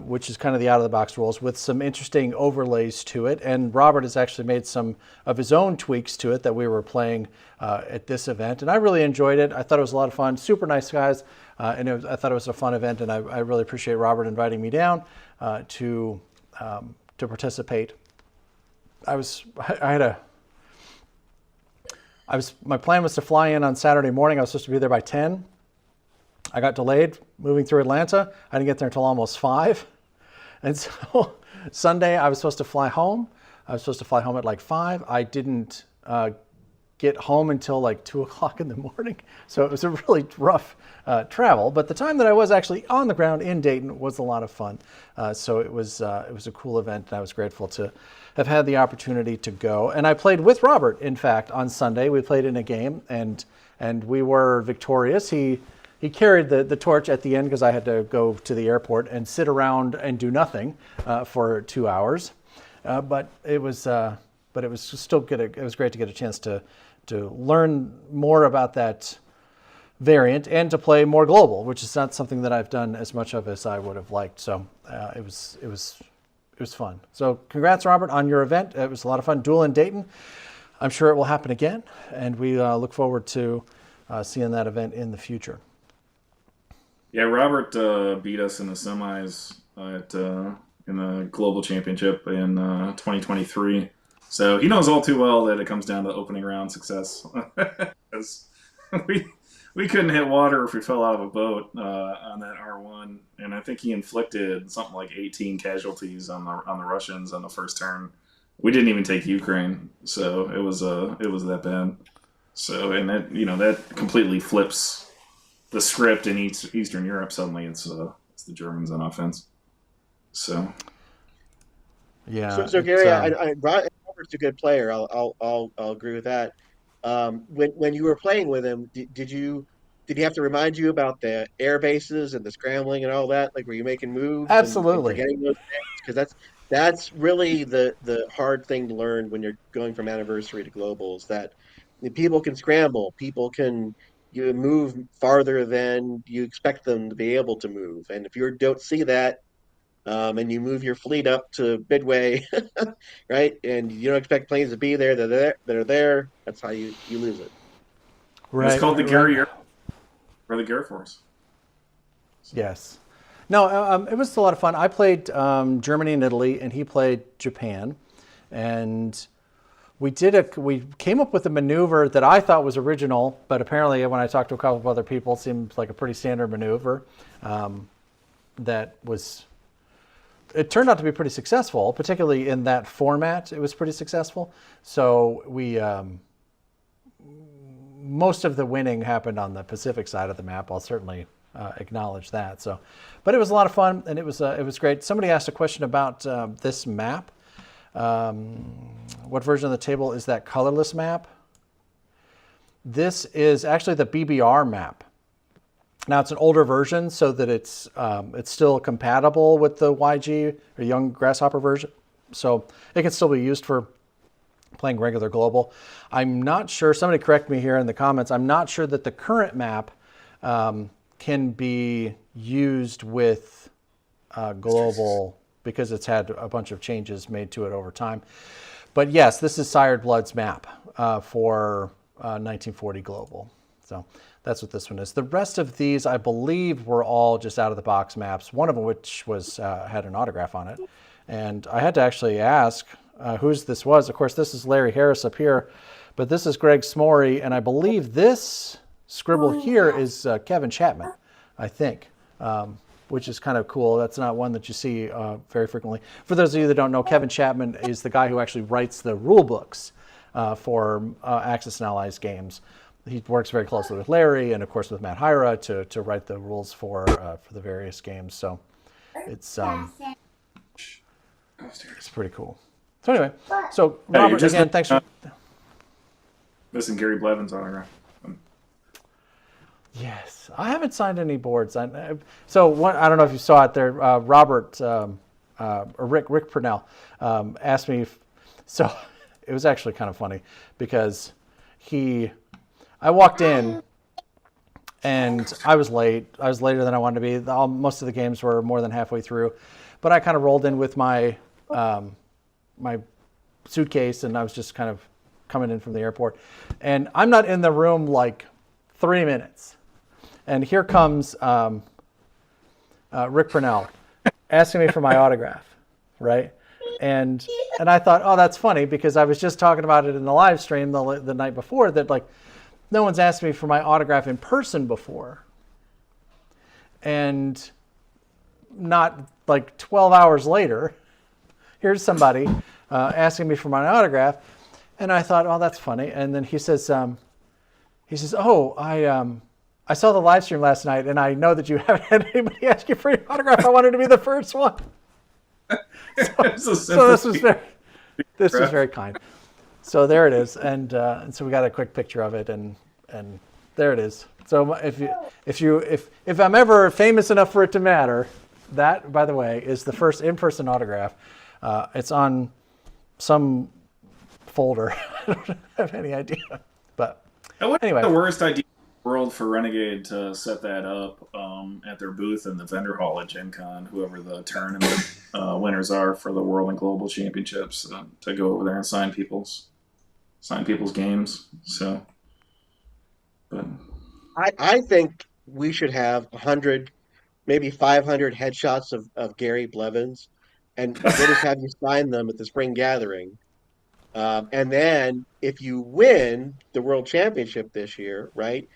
which is kind of the out-of-the-box rules with some interesting overlays to it. And Robert has actually made some of his own tweaks to it that we were playing at this event. And I really enjoyed it. I thought it was a lot of fun. Super nice guys. And I thought it was a fun event. And I really appreciate Robert inviting me down to participate. My plan was to fly in on Saturday morning. I was supposed to be there by 10. I got delayed moving through Atlanta. I didn't get there until almost 5. And so Sunday I was supposed to fly home. I was supposed to fly home at like 5. I didn't get home until like 2 o'clock in the morning. So it was a really rough travel. But the time that I was actually on the ground in Dayton was a lot of fun. So it was a cool event, and I was grateful to have had the opportunity to go. And I played with Robert, in fact, on Sunday. We played in a game, and we were victorious. He carried the torch at the end because I had to go to the airport and sit around and do nothing for 2 hours. But it was still good. It was great to get a chance to learn more about that variant and to play more global, which is not something that I've done as much of as I would have liked. So it was fun. So congrats, Robert, on your event. It was a lot of fun. Duel in Dayton. I'm sure it will happen again, and we look forward to seeing that event in the future. Yeah, Robert beat us in the semis in the global championship in 2023. So he knows all too well that it comes down to opening round success. Because we couldn't hit water if we fell out of a boat on that R1, and I think he inflicted something like 18 casualties on the Russians on the first turn. We didn't even take Ukraine, so it was that bad. So, and that that completely flips the script in Eastern Europe. Suddenly, it's the Germans on offense. So, Yeah, So Gary, Robert's a good player. I'll agree with that. When you were playing with him, did he have to remind you about the air bases and the scrambling and all that? Like, were you making moves and absolutely. forgetting those things? Because that's really the hard thing to learn when you're going from anniversary to globals. That people can scramble, people can you move farther than you expect them to be able to move, and if you don't see that, and you move your fleet up to Midway, right? And you don't expect planes to be there. That are there. That's how you lose it. and it's Right, called the right, right. Gary Air or the Gare Force. So, Yes. No, it was a lot of fun. I played Germany and Italy, and he played Japan, and we came up with a maneuver that I thought was original, but apparently when I talked to a couple of other people, it seemed like a pretty standard maneuver. That was It turned out to be pretty successful, particularly in that format. It was pretty successful. So we most of the winning happened on the Pacific side of the map. I'll certainly acknowledge that. So, but it was a lot of fun, and it was great. Somebody asked a question about this map. What version of the table is that colorless map? This is actually the BBR map. Now it's an older version, so that it's still compatible with the YG or Young Grasshopper version, so it can still be used for playing regular global. I'm not sure. Somebody correct me here in the comments. I'm not sure that the current map can be used with global because it's had a bunch of changes made to it over time. But yes, this is Sired Blood's map for 1940 global. So that's what this one is. The rest of these, I believe, were all just out of the box maps. One of them, which was had an autograph on it, and I had to actually ask whose this was. Of course, this is Larry Harris up here, but this is Greg Smory, and I believe this scribble here is Kevin Chapman, I think, which is kind of cool. That's not one that you see very frequently. For those of you that don't know, Kevin Chapman is the guy who actually writes the rule books for Axis and Allies games. He works very closely with Larry and, of course, with Matt Hyra to write the rules for the various games. So it's pretty cool. So anyway, so Robert, again, thanks for... Missing Gary Blevin's autograph. Yes, I haven't signed any boards. So one, I don't know if you saw it there. Robert or Rick Purnell asked me. So it was actually kind of funny because I walked in and I was late. I was later than I wanted to be. Most of the games were more than halfway through, but I kind of rolled in with my my suitcase, and I was just kind of coming in from the airport, and I'm not in the room like 3 minutes. And here comes Rick Purnell asking me for my autograph, right? And I thought, oh, that's funny, because I was just talking about it in the live stream the night before that, like, no one's asked me for my autograph in person before. And not like 12 hours later, here's somebody asking me for my autograph. And I thought, oh, that's funny. And then he says, oh, I saw the live stream last night, and I know that you haven't had anybody ask you for your autograph. I wanted to be the first one. So this was very kind. So there it is, and so we got a quick picture of it, and there it is. So if I'm ever famous enough for it to matter, that, by the way, is the first in-person autograph. It's on some folder. I don't have any idea, but anyway. The worst idea in the world for Renegade to set that up at their booth in the vendor hall at Gen Con, whoever the tournament winners are for the World and Global Championships, to go over there and sign people's games. So, but I think we should have 100, maybe 500 headshots of Gary Blevins, and we'll just have you sign them at the spring gathering. And then if you win the World Championship this year, right,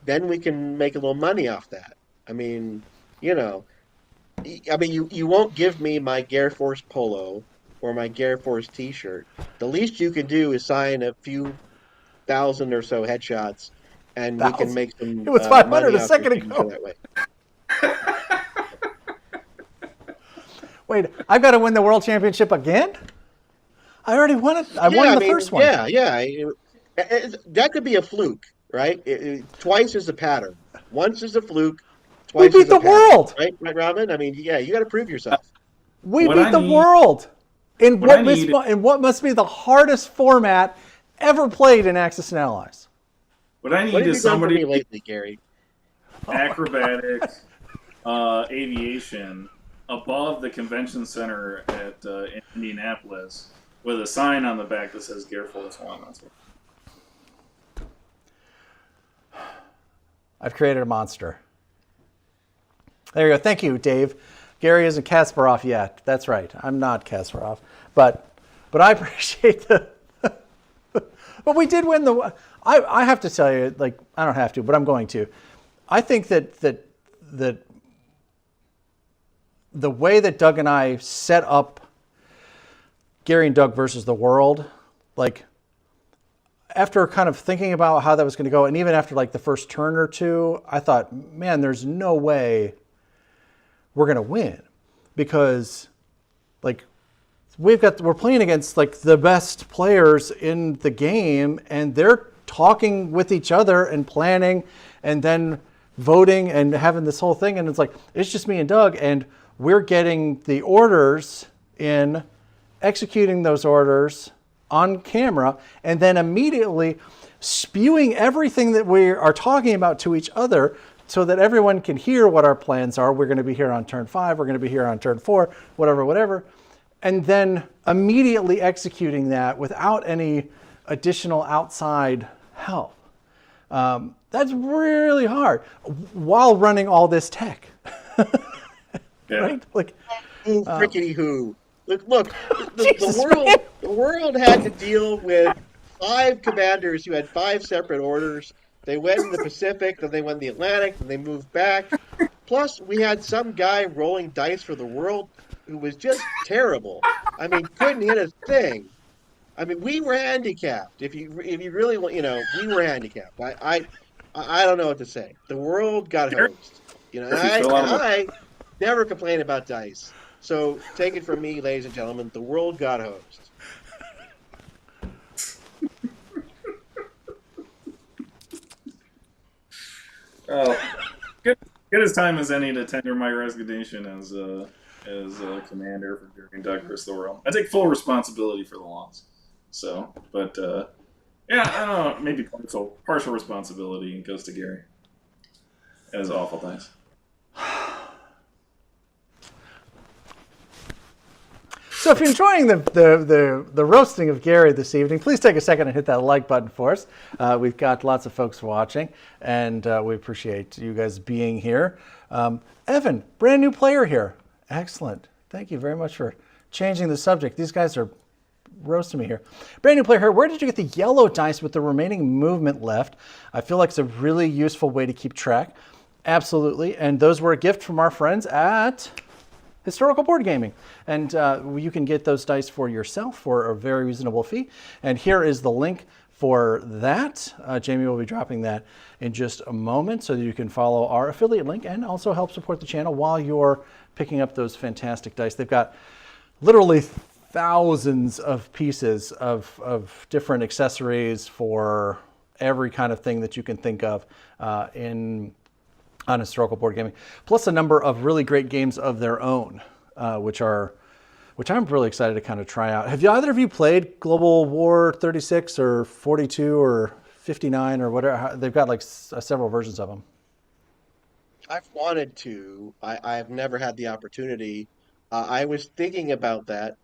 then we can make a little money off that. I mean, you won't give me my Gare Force polo or my Gare Force t-shirt. The least you can do is sign a few 1,000 or so headshots, and we can make some It was 500 money a off second your signature ago. that way. Wait, I've got to win the world championship again? I already won it. I won the first one. Yeah. That could be a fluke, right? Twice is a pattern. Once is a fluke. We Twice beat is a the pattern. world. Right, Robin? I mean, yeah, you got to prove yourself. We What beat I the need- world in what I need- what must be the hardest format ever played in Axis and Allies. What I What need have is you done for somebody me lately, Gary? acrobatic aviation above the convention center at in Indianapolis with a sign on the back that says Gear Force One. That's what. I've created a monster. There you go. Thank you, Dave. Gary isn't Kasparov yet. That's right. I'm not Kasparov, but I appreciate the. But we did win the. I have to tell you, like, I don't have to, but I'm going to. I think that the way that Doug and I set up Gary and Doug versus the world, like, after kind of thinking about how that was going to go, and even after like the first turn or two, I thought, man, there's no way we're going to win, because like we're playing against like the best players in the game, and they're talking with each other and planning and then voting and having this whole thing. And it's like, it's just me and Doug, and we're getting the orders in, executing those orders on camera, and then immediately spewing everything that we are talking about to each other so that everyone can hear what our plans are. We're going to be here on turn 5. We're going to be here on turn 4, whatever. And then immediately executing that without any additional outside help. That's really hard while running all this tech. Yeah. Right? Like, Who frickety who? Look, Jesus, the world had to deal with 5 commanders who had 5 separate orders. They went in the Pacific, then they went in the Atlantic, then they moved back. Plus, we had some guy rolling dice for the world who was just terrible. I mean, couldn't hit a thing. I mean, we were handicapped. If you really want, we were handicapped. I don't know what to say. The world got hosed. And I never complain about dice. So take it from me, ladies and gentlemen, the world got hosed. Oh, good as time as any to tender my resignation as commander for Gary and Doug versus the world. I take full responsibility for the loss. So, but yeah, I don't know, maybe partial responsibility goes to Gary. That is awful dice. so if you're enjoying the roasting of Gary this evening, please take a second and hit that like button for us. We've got lots of folks watching, and we appreciate you guys being here. Evan, brand new player here. Excellent. Thank you very much for changing the subject. These guys are roasting me here. Brand new player here. Where did you get the yellow dice with the remaining movement left? I feel like it's a really useful way to keep track. Absolutely. And those were a gift from our friends at Historical Board Gaming. And you can get those dice for yourself for a very reasonable fee. And here is the link for that. Jamie will be dropping that in just a moment so that you can follow our affiliate link and also help support the channel while you're picking up those fantastic dice. They've got literally thousands of pieces of different accessories for every kind of thing that you can think of on Historical Board Gaming, plus a number of really great games of their own, which I'm really excited to kind of try out. Have either of you played Global War 36 or 42 or 59 or whatever? They've got like several versions of them. I've wanted to. I've never had the opportunity. I was thinking about that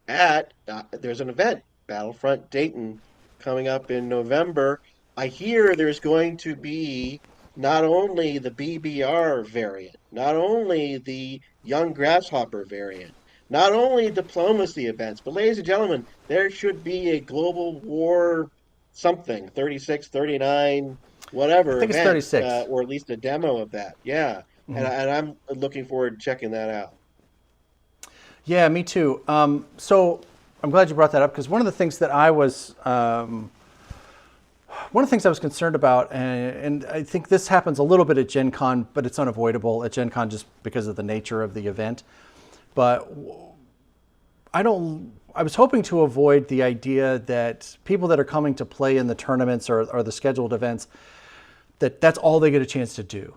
there's an event, Battlefront Dayton, coming up in November. I hear there's going to be not only the BBR variant, not only the Young Grasshopper variant, not only diplomacy events, but ladies and gentlemen, there should be a Global War something, 36, 39, whatever. I think event, it's 36. or at least a demo of that. Yeah. Mm-hmm. And I'm looking forward to checking that out. Yeah, me too. So I'm glad you brought that up, because one of the things that I was, one one of the things I was concerned about, and I think this happens a little bit at Gen Con, but it's unavoidable at Gen Con just because of the nature of the event. But I was hoping to avoid the idea that people that are coming to play in the tournaments or the scheduled events, that's all they get a chance to do,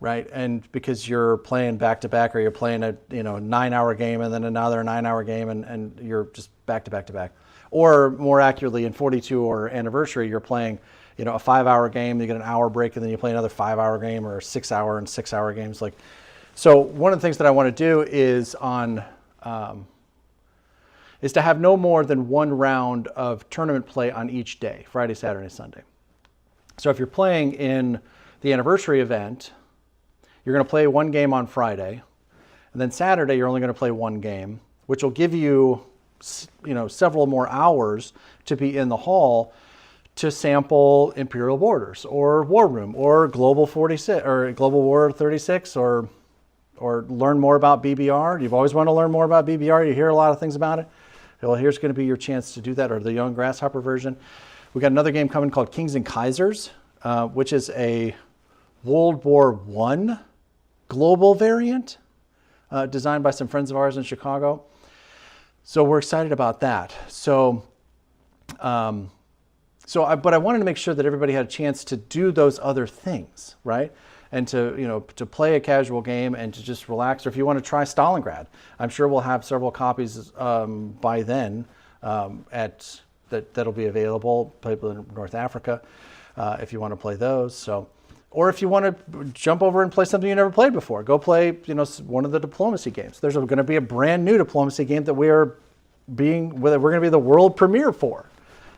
right? And because you're playing back to back, or you're playing a 9-hour game and then another 9-hour game, and you're just back to back to back. Or more accurately, in 42 or anniversary, you're playing a 5-hour game, you get an hour break, and then you play another 5-hour game, or 6-hour and 6-hour games. So one of the things that I want to do is is to have no more than one round of tournament play on each day, Friday, Saturday, Sunday. So if you're playing in the anniversary event, you're going to play one game on Friday, and then Saturday you're only going to play one game, which will give you several more hours to be in the hall to sample Imperial Borders or War Room or Global 46 or Global War 36 or learn more about BBR. You've always wanted to learn more about BBR. You hear a lot of things about it. Well, here's going to be your chance to do that, or the young Grasshopper version. We got another game coming called Kings and Kaisers, which is a World War I global variant designed by some friends of ours in Chicago. So we're excited about that. But I wanted to make sure that everybody had a chance to do those other things, right? And to play a casual game and to just relax. Or if you want to try Stalingrad, I'm sure we'll have several copies by then that'll be available. People in North Africa, if you want to play those. So, or if you want to jump over and play something you never played before, go play one of the diplomacy games. There's going to be a brand new diplomacy game that we're going to be the world premiere for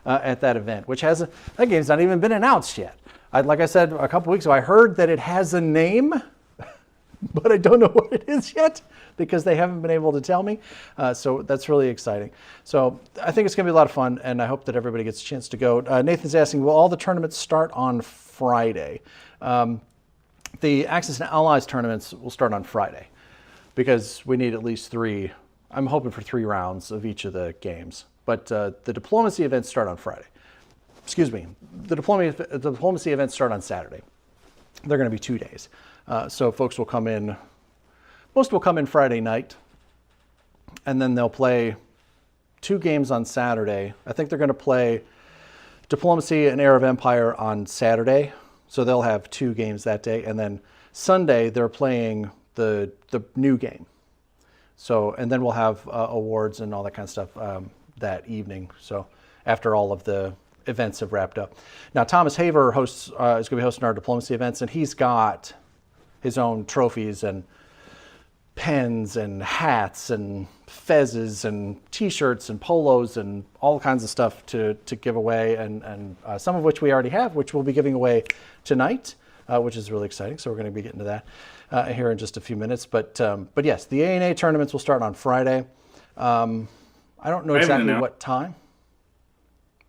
at that event, that game's not even been announced yet. Like I said a couple weeks ago, I heard that it has a name, but I don't know what it is yet because they haven't been able to tell me. So that's really exciting. So I think it's going to be a lot of fun, and I hope that everybody gets a chance to go. Nathan's asking, will all the tournaments start on Friday? The Axis and Allies tournaments will start on Friday because we need at least 3. I'm hoping for 3 rounds of each of the games. But the diplomacy events start on Friday. Excuse me, the diplomacy events start on Saturday. They're going to be 2 days. So folks will come in, most will come in Friday night, and then they'll play 2 games on Saturday. I think they're going to play Diplomacy and Heir of Empire on Saturday, so they'll have 2 games that day. And then Sunday, they're playing the new game. So, and then we'll have awards and all that kind of stuff that evening. So after all of the events have wrapped up. Now, Thomas Haver is going to be hosting our diplomacy events, and he's got his own trophies and pens and hats and fezzes and T-shirts and polos and all kinds of stuff to give away, and some of which we already have, which we'll be giving away tonight, which is really exciting. So we're going to be getting to that here in just a few minutes. But yes, the ANA tournaments will start on Friday. I don't know exactly what time.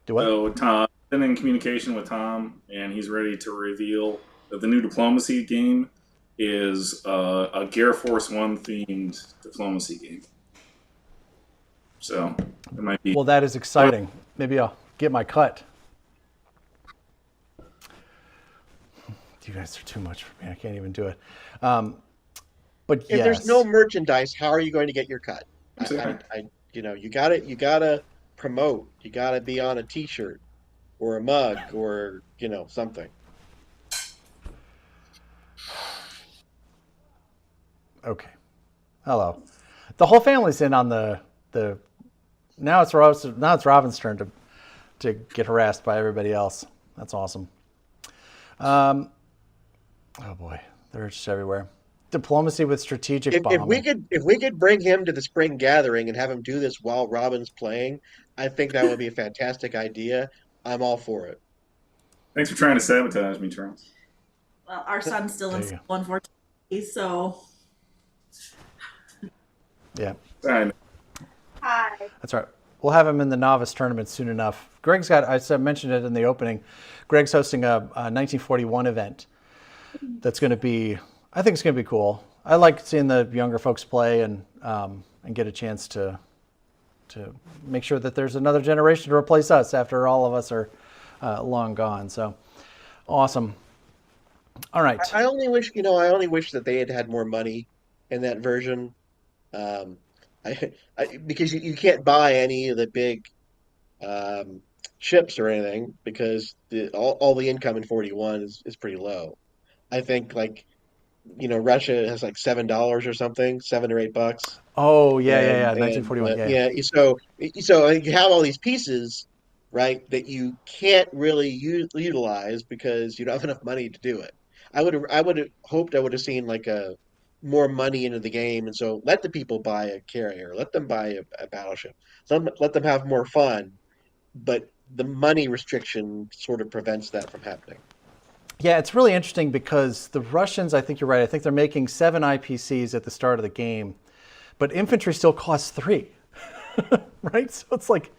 Do what? So Tom, been in communication with Tom, and he's ready to reveal that the new diplomacy game is a Gear Force One themed diplomacy game. So it might be. Well, that is exciting. Maybe I'll get my cut. You guys are too much for me. I can't even do it. But if there's no merchandise, how are you going to get your cut? You gotta promote. You gotta be on a T-shirt or a mug or something. Okay. Hello. The whole family's in on the. Now it's Robin's turn to get harassed by everybody else. That's awesome. Oh boy, they're just everywhere. Diplomacy with strategic bombing. If we could bring him to the spring gathering and have him do this while Robin's playing, I think that would be a fantastic idea. I'm all for it. Thanks for trying to sabotage me, Charles. Well, our son's still in school, unfortunately, so. Yeah. Hi. That's right. We'll have him in the novice tournament soon enough. I mentioned it in the opening. Greg's hosting a 1941 event that's going to be, I think it's going to be cool. I like seeing the younger folks play and get a chance to make sure that there's another generation to replace us after all of us are long gone. So awesome. All right. I only wish, I only wish that they had had more money in that version. Um, because you can't buy any of the big um, ships or anything because all the income in 41 is pretty low. I think like Russia has like $7 or something, $7 or $8, Oh yeah, yeah, yeah. and 1941. Yeah, yeah. yeah, so you have all these pieces, right, that you can't really utilize because you don't have enough money to do it. I would have hoped I would have seen like a more money into the game, and so let the people buy a carrier, let them buy a battleship, let them have more fun, but the money restriction sort of prevents that from happening. Yeah, it's really interesting because the Russians, I think you're right. I think they're making 7 IPCs at the start of the game, but infantry still costs 3, right? So it's like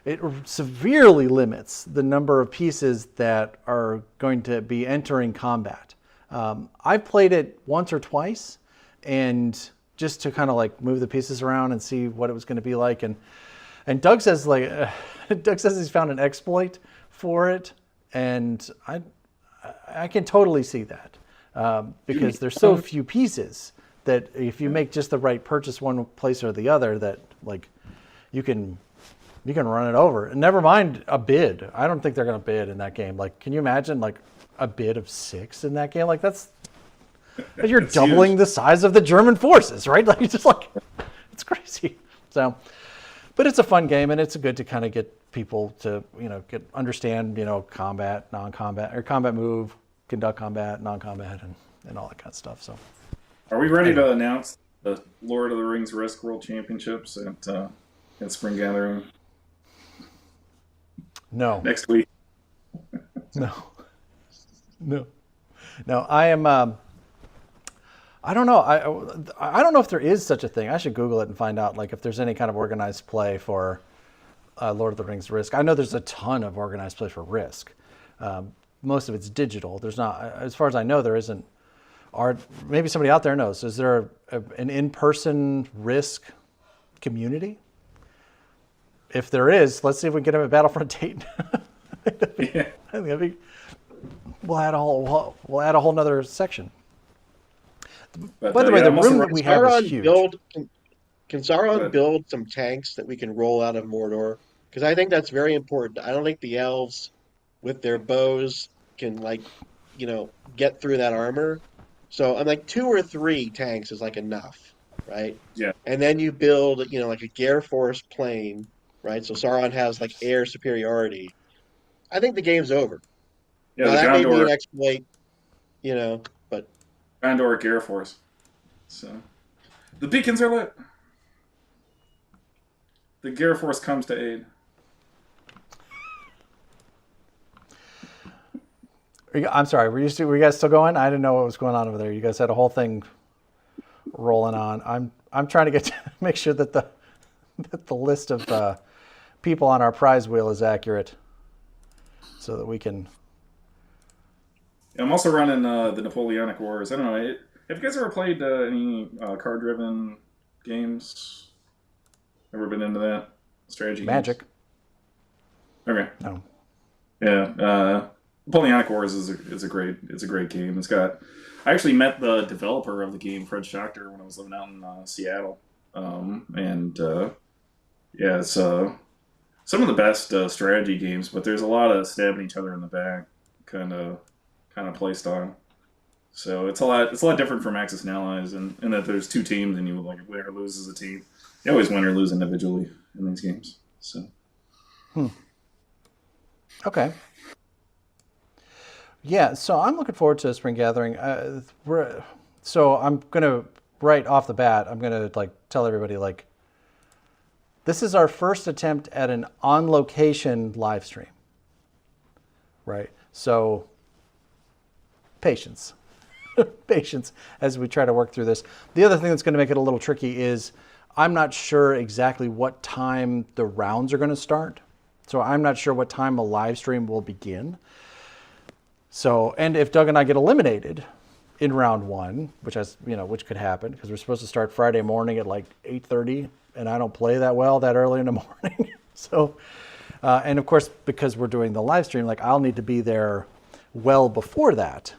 it severely limits the number of pieces that are going to be entering combat. I've played it once or twice, and just to kind of like move the pieces around and see what it was going to be like. And Doug says Doug says he's found an exploit for it, and I can totally see that because there's so few pieces that if you make just the right purchase one place or the other, that like you can run it over. And never mind a bid. I don't think they're going to bid in that game. Like, can you imagine like a bid of 6 in that game? Like you're doubling the size of the German forces, right? Like it's just like it's crazy. So, but it's a fun game, and it's good to kind of get people to understand combat, non-combat, or combat move, conduct combat, non-combat, and all that kind of stuff. So, are we ready to announce the Lord of the Rings Risk World Championships at Spring Gathering? No. Next week. No. I am. I don't know. I don't know if there is such a thing. I should Google it and find out like if there's any kind of organized play for Lord of the Rings Risk. I know there's a ton of organized play for Risk. Most of it's digital. There's not, as far as I know, there isn't. Maybe somebody out there knows. Is there an in-person Risk community? If there is, let's see if we can get them at Battlefront Dayton. We'll add a whole nother section. But, by the way, the room that we have is Sauron huge. Can Sauron build some tanks that we can roll out of Mordor? Because I think that's very important. I don't think the elves with their bows can get through that armor. So I'm like 2 or 3 tanks is like enough, right? Yeah. And then you build like a Gare Force plane, right? So Sauron has like air superiority. I think the game's over. Yeah, now, the that may be an Gondor, exploit, but Gondor Air Force. So the beacons are lit. The Gare Force comes to aid. I'm sorry. Were you guys still going? I didn't know what was going on over there. You guys had a whole thing rolling on. I'm trying to make sure that the list of people on our prize wheel is accurate, so that we can. I'm also running the Napoleonic Wars. I don't know. Have you guys ever played any card-driven games? Ever been into that strategy? Magic. Games? Okay. No. Yeah. Napoleonic Wars is a great game. I actually met the developer of the game, Fred Schachter, when I was living out in Seattle, it's some of the best strategy games, but there's a lot of stabbing each other in the back kind of play style. So it's a lot different from Axis and Allies, in that there's 2 teams and you like win or lose as a team. You always win or lose individually in these games. So. Okay. Yeah, so I'm looking forward to Spring Gathering. So I'm gonna right off the bat, I'm gonna tell everybody this is our first attempt at an on-location live stream. Right. So patience. Patience as we try to work through this. The other thing that's going to make it a little tricky is I'm not sure exactly what time the rounds are going to start. So I'm not sure what time a live stream will begin. So, and if Doug and I get eliminated in round 1, which could happen because we're supposed to start Friday morning at 8:30, and I don't play that well that early in the morning. So And of course, because we're doing the live stream, like I'll need to be there well before that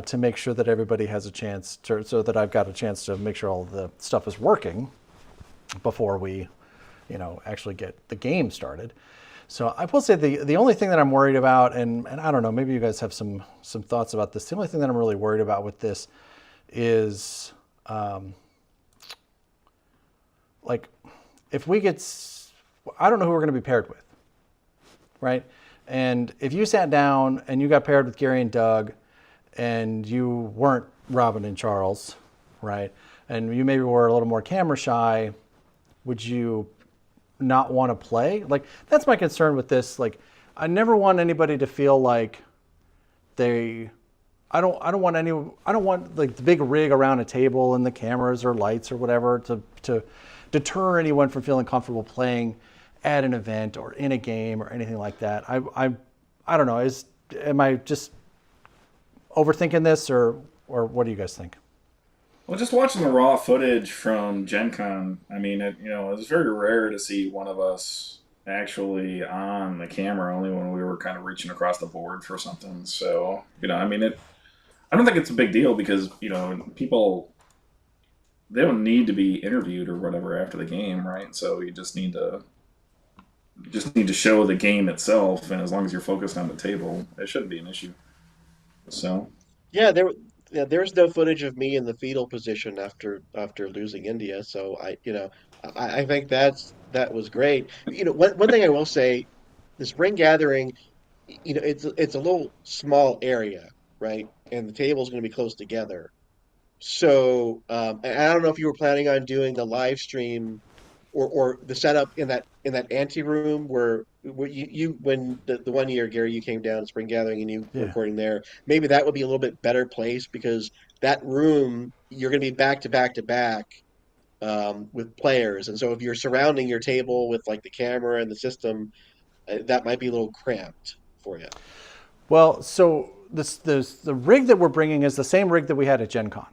to make sure that everybody has a chance to, so that I've got a chance to make sure all the stuff is working before we, actually get the game started. So I will say the only thing that I'm worried about, and I don't know, maybe you guys have some thoughts about this. The only thing that I'm really worried about with this is, like, if we get, I don't know who we're going to be paired with, right? And if you sat down and you got paired with Gary and Doug, and you weren't Robin and Charles, right? And you maybe were a little more camera shy, would you not want to play? Like, that's my concern with this. Like, I never want anybody to feel like I don't want like the big rig around a table and the cameras or lights or whatever to deter anyone from feeling comfortable playing at an event or in a game or anything like that. I don't know. Am I just overthinking this, or what do you guys think? Well, just watching the raw footage from Gen Con, I mean, it was very rare to see one of us actually on the camera, only when we were kind of reaching across the board for something. So, I don't think it's a big deal because, people, they don't need to be interviewed or whatever after the game, right? So you just need to show the game itself, and as long as you're focused on the table, it shouldn't be an issue. So Yeah, there's no footage of me in the fetal position after losing India. So I think that was great. One thing I will say, the spring gathering, it's a little small area, right? And the table's going to be close together. So and I don't know if you were planning on doing the live stream or the setup in that ante room where you when the one year, Gary, you came down to spring gathering and you were recording there. Maybe that would be a little bit better place because that room you're going to be back to back to back with players, and so if you're surrounding your table with like the camera and the system, that might be a little cramped for you. Well, so the rig that we're bringing is the same rig that we had at Gen Con.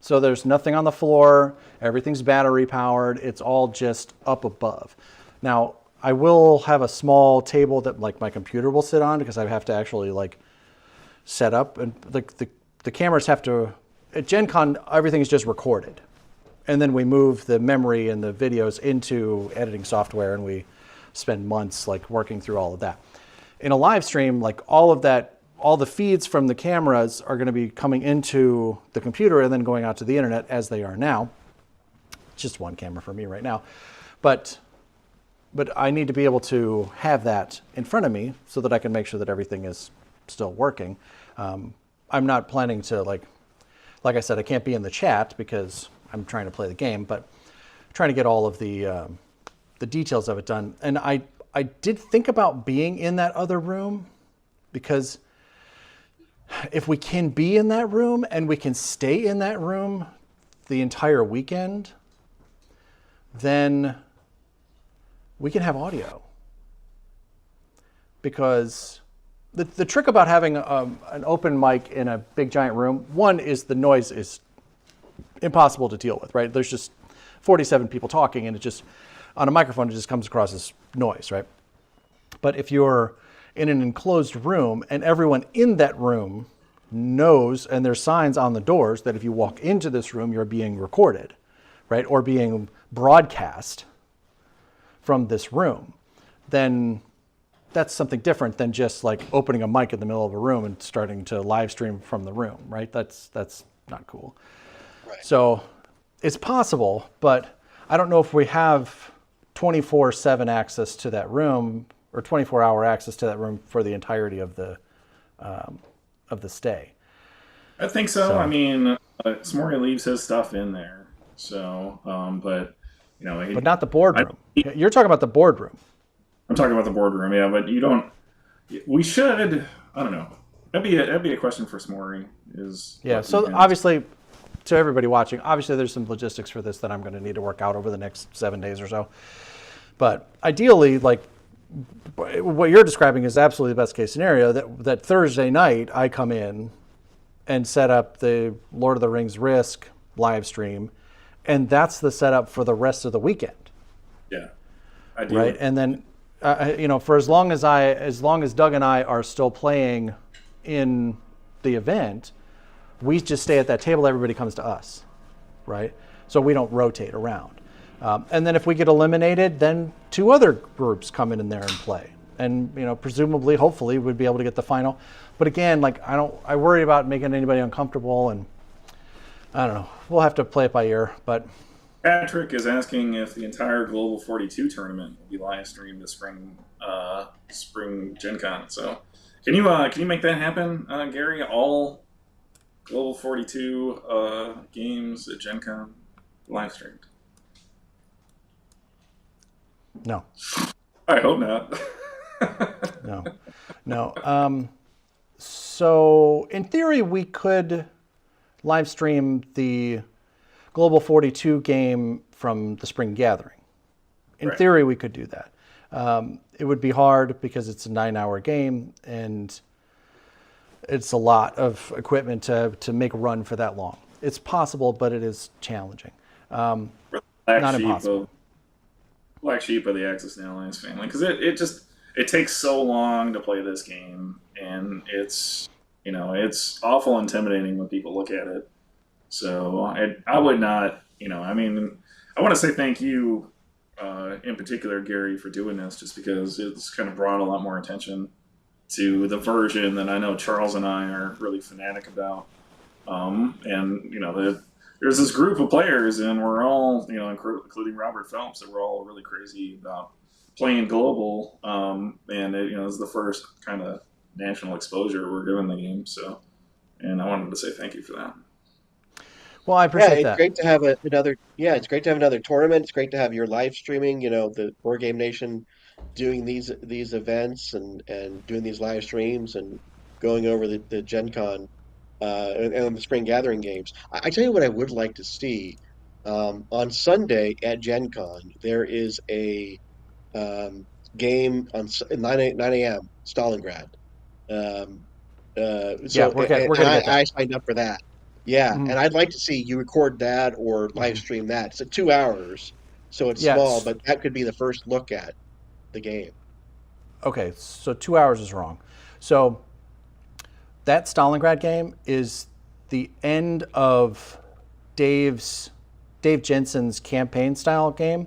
So there's nothing on the floor, everything's battery powered, it's all just up above. Now, I will have a small table that like my computer will sit on because I have to actually like set up, and like the cameras have to, at Gen Con, everything is just recorded. And then we move the memory and the videos into editing software, and we spend months like working through all of that. In a live stream, like all of that, all the feeds from the cameras are going to be coming into the computer and then going out to the internet as they are now. It's just one camera for me right now. But I need to be able to have that in front of me so that I can make sure that everything is still working. I'm not planning to, like I said, I can't be in the chat because I'm trying to play the game, but trying to get all of the details of it done. And I did think about being in that other room because if we can be in that room and we can stay in that room the entire weekend, then we can have audio. Because the trick about having an open mic in a big giant room, one is the noise is impossible to deal with, right? There's just 47 people talking, and it just, on a microphone, it just comes across as noise, right? But if you're in an enclosed room and everyone in that room knows, and there's signs on the doors that if you walk into this room, you're being recorded, right? Or being broadcast from this room, then that's something different than just like opening a mic in the middle of a room and starting to live stream from the room, right? That's not cool. Right. So it's possible, but I don't know if we have 24/7 access to that room or 24-hour access to that room for the entirety of the stay. I think so. I mean, Smorgy leaves his stuff in there, so but but not the boardroom. You're talking about the boardroom. I'm talking about the boardroom, yeah. But you don't. We should. I don't know. That'd be a question for Smorgy. So obviously, to everybody watching, obviously there's some logistics for this that I'm going to need to work out over the next 7 days or so. But ideally, like what you're describing is absolutely the best case scenario. That Thursday night I come in and set up the Lord of the Rings Risk live stream, and that's the setup for the rest of the weekend. Yeah. Right, and then for as long as Doug and I are still playing in the event, we just stay at that table. Everybody comes to us, right? So we don't rotate around. And then if we get eliminated, then 2 other groups come in there and play. And presumably, hopefully, we'd be able to get the final. But again, I worry about making anybody uncomfortable, and I don't know. We'll have to play it by ear. But Patrick is asking if the entire Global 42 tournament will be live streamed this spring Gen Con. So can you make that happen, Gary? All Global 42 games at Gen Con live streamed? no. I hope not. No. So in theory, we could live stream the Global 42 game from the Spring Gathering. In Right. theory, we could do that. It would be hard because it's a 9-hour game and it's a lot of equipment to make a run for that long. It's possible, but it is challenging. Not impossible. Black sheep of the Axis and Alliance family, because it takes so long to play this game, and it's awful intimidating when people look at it. So I would not, I want to say thank you in particular, Gary, for doing this, just because it's kind of brought a lot more attention to the version that I know Charles and I are really fanatic about. There's this group of players, and we're all, including Robert Phelps, that we're all really crazy about playing global. It's the first kind of national exposure we're giving the game. So, and I wanted to say thank you for that. Well, I appreciate it's that. great to have another. Yeah, it's great to have another tournament. It's great to have your live streaming. The Board Game Nation doing these events and doing these live streams and going over the Gen Con and the Spring Gathering games. I tell you what I would like to see on Sunday at Gen Con. There is a game on 9 a.m. Stalingrad. Yeah, we're gonna get that. I signed up for that. Yeah, Mhm. and I'd like to see you record that or live stream that. It's at 2 hours, so it's Yes. small, but that could be the first look at the game. Okay, so 2 hours is wrong. So that Stalingrad game is the end of Dave Jensen's campaign style game.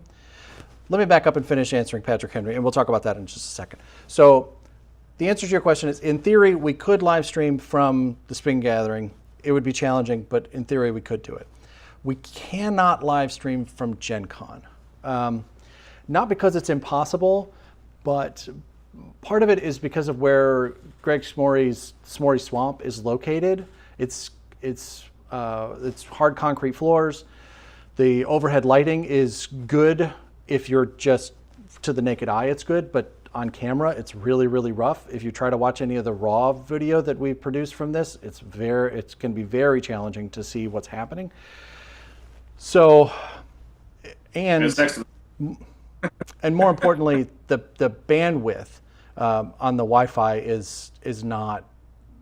Let me back up and finish answering Patrick Henry, and we'll talk about that in just a second. So the answer to your question is, in theory, we could live stream from the Spring Gathering. It would be challenging, but in theory, we could do it. We cannot live stream from Gen Con. Not because it's impossible, but part of it is because of where Greg Smorey's Swamp is located. It's hard concrete floors. The overhead lighting is good if you're just to the naked eye. It's good, but on camera, it's really, really rough. If you try to watch any of the raw video that we produced from this, it's can be very challenging to see what's happening. So, and more importantly, the bandwidth on the Wi-Fi is not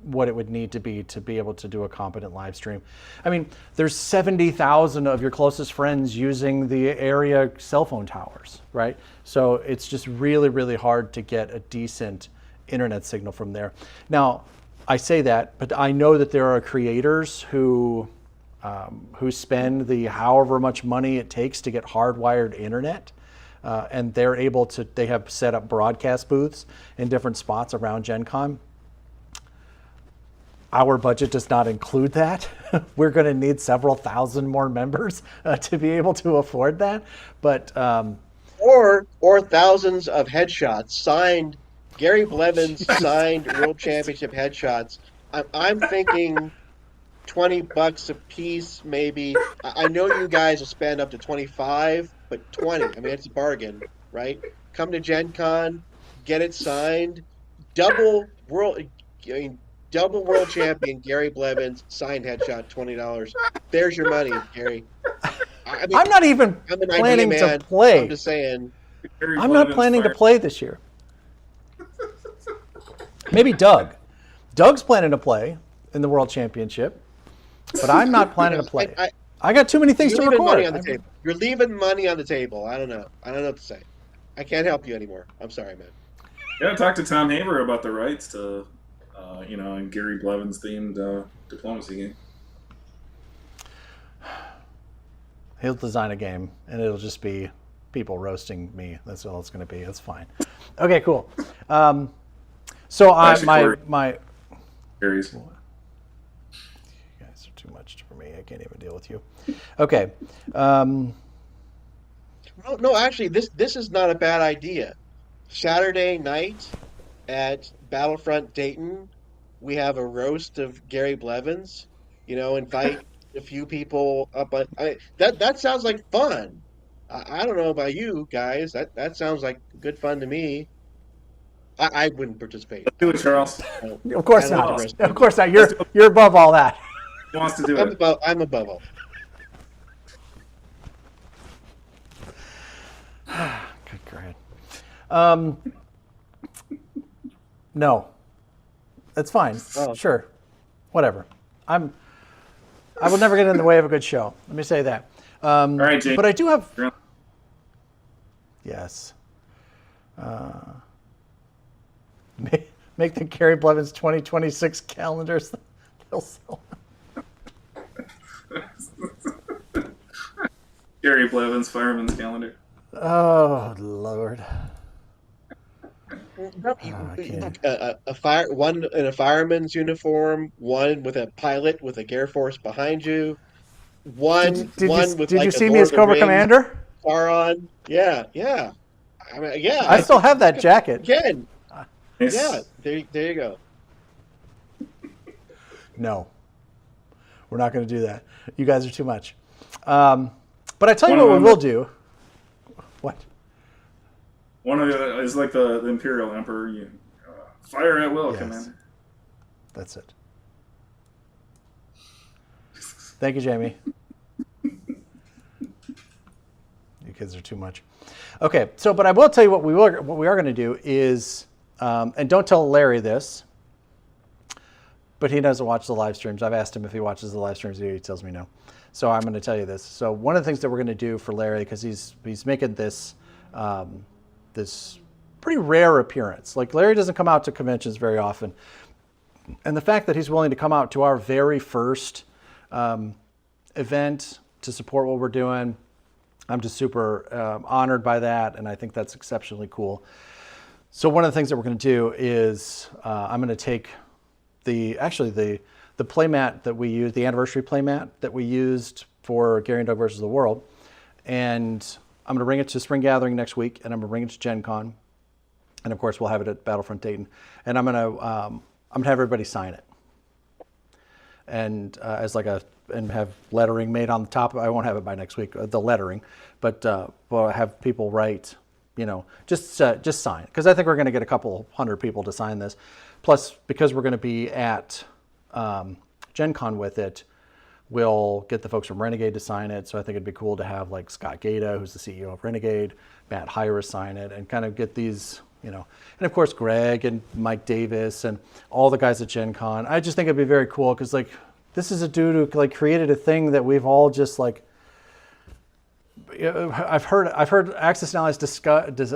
what it would need to be able to do a competent live stream. I mean, there's 70,000 of your closest friends using the area cell phone towers, right? So it's just really, really hard to get a decent internet signal from there. Now, I say that, but I know that there are creators who spend the however much money it takes to get hardwired internet. And they have set up broadcast booths in different spots around Gen Con. Our budget does not include that. We're going to need several thousand more members to be able to afford that. But or thousands of headshots signed. Gary Blevins signed World Championship headshots. I'm thinking $20 a piece, maybe. I know you guys will spend up to 25, but 20. I mean, it's a bargain, right? Come to Gen Con, get it signed. Double world champion Gary Blevins signed headshot, $20. There's your money, Gary. I mean, I'm not even I'm an planning idea to man. play. I'm just saying. I'm not planning to play this year. Maybe Doug. Doug's planning to play in the World Championship, but I'm not planning to play. I got too many things to record. Money on the table. You're leaving money on the table. I don't know. I don't know what to say. I can't help you anymore. I'm sorry, man. Yeah, talk to Tom Haber about the rights to, and Gary Blevins themed diplomacy game. He'll design a game, and it'll just be people roasting me. That's all it's going to be. It's fine. Okay, cool. So my Gary's. you guys are too much for me. I can't even deal with you. Okay. No, actually, this is not a bad idea. Saturday night at Battlefront Dayton, we have a roast of Gary Blevins. Invite a few people up. That sounds like fun. I don't know about you guys. That sounds like good fun to me. I wouldn't participate. Let's do it, Charles. Of course I don't know not. the rest Of course not. You're above all that. Who wants to do I'm it? above all. Good God. No, it's fine. Oh. Sure, whatever. I will never get in the way of a good show. Let me say that. All right, Jake. But I do have. Yes. Make the Gary Blevins 2026 calendars. They'll sell. Gary Blevins Fireman's Calendar. Oh Lord. One in a fireman's uniform, one with a pilot with a Air Force behind you, one with did like you a see me Lord as of the Cobra Rings Commander? car on. Yeah. I mean, yeah. I still have that jacket. Again. Nice. Yeah. There you go. No, we're not going to do that. You guys are too much. But I tell you what we will do. What? One of the is like the Imperial Emperor. You fire at will, Yes. Commander. That's it. Thank you, Jamie. You kids are too much. Okay, but I will tell you what we are going to do is, and don't tell Larry this, but he doesn't watch the live streams. I've asked him if he watches the live streams. He tells me no. So I'm going to tell you this. So one of the things that we're going to do for Larry, because he's making this this pretty rare appearance. Like Larry doesn't come out to conventions very often, and the fact that he's willing to come out to our very first event to support what we're doing, I'm just super honored by that, and I think that's exceptionally cool. So one of the things that we're going to do is I'm going to take the playmat that we used, the anniversary playmat that we used for Gary and Doug versus the World, and I'm going to bring it to Spring Gathering next week, and I'm going to bring it to Gen Con, and of course we'll have it at Battlefront Dayton, and I'm going to have everybody sign it, and and have lettering made on the top. I won't have it by next week, the lettering, but we'll have people write, just sign, because I think we're going to get a couple hundred people to sign this. Plus, because we're going to be at Gen Con with it, we'll get the folks from Renegade to sign it. So I think it'd be cool to have like Scott Gata, who's the CEO of Renegade, Matt Hyra sign it, and kind of get these, and of course Greg and Mike Davis and all the guys at Gen Con. I just think it'd be very cool because this is a dude who created a thing that we've all just I've heard Access Now is described as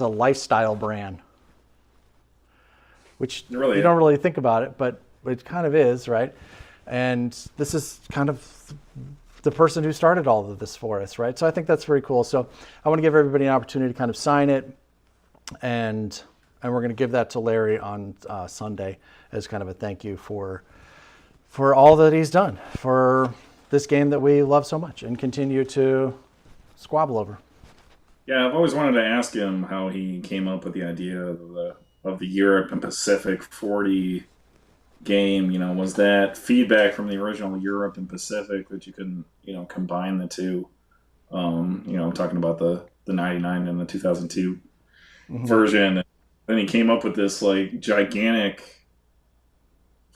a lifestyle brand, which you don't really think about it, but it kind of is, right? And this is kind of the person who started all of this for us, right? So I think that's very cool. So I want to give everybody an opportunity to kind of sign it, and we're going to give that to Larry on Sunday as kind of a thank you for all that he's done for this game that we love so much and continue to squabble over. Yeah, I've always wanted to ask him how he came up with the idea of the Europe and Pacific 40 game. Was that feedback from the original Europe and Pacific that you can, combine the two? I'm talking about the 99 and the 2002 version. And then he came up with this gigantic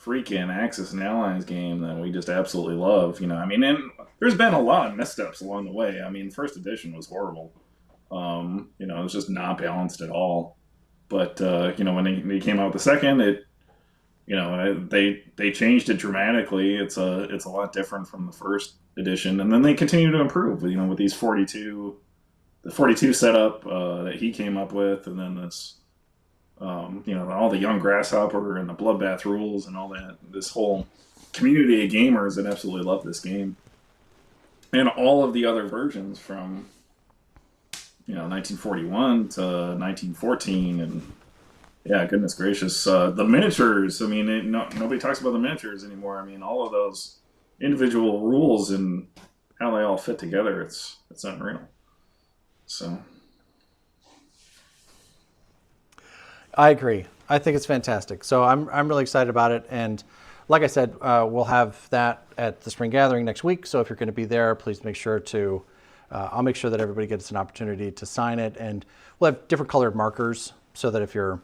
freaking Axis and Allies game that we just absolutely love. And there's been a lot of missteps along the way. First edition was horrible. It was just not balanced at all. But when they came out with the second, they changed it dramatically. It's a lot different from the first edition, and then they continue to improve. With these 42 the 42 setup that he came up with, and then this, all the young Grasshopper and the Bloodbath rules and all that. This whole community of gamers that absolutely love this game, and all of the other versions from 1941 to 1914, and yeah, goodness gracious, the miniatures. I mean, nobody talks about the miniatures anymore. I mean, all of those individual rules and how they all fit together, it's unreal. So I agree. I think it's fantastic. So I'm really excited about it. And like I said, we'll have that at the Spring Gathering next week. So if you're going to be there, please make sure to, I'll make sure that everybody gets an opportunity to sign it. And we'll have different colored markers so that if you're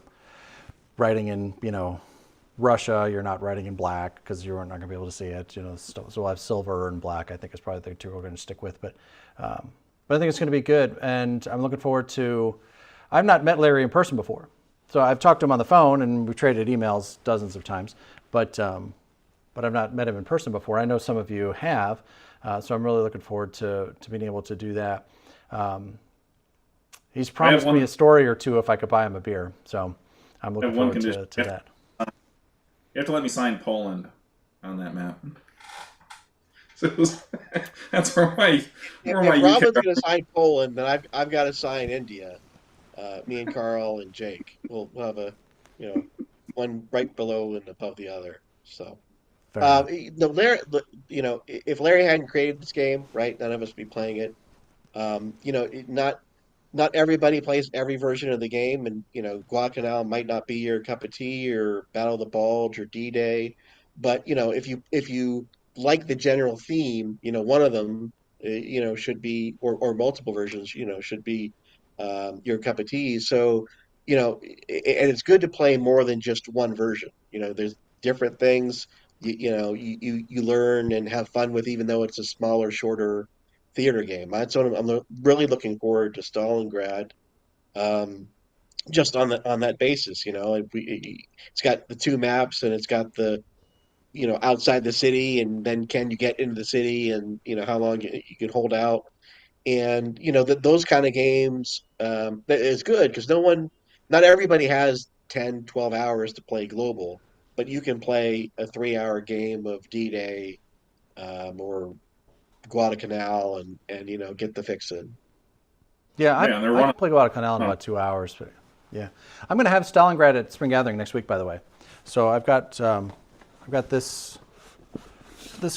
writing in, Russia, you're not writing in black because you're not going to be able to see it. So we'll have silver and black. I think is probably the two we're going to stick with. But I think it's going to be good, and I'm looking forward to. I've not met Larry in person before, so I've talked to him on the phone and we've traded emails dozens of times. But I've not met him in person before. I know some of you have, so I'm really looking forward to being able to do that. He's promised me a story or two if I could buy him a beer, so I'm looking forward to that. You have to let me sign Poland on that map. So that's where my If UK Robin's going to sign Poland, then I've got to sign India. Me and Carl and Jake. We'll have a, one right below and above the other. So, Larry, if Larry hadn't created this game, right, none of us would be playing it. Not everybody plays every version of the game, and Guadalcanal might not be your cup of tea, or Battle of the Bulge, or D-Day, but if you like the general theme, one of them, should be, or multiple versions, should be your cup of tea. So, and it's good to play more than just one version. There's different things you learn and have fun with, even though it's a smaller, shorter theater game. That's what I'm really looking forward to Stalingrad. Just on that basis, it's got the two maps, and it's got the outside the city, and then can you get into the city, and how long you can hold out, and those kind of games, that is good because not everybody has 10, 12 hours to play global, but you can play a 3-hour game of D-Day, or Guadalcanal, and get the fix in. Yeah, I they're can play Guadalcanal in about 2 hours. But yeah, I'm going to have Stalingrad at Spring Gathering next week, by the way. So I've got this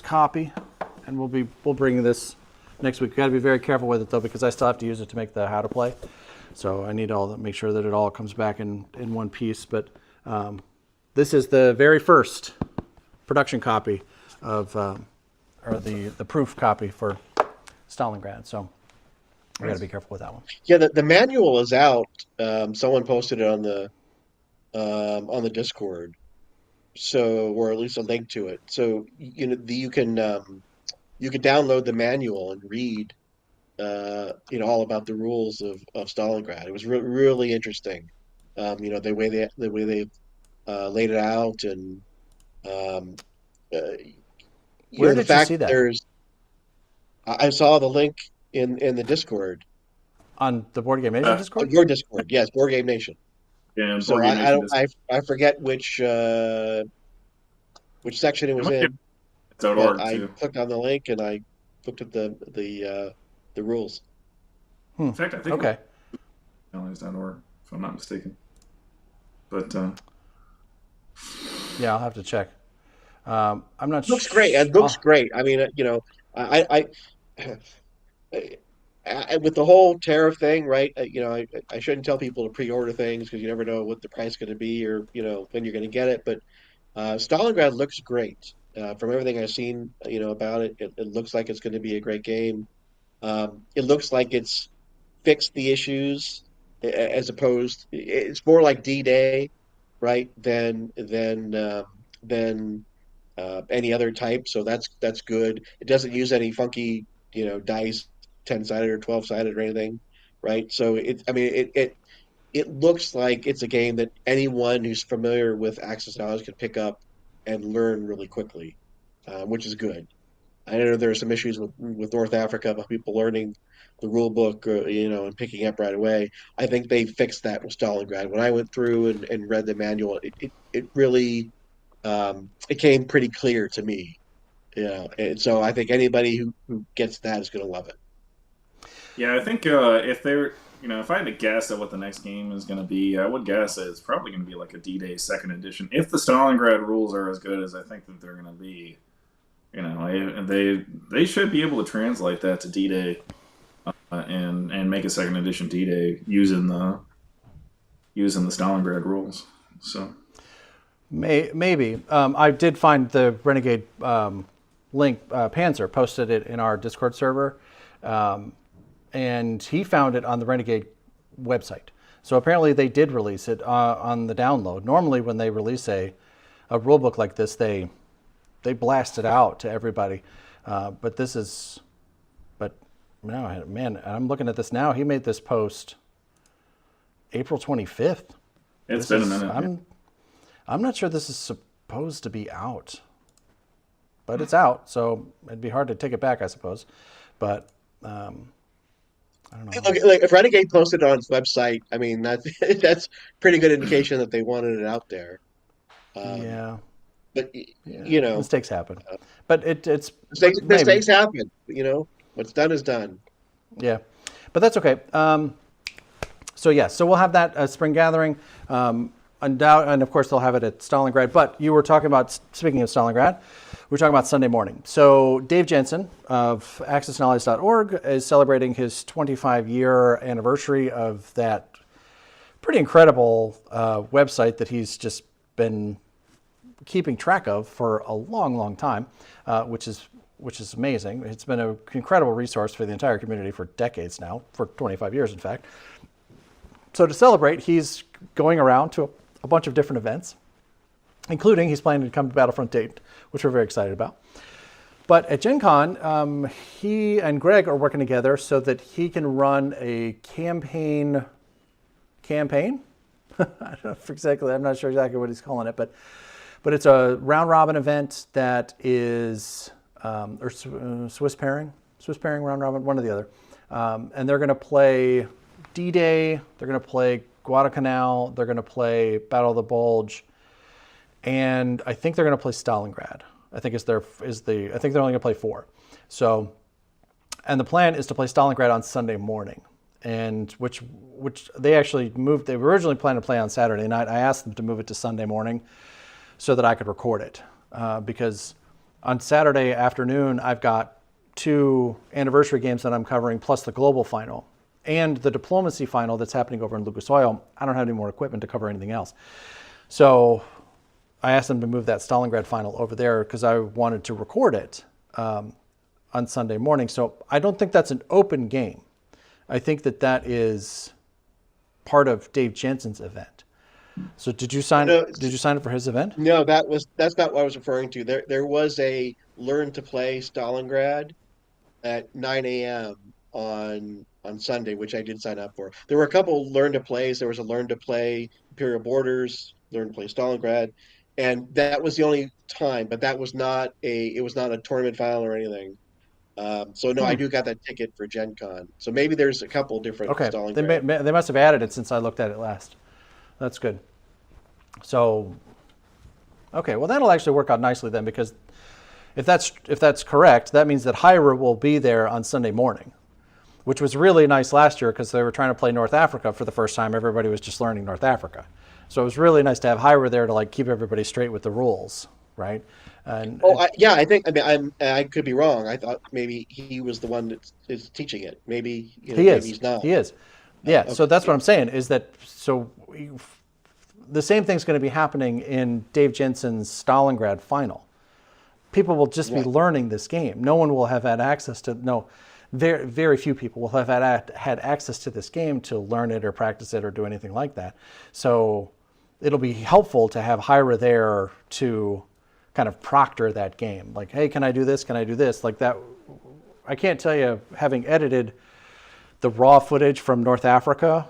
copy, and we'll bring this next week. We've got to be very careful with it though, because I still have to use it to make the how to play. So I need to make sure that it all comes back in one piece. But this is the very first production copy of, or the proof copy for Stalingrad. So we got to be careful with that one. Yeah, the manual is out. Someone posted it on the Discord, so, or at least a link to it. So you can download the manual and read all about the rules of Stalingrad. It was really interesting. The way they laid it out, and where the did you fact see that? I saw the link in the Discord. On the Board Game Nation Discord? Your Discord, yes, Board Game Nation. Yeah, So I forget which section it was in. .org I too. clicked on the link and I looked at the rules. In fact, I think okay. .org, if I'm not mistaken. But yeah, I'll have to check. I'm not. It looks great. It looks great. I mean, I with the whole tariff thing, right? I shouldn't tell people to pre-order things because you never know what the price is going to be, or when you're going to get it. But Stalingrad looks great. From everything I've seen, about it, it looks like it's going to be a great game. It looks like it's fixed the issues, as opposed. It's more like D-Day, right? Than any other type. So that's good. It doesn't use any funky, dice, 10-sided or 12-sided or anything, right? So it looks like it's a game that anyone who's familiar with Axis knowledge can pick up and learn really quickly, which is good. I know there are some issues with North Africa about people learning the rule book, and picking up right away. I think they fixed that with Stalingrad. When I went through and read the manual, it really it came pretty clear to me. And so I think anybody who gets that is going to love it. Yeah, I think if they're, if I had to guess at what the next game is going to be, I would guess that it's probably going to be like a D-Day second edition. If the Stalingrad rules are as good as I think that they're going to be, they should be able to translate that to D-Day and make a second edition D-Day using the Stalingrad rules. So Maybe. I did find the Renegade link. Panzer posted it in our Discord server, and he found it on the Renegade website. So apparently they did release it on the download. Normally when they release a rulebook like this, they blast it out to everybody. But now, man, I'm looking at this now. He made this post April 25th. It's been a minute. I'm not sure this is supposed to be out, but it's out, so it'd be hard to take it back, I suppose. But I don't know. Okay, like if Renegade posted it on its website, I mean that's pretty good indication that they wanted it out there. Yeah, But mistakes happen. But it's mistakes happen. What's done is done. Yeah, but that's okay. So we'll have that spring gathering. And of course they'll have it at Stalingrad. But you were talking about, speaking of Stalingrad, we're talking about Sunday morning. So Dave Jensen of accessknowledge.org is celebrating his 25-year anniversary of that pretty incredible website that he's just been keeping track of for a long, long time, which is amazing. It's been an incredible resource for the entire community for decades now, for 25 years, in fact. So to celebrate, he's going around to a bunch of different events, including he's planning to come to Battlefront Dayton, which we're very excited about. But at Gen Con, he and Greg are working together so that he can run a campaign? I don't know exactly, I'm not sure exactly what he's calling it, but it's a round robin event that is, or Swiss pairing, round robin, one or the other. And they're going to play D-Day, they're going to play Guadalcanal, they're going to play Battle of the Bulge, and I think they're going to play Stalingrad. I think I think they're only going to play 4. So, and the plan is to play Stalingrad on Sunday morning, and which they actually moved. They were originally planning to play on Saturday night. I asked them to move it to Sunday morning so that I could record it, because on Saturday afternoon I've got 2 anniversary games that I'm covering, plus the global final and the diplomacy final that's happening over in Lucas Oil. I don't have any more equipment to cover anything else. So I asked them to move that Stalingrad final over there because I wanted to record it on Sunday morning. So I don't think that's an open game. I think that is part of Dave Jensen's event. So did you sign up for his event? No, that's not what I was referring to. There was a Learn to Play Stalingrad at 9 a.m. on Sunday, which I did sign up for. There were a couple Learn to Plays. There was a Learn to Play Imperial Borders, Learn to Play Stalingrad, and that was the only time. But that was not a tournament final or anything. So no, I do got that ticket for Gen Con. So maybe there's a couple different Stalingrad. They must have added it since I looked at it last. That's good. So, okay, well that'll actually work out nicely then, because if that's correct, that means that Hyra will be there on Sunday morning, which was really nice last year because they were trying to play North Africa for the first time. Everybody was just learning North Africa. So it was really nice to have Hyra there to keep everybody straight with the rules, right? And I could be wrong. I thought maybe he was the one that is teaching it. Maybe maybe he's not. He is. Yeah. Okay. So that's what I'm saying is that the same thing's going to be happening in Dave Jensen's Stalingrad final. People will just be learning this game. No one will have had access to very, very few people will have had access to this game to learn it or practice it or do anything like that. So it'll be helpful to have Hyra there to kind of proctor that game. Like, hey, can I do this? Can I do this? Like that. I can't tell you, having edited the raw footage from North Africa,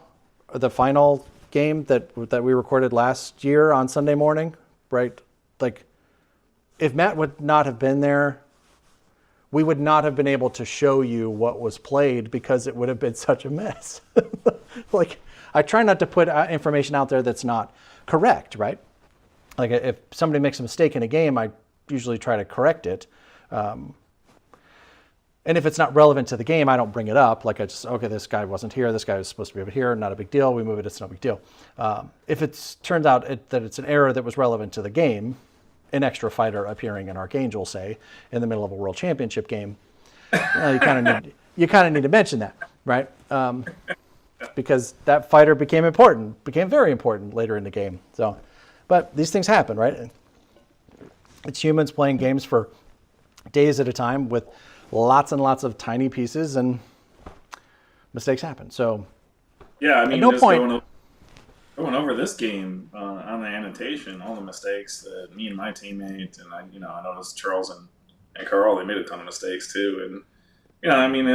the final game that we recorded last year on Sunday morning, right? Like, if Matt would not have been there, we would not have been able to show you what was played because it would have been such a mess. Like, I try not to put information out there that's not correct, right? Like, if somebody makes a mistake in a game, I usually try to correct it. And if it's not relevant to the game, I don't bring it up. Like, I just, okay, this guy wasn't here. This guy was supposed to be over here. Not a big deal. We move it. It's no big deal. If it turns out that it's an error that was relevant to the game, an extra fighter appearing in Archangel, say, in the middle of a World Championship game, you kind of need to mention that, right? Because that fighter became very important later in the game. So, but these things happen, right? It's humans playing games for days at a time with lots and lots of tiny pieces, and mistakes happen. So, yeah, I mean, no just point. Going over this game on the annotation, all the mistakes that me and my teammate, and I noticed Charles and Carl, they made a ton of mistakes too. And I mean,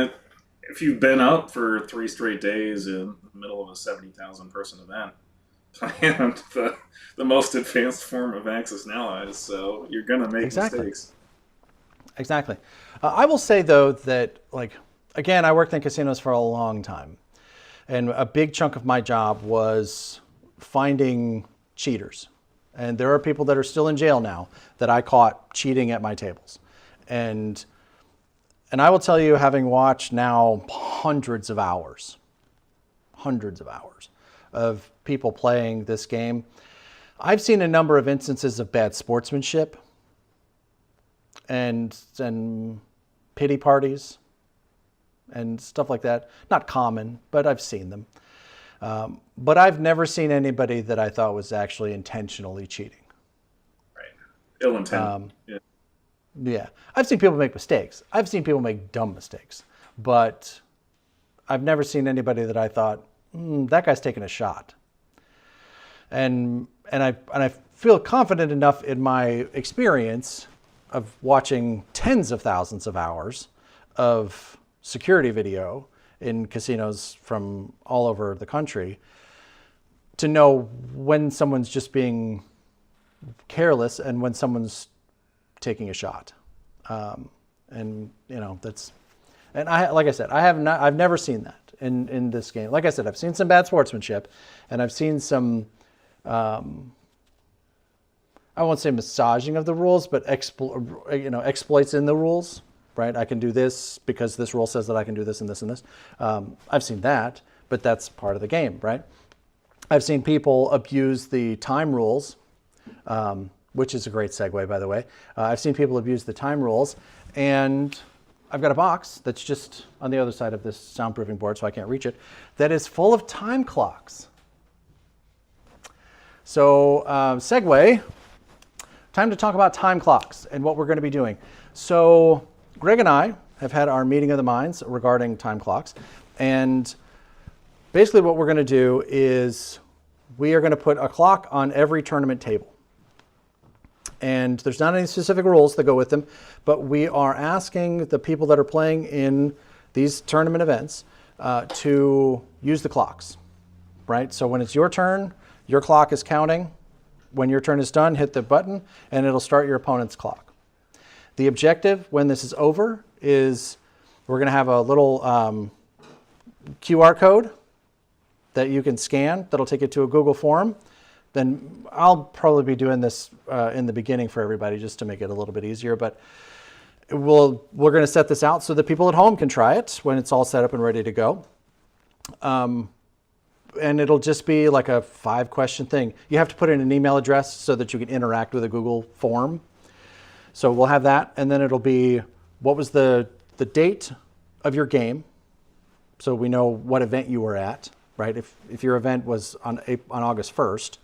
if you've been up for 3 straight days in the middle of a 70,000 person event, playing the most advanced form of Axis and Allies, so you're gonna make mistakes. Exactly. I will say though that, like, again, I worked in casinos for a long time, and a big chunk of my job was finding cheaters. And there are people that are still in jail now that I caught cheating at my tables. And I will tell you, having watched now hundreds of hours of people playing this game, I've seen a number of instances of bad sportsmanship and pity parties and stuff like that. Not common, but I've seen them. But I've never seen anybody that I thought was actually intentionally cheating. Right. Ill intent. Yeah. I've seen people make mistakes. I've seen people make dumb mistakes. But I've never seen anybody that I thought, that guy's taking a shot. And I feel confident enough in my experience of watching tens of thousands of hours of security video in casinos from all over the country to know when someone's just being careless and when someone's taking a shot. And like I said, I've never seen that in this game. Like I said, I've seen some bad sportsmanship, and I've seen some, I won't say massaging of the rules, but exploits in the rules. Right? I can do this because this rule says that I can do this and this and this. I've seen that, but that's part of the game, right? I've seen people abuse the time rules, which is a great segue, by the way. I've seen people abuse the time rules, and I've got a box that's just on the other side of this soundproofing board, so I can't reach it, that is full of time clocks. So, segue, time to talk about time clocks and what we're going to be doing. So, Greg and I have had our meeting of the minds regarding time clocks, and basically what we're going to do is we are going to put a clock on every tournament table. And there's not any specific rules that go with them, but we are asking the people that are playing in these tournament events to use the clocks, right? So when it's your turn, your clock is counting. When your turn is done, hit the button, and it'll start your opponent's clock. The objective when this is over is we're going to have a little QR code that you can scan that'll take you to a Google form. Then I'll probably be doing this in the beginning for everybody just to make it a little bit easier. But we're going to set this out so that people at home can try it when it's all set up and ready to go. And it'll just be like a 5-question thing. You have to put in an email address so that you can interact with a Google form. So we'll have that, and then it'll be what was the date of your game, so we know what event you were at, right? If your event was on August 1st,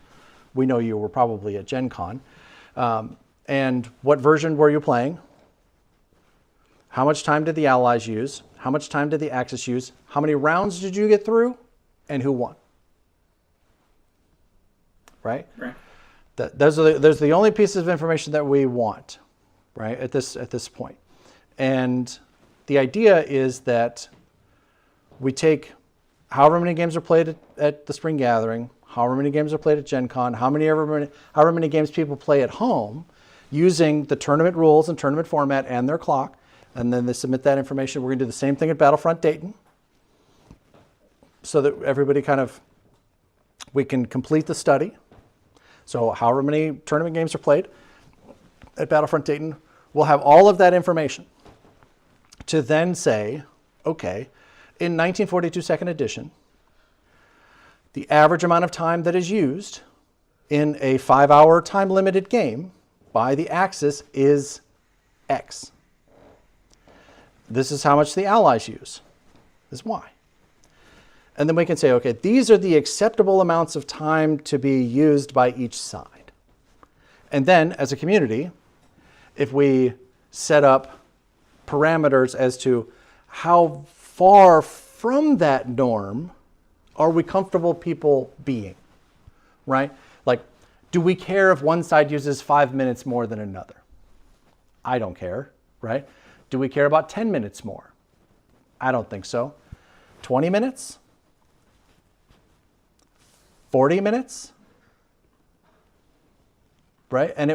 we know you were probably at Gen Con. And what version were you playing? How much time did the Allies use? How much time did the Axis use? How many rounds did you get through? And who won? Right? Those are the only pieces of information that we want. Right, at this point. And the idea is that we take however many games are played at the Spring Gathering, however many games are played at Gen Con, however many games people play at home, using the tournament rules and tournament format and their clock, And then they submit that information. We're going to do the same thing at Battlefront Dayton so that everybody we can complete the study. So however many tournament games are played at Battlefront Dayton, we'll have all of that information to then say, okay, in 1942 second edition, the average amount of time that is used in a 5-hour time-limited game by the Axis is X. This is how much the Allies use, is Y. And then we can say, okay, these are the acceptable amounts of time to be used by each side. And then, as a community, if we set up parameters as to how far from that norm are we comfortable people being, right? Like, do we care if one side uses 5 minutes more than another? I don't care, right? Do we care about 10 minutes more? I don't think so. 20 minutes? 40 minutes? Right? And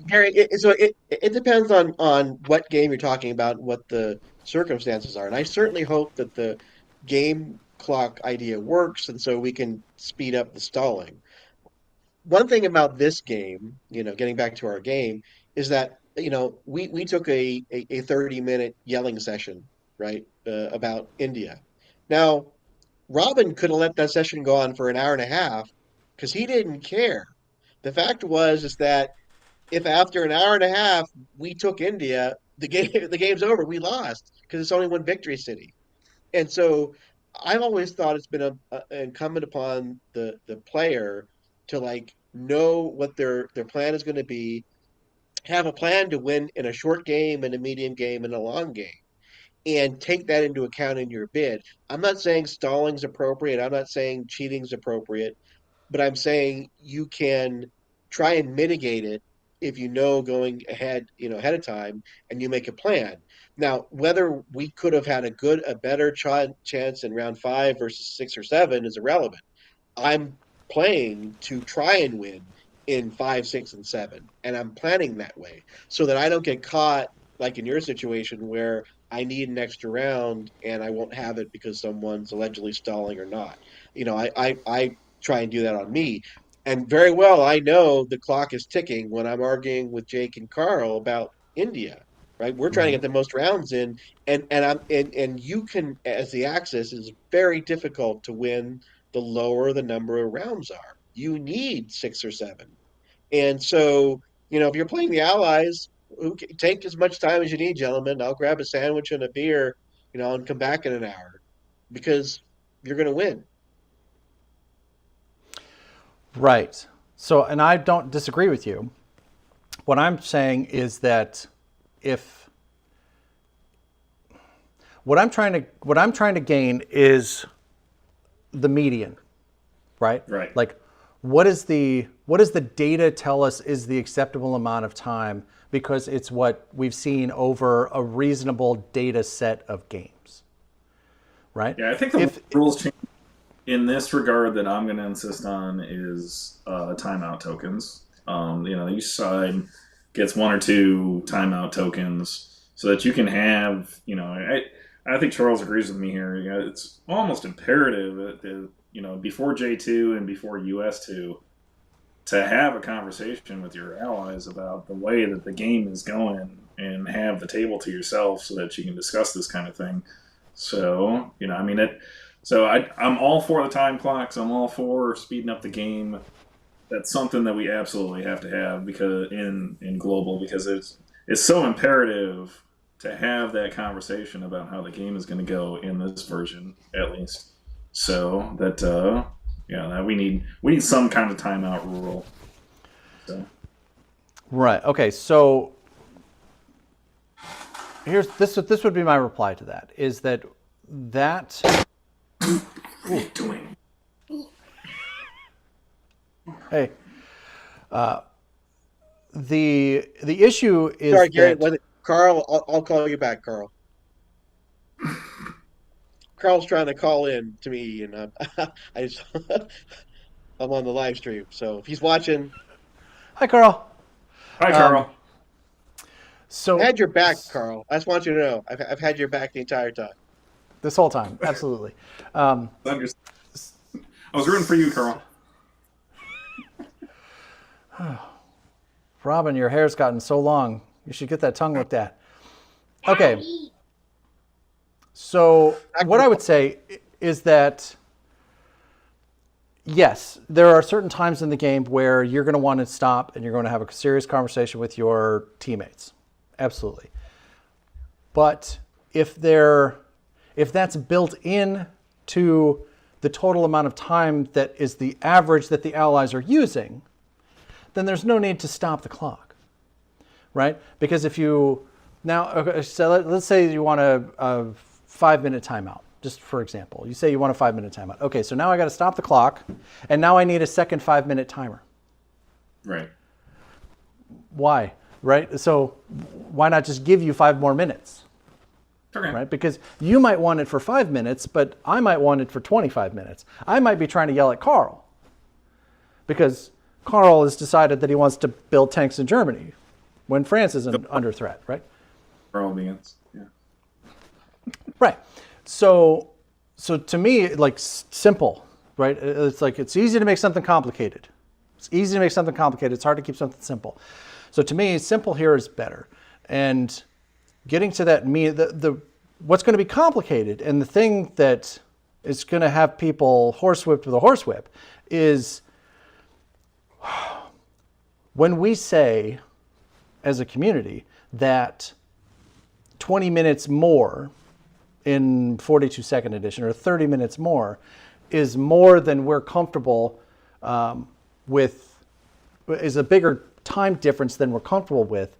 Gary, it depends on what game you're talking about, what the circumstances are. And I certainly hope that the game clock idea works, and so we can speed up the stalling. One thing about this game, getting back to our game, is that, we took a 30-minute yelling session, right, about India. Now, Robin could have let that session go on for an hour and a half because he didn't care. The fact was is that if after an hour and a half we took India, the game's over. We lost because it's only one victory city. And so I've always thought it's been incumbent upon the player to know what their plan is going to be, have a plan to win in a short game and a medium game and a long game, and take that into account in your bid. I'm not saying stalling's appropriate. I'm not saying cheating's appropriate, but I'm saying you can try and mitigate it if you know going ahead, ahead of time, and you make a plan. Now, whether we could have had a better chance in round 5 versus 6 or 7 is irrelevant. I'm playing to try and win in 5, 6, and 7, and I'm planning that way so that I don't get caught like in your situation where I need an extra round and I won't have it because someone's allegedly stalling or not. I try and do that on me. And very well, I know the clock is ticking when I'm arguing with Jake and Carl about India, right? We're trying to get the most rounds in, and you can, as the Axis, is very difficult to win the lower the number of rounds are. You need 6 or 7. And so, if you're playing the Allies, take as much time as you need, gentlemen. I'll grab a sandwich and a beer, and come back in an hour because you're going to win. Right. So, and I don't disagree with you. What I'm saying is that what I'm trying to gain is the median, right? Right. Like, what does the data tell us is the acceptable amount of time, because it's what we've seen over a reasonable data set of games, right? Yeah, I think the rules change in this regard that I'm going to insist on is timeout tokens. Each side gets 1 or 2 timeout tokens so that you can have, I think Charles agrees with me here. It's almost imperative that, before J2 and before US2, to have a conversation with your allies about the way that the game is going and have the table to yourself so that you can discuss this kind of thing. So, So I'm all for the time clocks. I'm all for speeding up the game. That's something that we absolutely have to have because in global, because it's so imperative to have that conversation about how the game is going to go in this version, at least. So that that we need some kind of timeout rule. So. Right. Okay. So here's this would be my reply to that, is that. What are you doing? Hey, the issue is. Sorry, Gary. Carl, I'll call you back, Carl. Carl's trying to call in to me, and I'm on the live stream. So if he's watching, Hi, Carl. Hi, Carl. So I had your back, Carl. I just want you to know. I've had your back the entire time. this whole time, absolutely. I was rooting for you, Carl. Robin, your hair's gotten so long. You should get that tongue looked at. Okay. So what I would say is that, yes, there are certain times in the game where you're going to want to stop and you're going to have a serious conversation with your teammates. Absolutely. But if that's built in to the total amount of time that is the average that the allies are using, then there's no need to stop the clock, right? Because if you now, okay, so let's say you want a 5-minute timeout, just for example. You say you want a 5-minute timeout. Okay, so now I got to stop the clock, and now I need a second 5-minute timer. Right. Why? Right? So why not just give you 5 more minutes? Okay. Right? Because you might want it for 5 minutes, but I might want it for 25 minutes. I might be trying to yell at Carl because Carl has decided that he wants to build tanks in Germany when France is under threat, right? Carl Beans. Yeah. Right. So to me, like simple, right? It's like it's easy to make something complicated. It's easy to make something complicated. It's hard to keep something simple. So to me, simple here is better. And getting to that what's going to be complicated and the thing that is going to have people horsewhipped with a horsewhip is when we say as a community that 20 minutes more in 42nd edition or 30 minutes more is more than we're comfortable with, is a bigger time difference than we're comfortable with,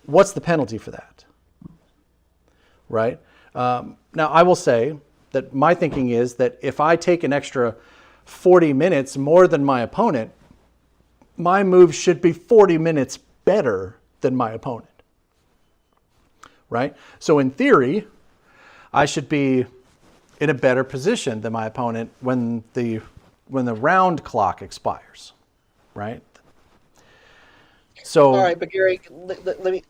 what's the penalty for that? Right? Now, I will say that my thinking is that if I take an extra 40 minutes more than my opponent, my move should be 40 minutes better than my opponent. Right? So in theory, I should be in a better position than my opponent when the round clock expires. Right? So All right, but Gary, let me.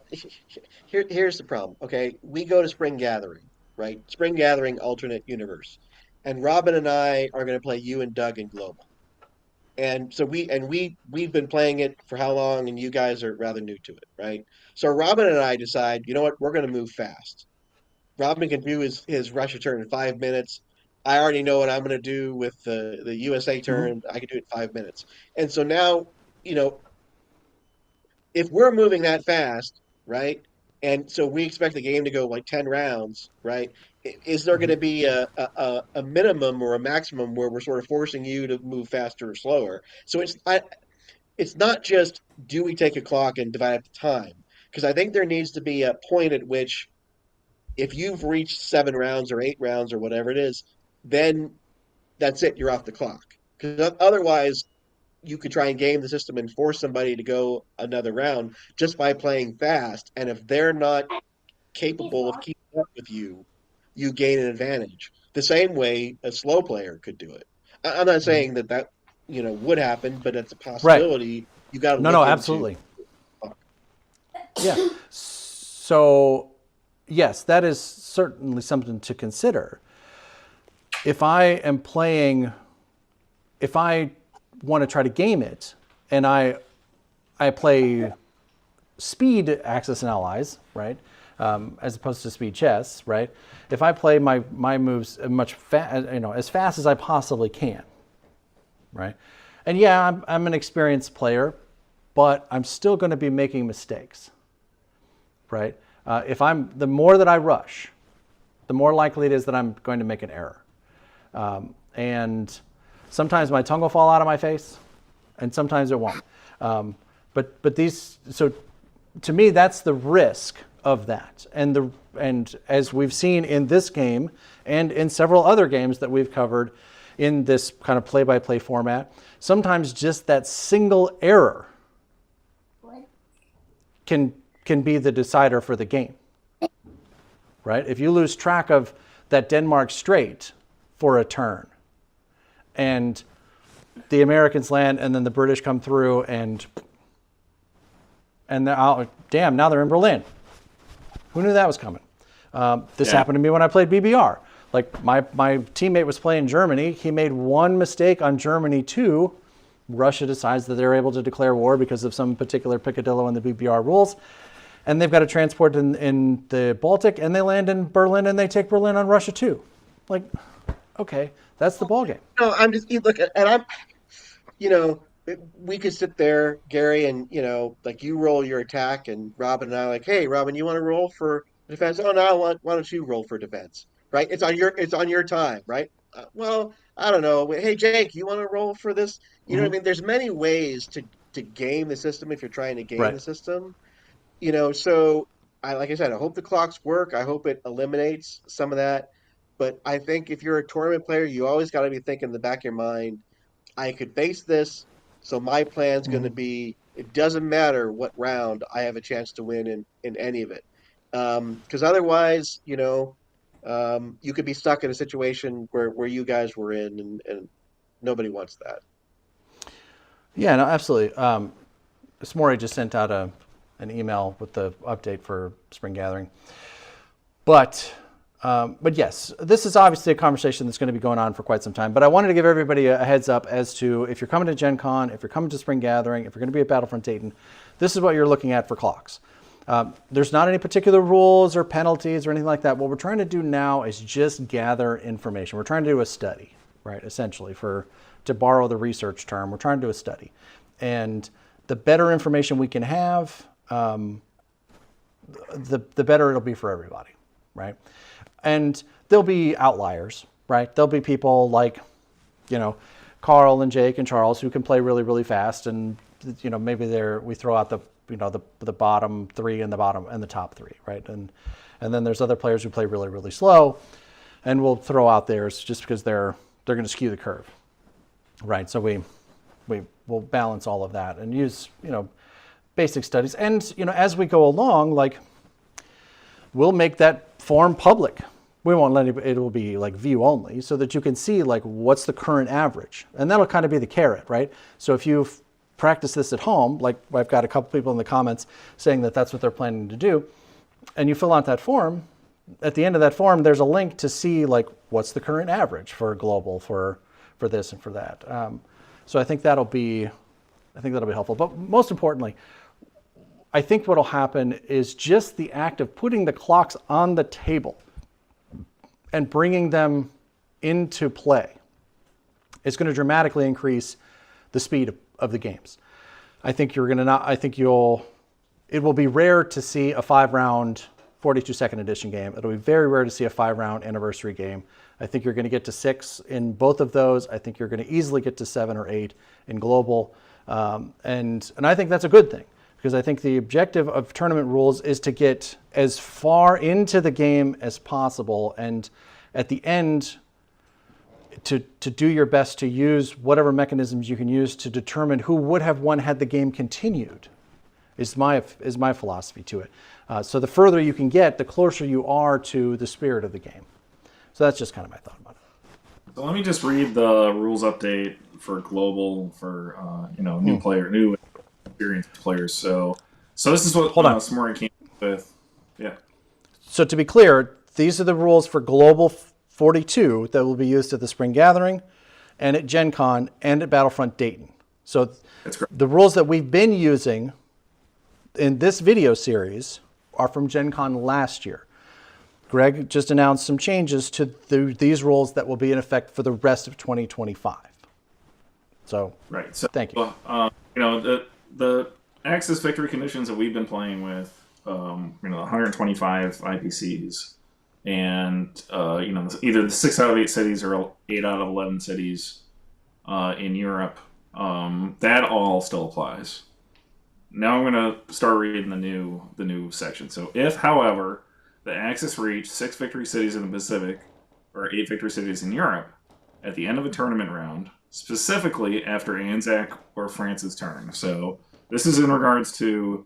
Here's the problem. Okay, we go to Spring Gathering, right? Spring Gathering alternate universe, and Robin and I are going to play you and Doug in Global, and so we've been playing it for how long, and you guys are rather new to it, right? So Robin and I decide, you know what, we're going to move fast. Robin can do his Russia turn in 5 minutes. I already know what I'm going to do with the USA turn. I can do it in 5 minutes, and so now, you know, if we're moving that fast, right? And so we expect the game to go like 10 rounds, right? Is there going to be a minimum or a maximum where we're sort of forcing you to move faster or slower? So it's not just do we take a clock and divide up the time? Because I think there needs to be a point at which if you've reached 7 rounds or 8 rounds or whatever it is, then that's it, you're off the clock. Because otherwise, you could try and game the system and force somebody to go another round just by playing fast. And if they're not capable of keeping up with you, you gain an advantage. The same way a slow player could do it. I'm not saying that would happen, but it's a possibility. Right. You got to no, absolutely. Yeah. So, yes, that is certainly something to consider. If I want to try to game it and I play speed Axis and Allies, right, as opposed to speed chess, right? If I play my moves as fast as I possibly can, right? And yeah, I'm an experienced player, but I'm still going to be making mistakes, right? The more that I rush, the more likely it is that I'm going to make an error, and sometimes my tongue will fall out of my face, and sometimes it won't. So to me, that's the risk of that. And as we've seen in this game and in several other games that we've covered in this kind of play-by-play format, sometimes just that single error can be the decider for the game, right? If you lose track of that Denmark Strait for a turn, and the Americans land, and then the British come through, and And damn, now they're in Berlin. Who knew that was coming? This happened to me when I played BBR. Like my teammate was playing Germany. He made one mistake on Germany 2. Russia decides that they're able to declare war because of some particular picadillo in the BBR rules. And they've got a transport in the Baltic, and they land in Berlin, and they take Berlin on Russia too. Like, okay, that's the ballgame. No, I'm just look, and I'm, you know, we could sit there, Gary, and like you roll your attack, and Robin and I are like, hey, Robin, you want to roll for defense? Oh no, why don't you roll for defense? Right? It's on your time, right? Well, I don't know. Hey, Jake, you want to roll for this? You know what I mean? There's many ways to game the system if you're trying to game the system. So like I said, I hope the clocks work. I hope it eliminates some of that. But I think if you're a tournament player, you always got to be thinking in the back of your mind, I could face this. So my plan's going to be, it doesn't matter what round, I have a chance to win in any of it. Because otherwise, you could be stuck in a situation where you guys were in, and nobody wants that. Yeah, no, absolutely. Smori just sent out an email with the update for Spring Gathering. But yes, this is obviously a conversation that's going to be going on for quite some time. But I wanted to give everybody a heads up as to if you're coming to Gen Con, if you're coming to Spring Gathering, if you're going to be at Battlefront Dayton, this is what you're looking at for clocks. There's not any particular rules or penalties or anything like that. What we're trying to do now is just gather information. We're trying to do a study, right? Essentially, to borrow the research term, we're trying to do a study. And the better information we can have, the better it'll be for everybody, right? And there'll be outliers, right? There'll be people like, Carl and Jake and Charles who can play really, really fast, and maybe we throw out the bottom 3 and the top 3, right? And then there's other players who play really, really slow, and we'll throw out theirs just because they're going to skew the curve, right? So we'll balance all of that and use basic studies, and as we go along, like we'll make that form public. We won't let it will be like view only, so that you can see like what's the current average, and that'll kind of be the carrot, right? So if you've practiced this at home, like I've got a couple people in the comments saying that that's what they're planning to do, and you fill out that form, at the end of that form there's a link to see like what's the current average for global for this and for that. So I think that'll be helpful. But most importantly, I think what'll happen is just the act of putting the clocks on the table and bringing them into play is going to dramatically increase the speed of the games. It will be rare to see a 5-round 42-second edition game. It'll be very rare to see a 5-round anniversary game. I think you're going to get to 6 in both of those. I think you're going to easily get to 7 or 8 in global. And I think that's a good thing, because I think the objective of tournament rules is to get as far into the game as possible, and at the end to do your best to use whatever mechanisms you can use to determine who would have won had the game continued, is my philosophy to it. So the further you can get, the closer you are to the spirit of the game. So that's just kind of my thought about it. So let me just read the rules update for global for new experienced players. So this is what Smori came up with. Yeah. So to be clear, these are the rules for global 42 that will be used at the Spring Gathering and at Gen Con and at Battlefront Dayton. So that's correct. The rules that we've been using in this video series are from Gen Con last year. Greg just announced some changes to these rules that will be in effect for the rest of 2025. So, right. So, thank you. The Axis victory conditions that we've been playing with, 125 IPCs, and either the 6 out of 8 cities or 8 out of 11 cities in Europe, that all still applies. Now I'm going to start reading the new section. So, if, however, the Axis reach 6 victory cities in the Pacific or 8 victory cities in Europe at the end of a tournament round, specifically after Anzac or France's turn. So this is in regards to,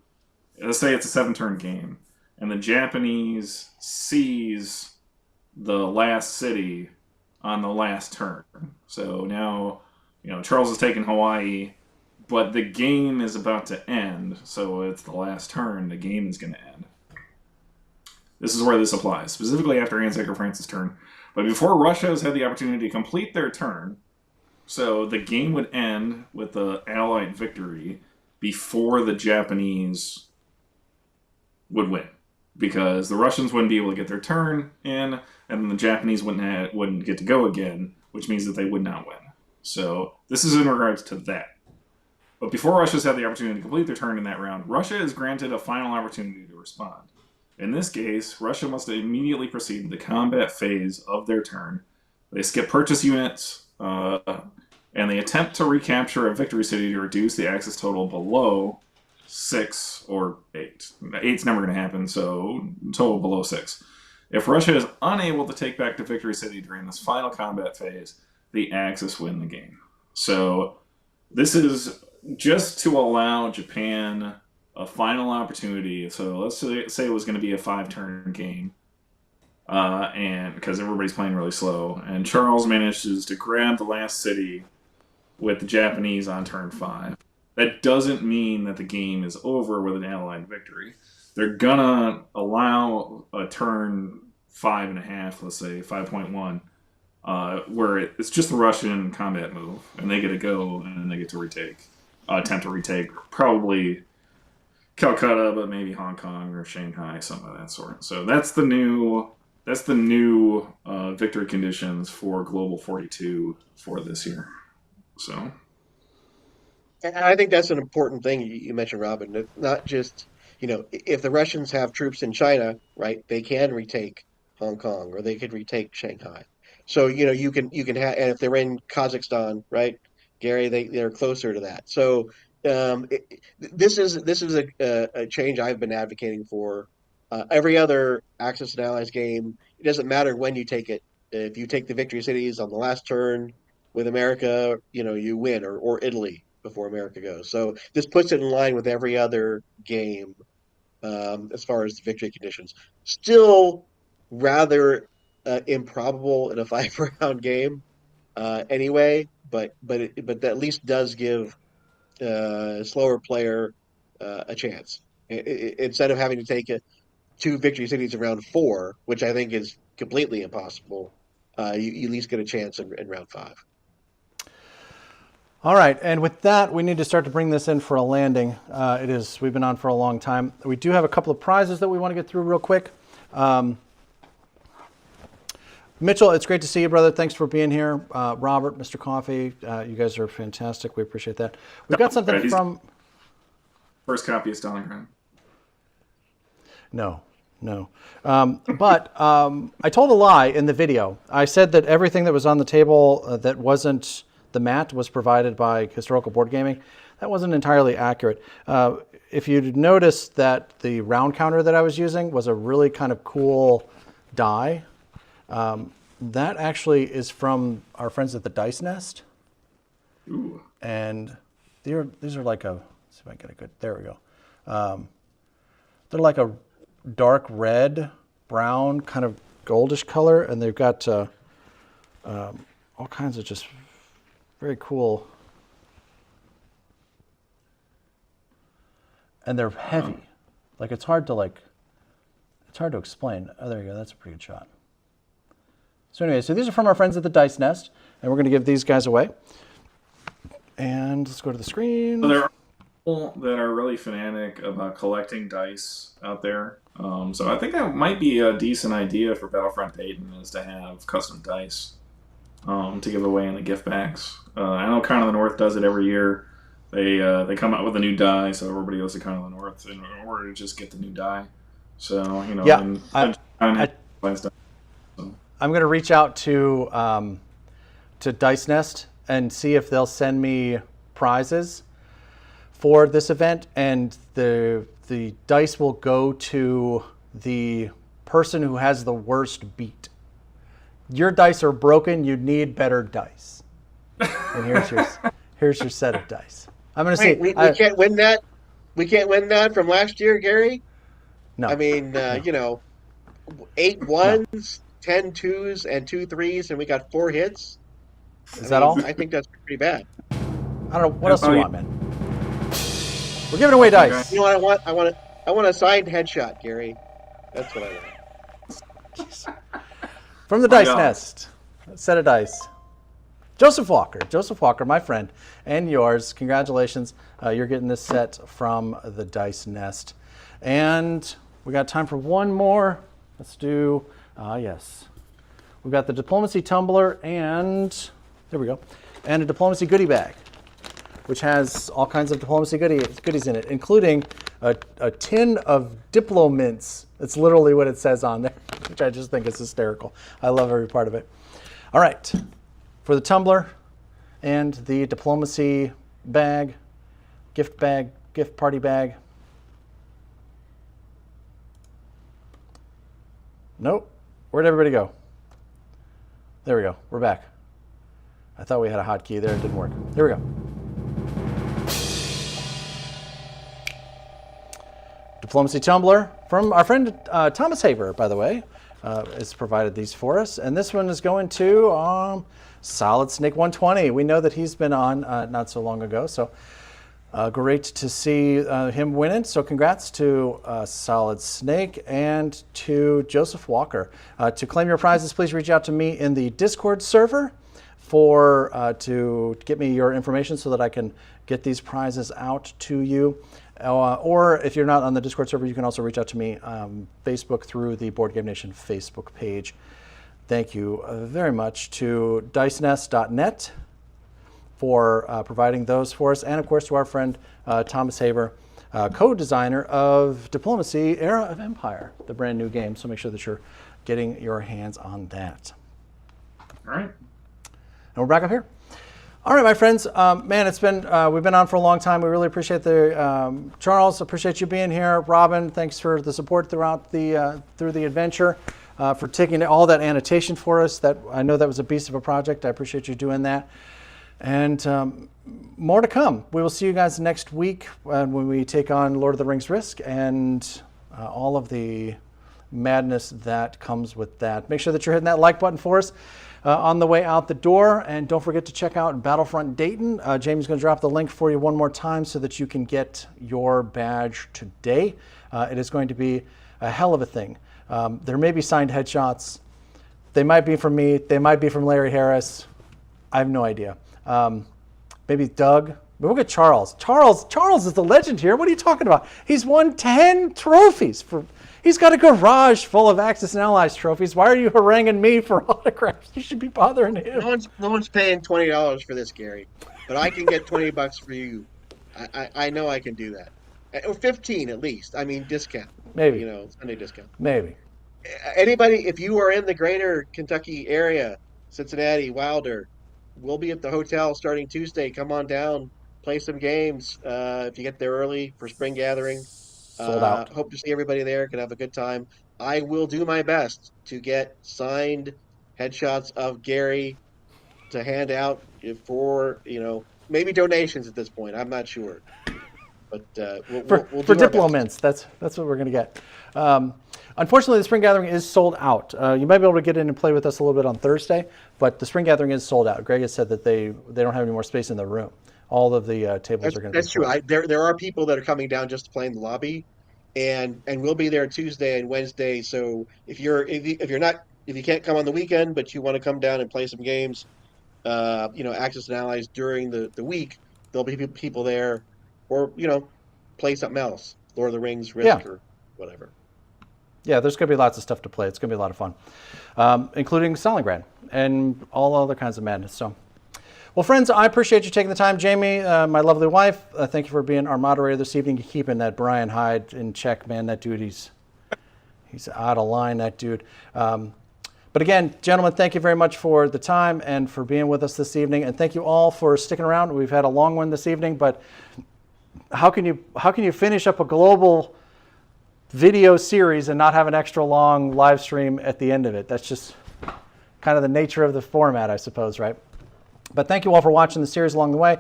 let's say it's a 7-turn game, and the Japanese seize the last city on the last turn. So now, Charles has taken Hawaii, but the game is about to end, so it's the last turn. The game is going to end. This is where this applies, specifically after Anzac or France's turn. But before Russia has had the opportunity to complete their turn, so the game would end with the Allied victory before the Japanese would win. Because the Russians wouldn't be able to get their turn in, and the Japanese wouldn't get to go again, which means that they would not win. So this is in regards to that. But before Russia's had the opportunity to complete their turn in that round, Russia is granted a final opportunity to respond. In this case, Russia must immediately proceed to the combat phase of their turn. They skip purchase units, and they attempt to recapture a victory city to reduce the Axis total below 6 or 8. 8's never going to happen, so total below 6. If Russia is unable to take back the victory city during this final combat phase, the Axis win the game. So this is just to allow Japan a final opportunity. So let's say it was going to be a 5-turn game, and because everybody's playing really slow, and Charles manages to grab the last city with the Japanese on turn 5. That doesn't mean that the game is over with an Allied victory. They're gonna allow a turn 5.5, let's say 5.1, where it's just the Russian combat move, and they get to go and they get to attempt to retake probably Calcutta, but maybe Hong Kong or Shanghai, something of that sort. So that's the new victory conditions for Global 42 for this year. So. And I think that's an important thing you mentioned, Robin. It's not just, if the Russians have troops in China, right, they can retake Hong Kong or they could retake Shanghai. So, you can have, and if they're in Kazakhstan, right, Gary, they're closer to that. So this is a change I've been advocating for. Every other Axis and Allies game, it doesn't matter when you take it. If you take the victory cities on the last turn with America, you win, or Italy before America goes. So this puts it in line with every other game as far as the victory conditions. Still rather improbable in a 5-round game anyway, but that at least does give a slower player a chance. Instead of having to take 2 victory cities in round 4, which I think is completely impossible, you at least get a chance in round 5. All right, and with that, we need to start to bring this in for a landing. We've been on for a long time. We do have a couple of prizes that we want to get through real quick. Mitchell, it's great to see you, brother. Thanks for being here. Robert, Mr. Coffee, you guys are fantastic. We appreciate that. We've got something from... First copy of Stalingrad. No. But I told a lie in the video. I said that everything that was on the table that wasn't the mat was provided by Historical Board Gaming. That wasn't entirely accurate. If you'd noticed that the round counter that I was using was a really kind of cool die, that actually is from our friends at the Dice Nest. Ooh. And these are like let's see if I get a good, there we go. They're like a dark red, brown, kind of goldish color, and they've got all kinds of just very cool. And they're heavy. Like it's hard to explain. Oh, there you go. That's a pretty good shot. So anyway, so these are from our friends at the Dice Nest, and we're going to give these guys away. And let's go to the screen. So there are people that are really fanatic about collecting dice out there. So I think that might be a decent idea for Battlefront Dayton, is to have custom dice to give away in the gift bags. I know Con of the North does it every year. They come out with a new die, so everybody goes to Con of the North in order to just get the new die. So yeah, I'm going to reach out to Dice Nest and see if they'll send me prizes for this event, and the dice will go to the person who has the worst beat. Your dice are broken. You need better dice. And here's your set of dice. I'm going to see. We can't win that. We can't win that from last year, Gary. No. I mean, 8 ones, 10 twos, and 2 threes, and we got 4 hits. Is that all? I think that's pretty bad. I don't know. What else do you want, man? We're giving away dice. You know what I want? I want a signed headshot, Gary. That's what I want. From the My Dice God. Nest, a set of dice. Joseph Walker, my friend, and yours. Congratulations. You're getting this set from the Dice Nest. And we got time for one more. Let's do, yes. We've got the Diplomacy Tumbler and, there we go, and a Diplomacy Goodie Bag, which has all kinds of diplomacy goodies in it, including a tin of Diplo-mints. It's literally what it says on there, which I just think is hysterical. I love every part of it. All right, for the tumbler and the diplomacy bag, gift party bag. Nope, where'd everybody go? There we go, we're back. I thought we had a hotkey there, it didn't work. Here we go. Diplomacy Tumbler from our friend Thomas Haber, by the way, has provided these for us. And this one is going to Solid Snake 120. We know that he's been on not so long ago, so great to see him win it. So congrats to Solid Snake and to Joseph Walker. To claim your prizes, please reach out to me in the Discord server to get me your information so that I can get these prizes out to you. Or if you're not on the Discord server, you can also reach out to me Facebook through the Board Game Nation Facebook page. Thank you very much to dicenest.net for providing those for us, and of course to our friend Thomas Haber, co-designer of Diplomacy Era of Empire, the brand new game. So make sure that you're getting your hands on that. All right. And we're back up here. All right, my friends. Man, it's been we've been on for a long time. We really appreciate the Charles. Appreciate you being here. Robin, thanks for the support throughout the through the adventure, for taking all that annotation for us. That I know that was a beast of a project. I appreciate you doing that. And more to come. We will see you guys next week when we take on Lord of the Rings Risk and all of the madness that comes with that. Make sure that you're hitting that like button for us on the way out the door. And don't forget to check out Battlefront Dayton. Jamie's going to drop the link for you one more time so that you can get your badge today. It is going to be a hell of a thing. There may be signed headshots. They might be from me. They might be from Larry Harris. I have no idea. Maybe Doug. But look at Charles. Charles is the legend here. What are you talking about? He's won 10 trophies. He's got a garage full of Axis and Allies trophies. Why are you haranguing me for autographs? You should be bothering him. No one's paying $20 for this, Gary. But I can get $20 for you. I know I can do that. Or 15 at least. I mean, discount. Maybe. Sunday discount. Maybe. Anybody, if you are in the greater Kentucky area, Cincinnati, Wilder, we'll be at the hotel starting Tuesday. Come on down, play some games. If you get there early for spring gathering. Sold out. Hope to see everybody there. Can have a good time. I will do my best to get signed headshots of Gary to hand out for, maybe donations at this point. I'm not sure. But we'll for do our Diplo-mints, that's what we're going to get. Unfortunately, the Spring Gathering is sold out. You might be able to get in and play with us a little bit on Thursday, but the Spring Gathering is sold out. Greg has said that they don't have any more space in the room. All of the tables are going to be That's true. There are people that are coming down just to play in the lobby, and we'll be there Tuesday and Wednesday. So if you can't come on the weekend, but you want to come down and play some games, Axis and Allies during the week, there'll be people there, or play something else, Lord of the Rings, Risk, or whatever. Yeah, there's going to be lots of stuff to play. It's going to be a lot of fun, including Stalingrad and all other kinds of madness. So. Well, friends, I appreciate you taking the time. Jamie, my lovely wife, thank you for being our moderator this evening, keeping that Brian Hyde in check, man. That dude, he's out of line, that dude. But again, gentlemen, thank you very much for the time and for being with us this evening. And thank you all for sticking around. We've had a long one this evening, but how can you finish up a global video series and not have an extra long live stream at the end of it? That's just kind of the nature of the format, I suppose, right? But thank you all for watching the series along the way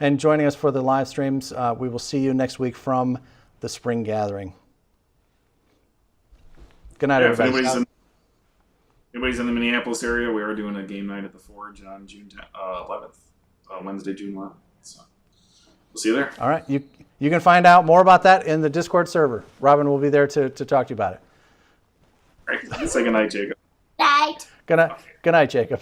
and joining us for the live streams. We will see you next week from the Spring Gathering. Good night, everybody. If anybody's in the Minneapolis area, we are doing a game night at the Forge on June 11th, Wednesday, June 11th. So We'll see you there. All right. You can find out more about that in the Discord server. Robin will be there to talk to you about it. All right. Say goodnight, Jacob. Night. Good night, Jacob.